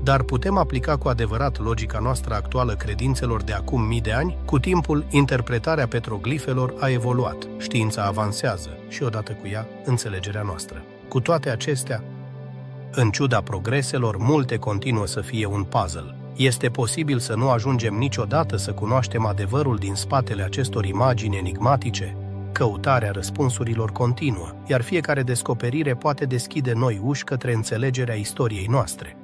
Dar putem aplica cu adevărat logica noastră actuală credințelor de acum mii de ani? Cu timpul, interpretarea petroglifelor a evoluat, știința avansează și, odată cu ea, înțelegerea noastră. Cu toate acestea, în ciuda progreselor, multe continuă să fie un puzzle. Este posibil să nu ajungem niciodată să cunoaștem adevărul din spatele acestor imagini enigmatice? Căutarea răspunsurilor continuă, iar fiecare descoperire poate deschide noi uși către înțelegerea istoriei noastre.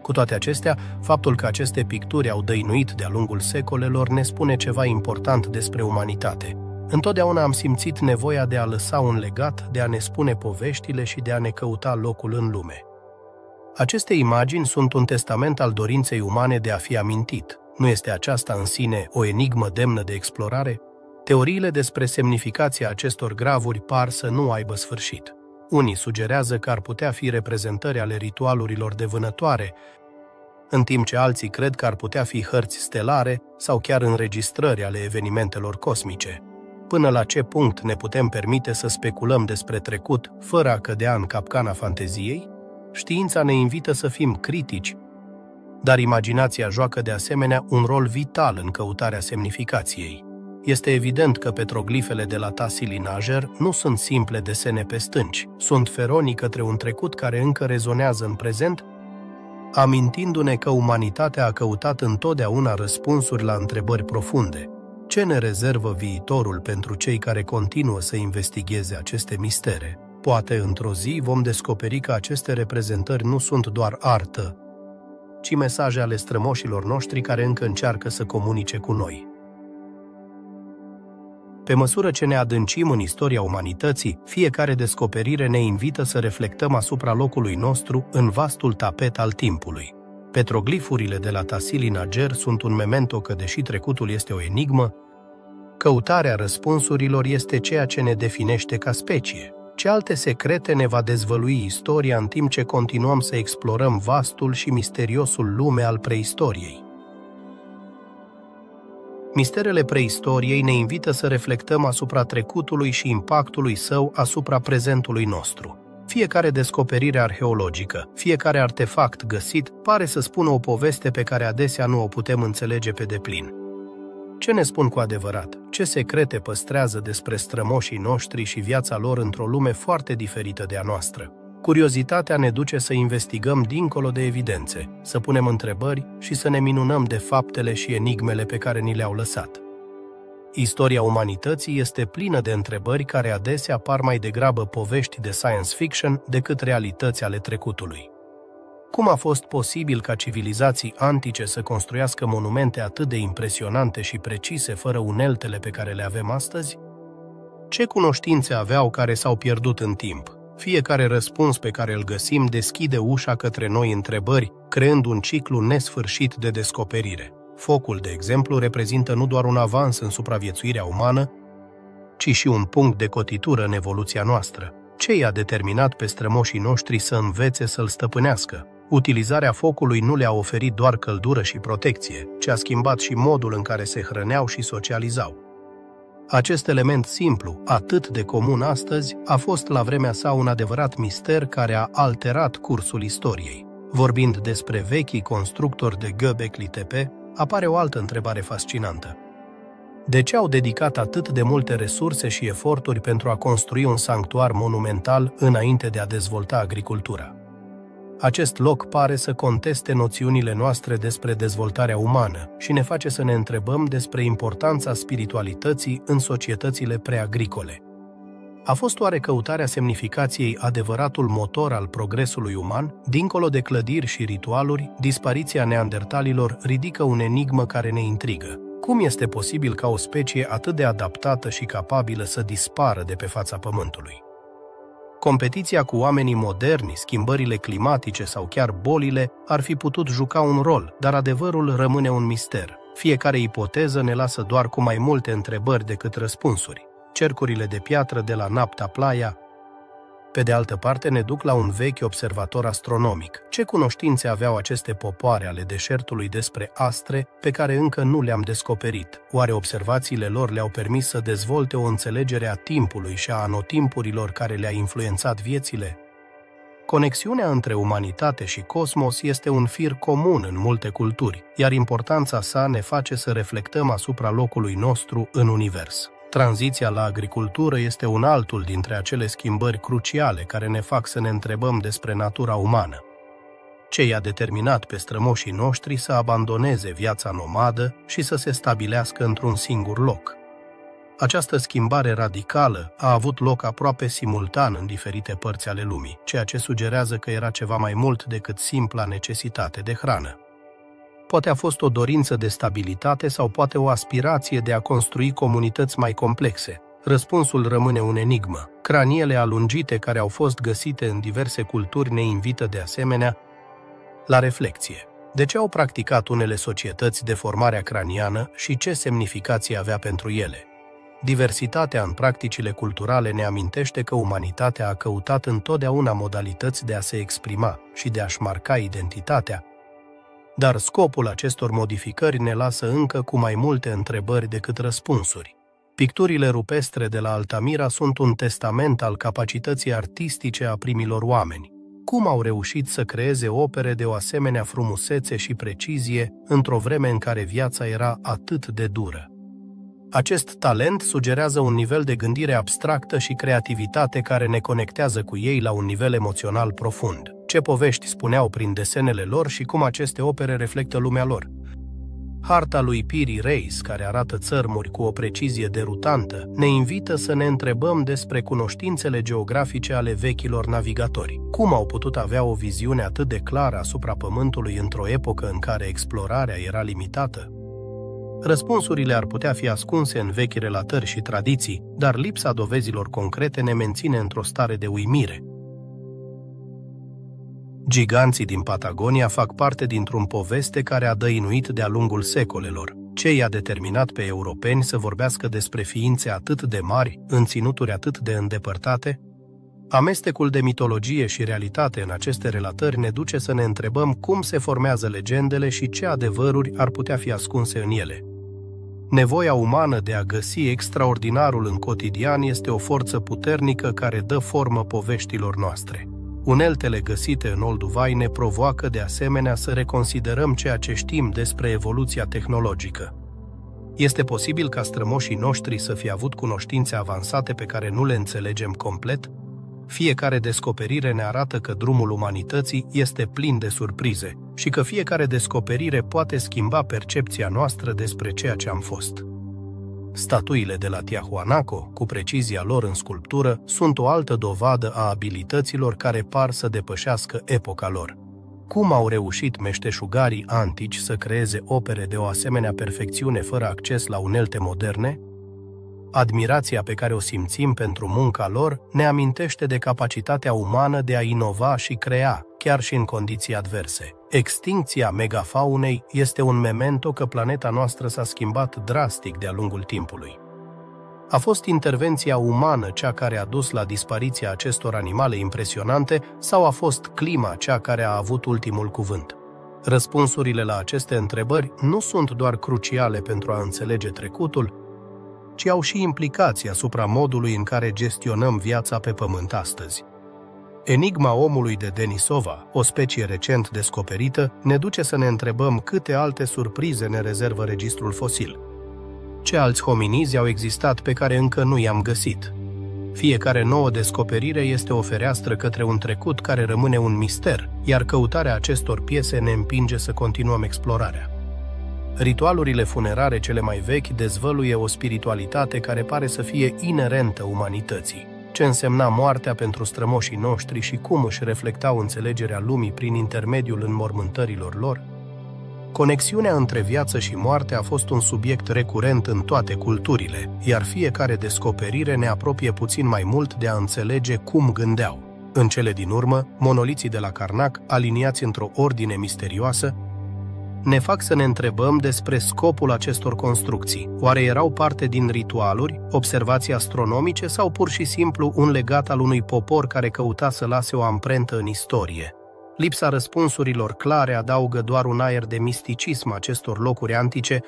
Cu toate acestea, faptul că aceste picturi au dăinuit de-a lungul secolelor ne spune ceva important despre umanitate. Întotdeauna am simțit nevoia de a lăsa un legat, de a ne spune poveștile și de a ne căuta locul în lume. Aceste imagini sunt un testament al dorinței umane de a fi amintit. Nu este aceasta în sine o enigmă demnă de explorare? Teoriile despre semnificația acestor gravuri par să nu aibă sfârșit. Unii sugerează că ar putea fi reprezentări ale ritualurilor de vânătoare, în timp ce alții cred că ar putea fi hărți stelare sau chiar înregistrări ale evenimentelor cosmice. Până la ce punct ne putem permite să speculăm despre trecut fără a cădea în capcana fanteziei? Știința ne invită să fim critici, dar imaginația joacă de asemenea un rol vital în căutarea semnificației. Este evident că petroglifele de la Tassili Najer nu sunt simple desene pe stânci, sunt feronii către un trecut care încă rezonează în prezent, amintindu-ne că umanitatea a căutat întotdeauna răspunsuri la întrebări profunde. Ce ne rezervă viitorul pentru cei care continuă să investigheze aceste mistere? Poate într-o zi vom descoperi că aceste reprezentări nu sunt doar artă, ci mesaje ale strămoșilor noștri care încă încearcă să comunice cu noi. Pe măsură ce ne adâncim în istoria umanității, fiecare descoperire ne invită să reflectăm asupra locului nostru în vastul tapet al timpului. Petroglifurile de la Tassili Nager sunt un memento că, deși trecutul este o enigmă, căutarea răspunsurilor este ceea ce ne definește ca specie. Ce alte secrete ne va dezvălui istoria în timp ce continuăm să explorăm vastul și misteriosul lume al preistoriei? Misterele preistoriei ne invită să reflectăm asupra trecutului și impactului său asupra prezentului nostru. Fiecare descoperire arheologică, fiecare artefact găsit, pare să spună o poveste pe care adesea nu o putem înțelege pe deplin. Ce ne spun cu adevărat? Ce secrete păstrează despre strămoșii noștri și viața lor într-o lume foarte diferită de a noastră? Curiozitatea ne duce să investigăm dincolo de evidențe, să punem întrebări și să ne minunăm de faptele și enigmele pe care ni le-au lăsat. Istoria umanității este plină de întrebări care adesea par mai degrabă povești de science fiction decât realități ale trecutului. Cum a fost posibil ca civilizații antice să construiască monumente atât de impresionante și precise fără uneltele pe care le avem astăzi? Ce cunoștințe aveau care s-au pierdut în timp? Fiecare răspuns pe care îl găsim deschide ușa către noi întrebări, creând un ciclu nesfârșit de descoperire. Focul, de exemplu, reprezintă nu doar un avans în supraviețuirea umană, ci și un punct de cotitură în evoluția noastră. Ce i-a determinat pe strămoșii noștri să învețe să-l stăpânească? Utilizarea focului nu le-a oferit doar căldură și protecție, ci a schimbat și modul în care se hrăneau și socializau. Acest element simplu, atât de comun astăzi, a fost la vremea sa un adevărat mister care a alterat cursul istoriei. Vorbind despre vechii constructori de Göbekli Tepe, apare o altă întrebare fascinantă. De ce au dedicat atât de multe resurse și eforturi pentru a construi un sanctuar monumental înainte de a dezvolta agricultura? Acest loc pare să conteste noțiunile noastre despre dezvoltarea umană și ne face să ne întrebăm despre importanța spiritualității în societățile preagricole. A fost oare căutarea semnificației adevăratul motor al progresului uman? Dincolo de clădiri și ritualuri, dispariția neandertalilor ridică un enigmă care ne intrigă. Cum este posibil ca o specie atât de adaptată și capabilă să dispară de pe fața Pământului? Competiția cu oamenii moderni, schimbările climatice sau chiar bolile ar fi putut juca un rol, dar adevărul rămâne un mister. Fiecare ipoteză ne lasă doar cu mai multe întrebări decât răspunsuri. Cercurile de piatră de la Nabta Playa, pe de altă parte, ne duc la un vechi observator astronomic. Ce cunoștințe aveau aceste popoare ale deșertului despre astre pe care încă nu le-am descoperit? Oare observațiile lor le-au permis să dezvolte o înțelegere a timpului și a anotimpurilor care le-a influențat viețile? Conexiunea între umanitate și cosmos este un fir comun în multe culturi, iar importanța sa ne face să reflectăm asupra locului nostru în univers. Tranziția la agricultură este un altul dintre acele schimbări cruciale care ne fac să ne întrebăm despre natura umană. Ce i-a determinat pe strămoșii noștri să abandoneze viața nomadă și să se stabilească într-un singur loc? Această schimbare radicală a avut loc aproape simultan în diferite părți ale lumii, ceea ce sugerează că era ceva mai mult decât simpla necesitate de hrană. Poate a fost o dorință de stabilitate sau poate o aspirație de a construi comunități mai complexe. Răspunsul rămâne un enigmă. Craniele alungite care au fost găsite în diverse culturi ne invită de asemenea la reflexie. De ce au practicat unele societăți deformarea craniană și ce semnificație avea pentru ele? Diversitatea în practicile culturale ne amintește că umanitatea a căutat întotdeauna modalități de a se exprima și de a-și marca identitatea, dar scopul acestor modificări ne lasă încă cu mai multe întrebări decât răspunsuri. Picturile rupestre de la Altamira sunt un testament al capacității artistice a primilor oameni. Cum au reușit să creeze opere de o asemenea frumusețe și precizie într-o vreme în care viața era atât de dură? Acest talent sugerează un nivel de gândire abstractă și creativitate care ne conectează cu ei la un nivel emoțional profund. Ce povești spuneau prin desenele lor și cum aceste opere reflectă lumea lor? Harta lui Piri Reis, care arată țărmuri cu o precizie derutantă, ne invită să ne întrebăm despre cunoștințele geografice ale vechilor navigatori. Cum au putut avea o viziune atât de clară asupra Pământului într-o epocă în care explorarea era limitată? Răspunsurile ar putea fi ascunse în vechi relatări și tradiții, dar lipsa dovezilor concrete ne menține într-o stare de uimire. Giganții din Patagonia fac parte dintr-un poveste care a dăinuit de-a lungul secolelor. Ce i-a determinat pe europeni să vorbească despre ființe atât de mari, în ținuturi atât de îndepărtate? Amestecul de mitologie și realitate în aceste relatări ne duce să ne întrebăm cum se formează legendele și ce adevăruri ar putea fi ascunse în ele. Nevoia umană de a găsi extraordinarul în cotidian este o forță puternică care dă formă poveștilor noastre. Uneltele găsite în Olduvai ne provoacă de asemenea să reconsiderăm ceea ce știm despre evoluția tehnologică. Este posibil ca strămoșii noștri să fie avut cunoștințe avansate pe care nu le înțelegem complet? Fiecare descoperire ne arată că drumul umanității este plin de surprize și că fiecare descoperire poate schimba percepția noastră despre ceea ce am fost. Statuile de la Tiahuanaco, cu precizia lor în sculptură, sunt o altă dovadă a abilităților care par să depășească epoca lor. Cum au reușit meșteșugarii antici să creeze opere de o asemenea perfecțiune fără acces la unelte moderne? Admirația pe care o simțim pentru munca lor ne amintește de capacitatea umană de a inova și crea, chiar și în condiții adverse. Extincția megafaunei este un memento că planeta noastră s-a schimbat drastic de-a lungul timpului. A fost intervenția umană cea care a dus la dispariția acestor animale impresionante sau a fost clima cea care a avut ultimul cuvânt? Răspunsurile la aceste întrebări nu sunt doar cruciale pentru a înțelege trecutul, ci au și implicații asupra modului în care gestionăm viața pe Pământ astăzi. Enigma omului de Denisova, o specie recent descoperită, ne duce să ne întrebăm câte alte surprize ne rezervă registrul fosil. Ce alți hominizi au existat pe care încă nu i-am găsit? Fiecare nouă descoperire este o fereastră către un trecut care rămâne un mister, iar căutarea acestor piese ne împinge să continuăm explorarea. Ritualurile funerare cele mai vechi dezvăluie o spiritualitate care pare să fie inerentă umanității. Ce însemna moartea pentru strămoșii noștri și cum își reflectau înțelegerea lumii prin intermediul înmormântărilor lor? Conexiunea între viață și moarte a fost un subiect recurent în toate culturile, iar fiecare descoperire ne apropie puțin mai mult de a înțelege cum gândeau. În cele din urmă, monoliții de la Karnak, aliniați într-o ordine misterioasă, ne fac să ne întrebăm despre scopul acestor construcții. Oare erau parte din ritualuri, observații astronomice sau pur și simplu un legat al unui popor care căuta să lase o amprentă în istorie? Lipsa răspunsurilor clare adaugă doar un aer de misticism acestor locuri antice,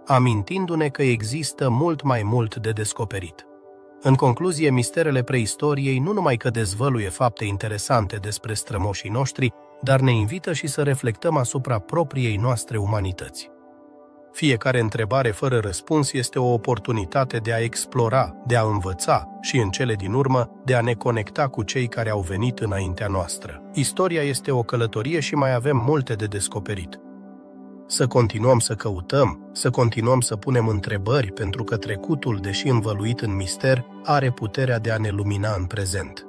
amintindu-ne că există mult mai mult de descoperit. În concluzie, misterele preistoriei nu numai că dezvăluie fapte interesante despre strămoșii noștri, dar ne invită și să reflectăm asupra propriei noastre umanități. Fiecare întrebare fără răspuns este o oportunitate de a explora, de a învăța și, în cele din urmă, de a ne conecta cu cei care au venit înaintea noastră. Istoria este o călătorie și mai avem multe de descoperit. Să continuăm să căutăm, să continuăm să punem întrebări, pentru că trecutul, deși învăluit în mister, are puterea de a ne lumina în prezent.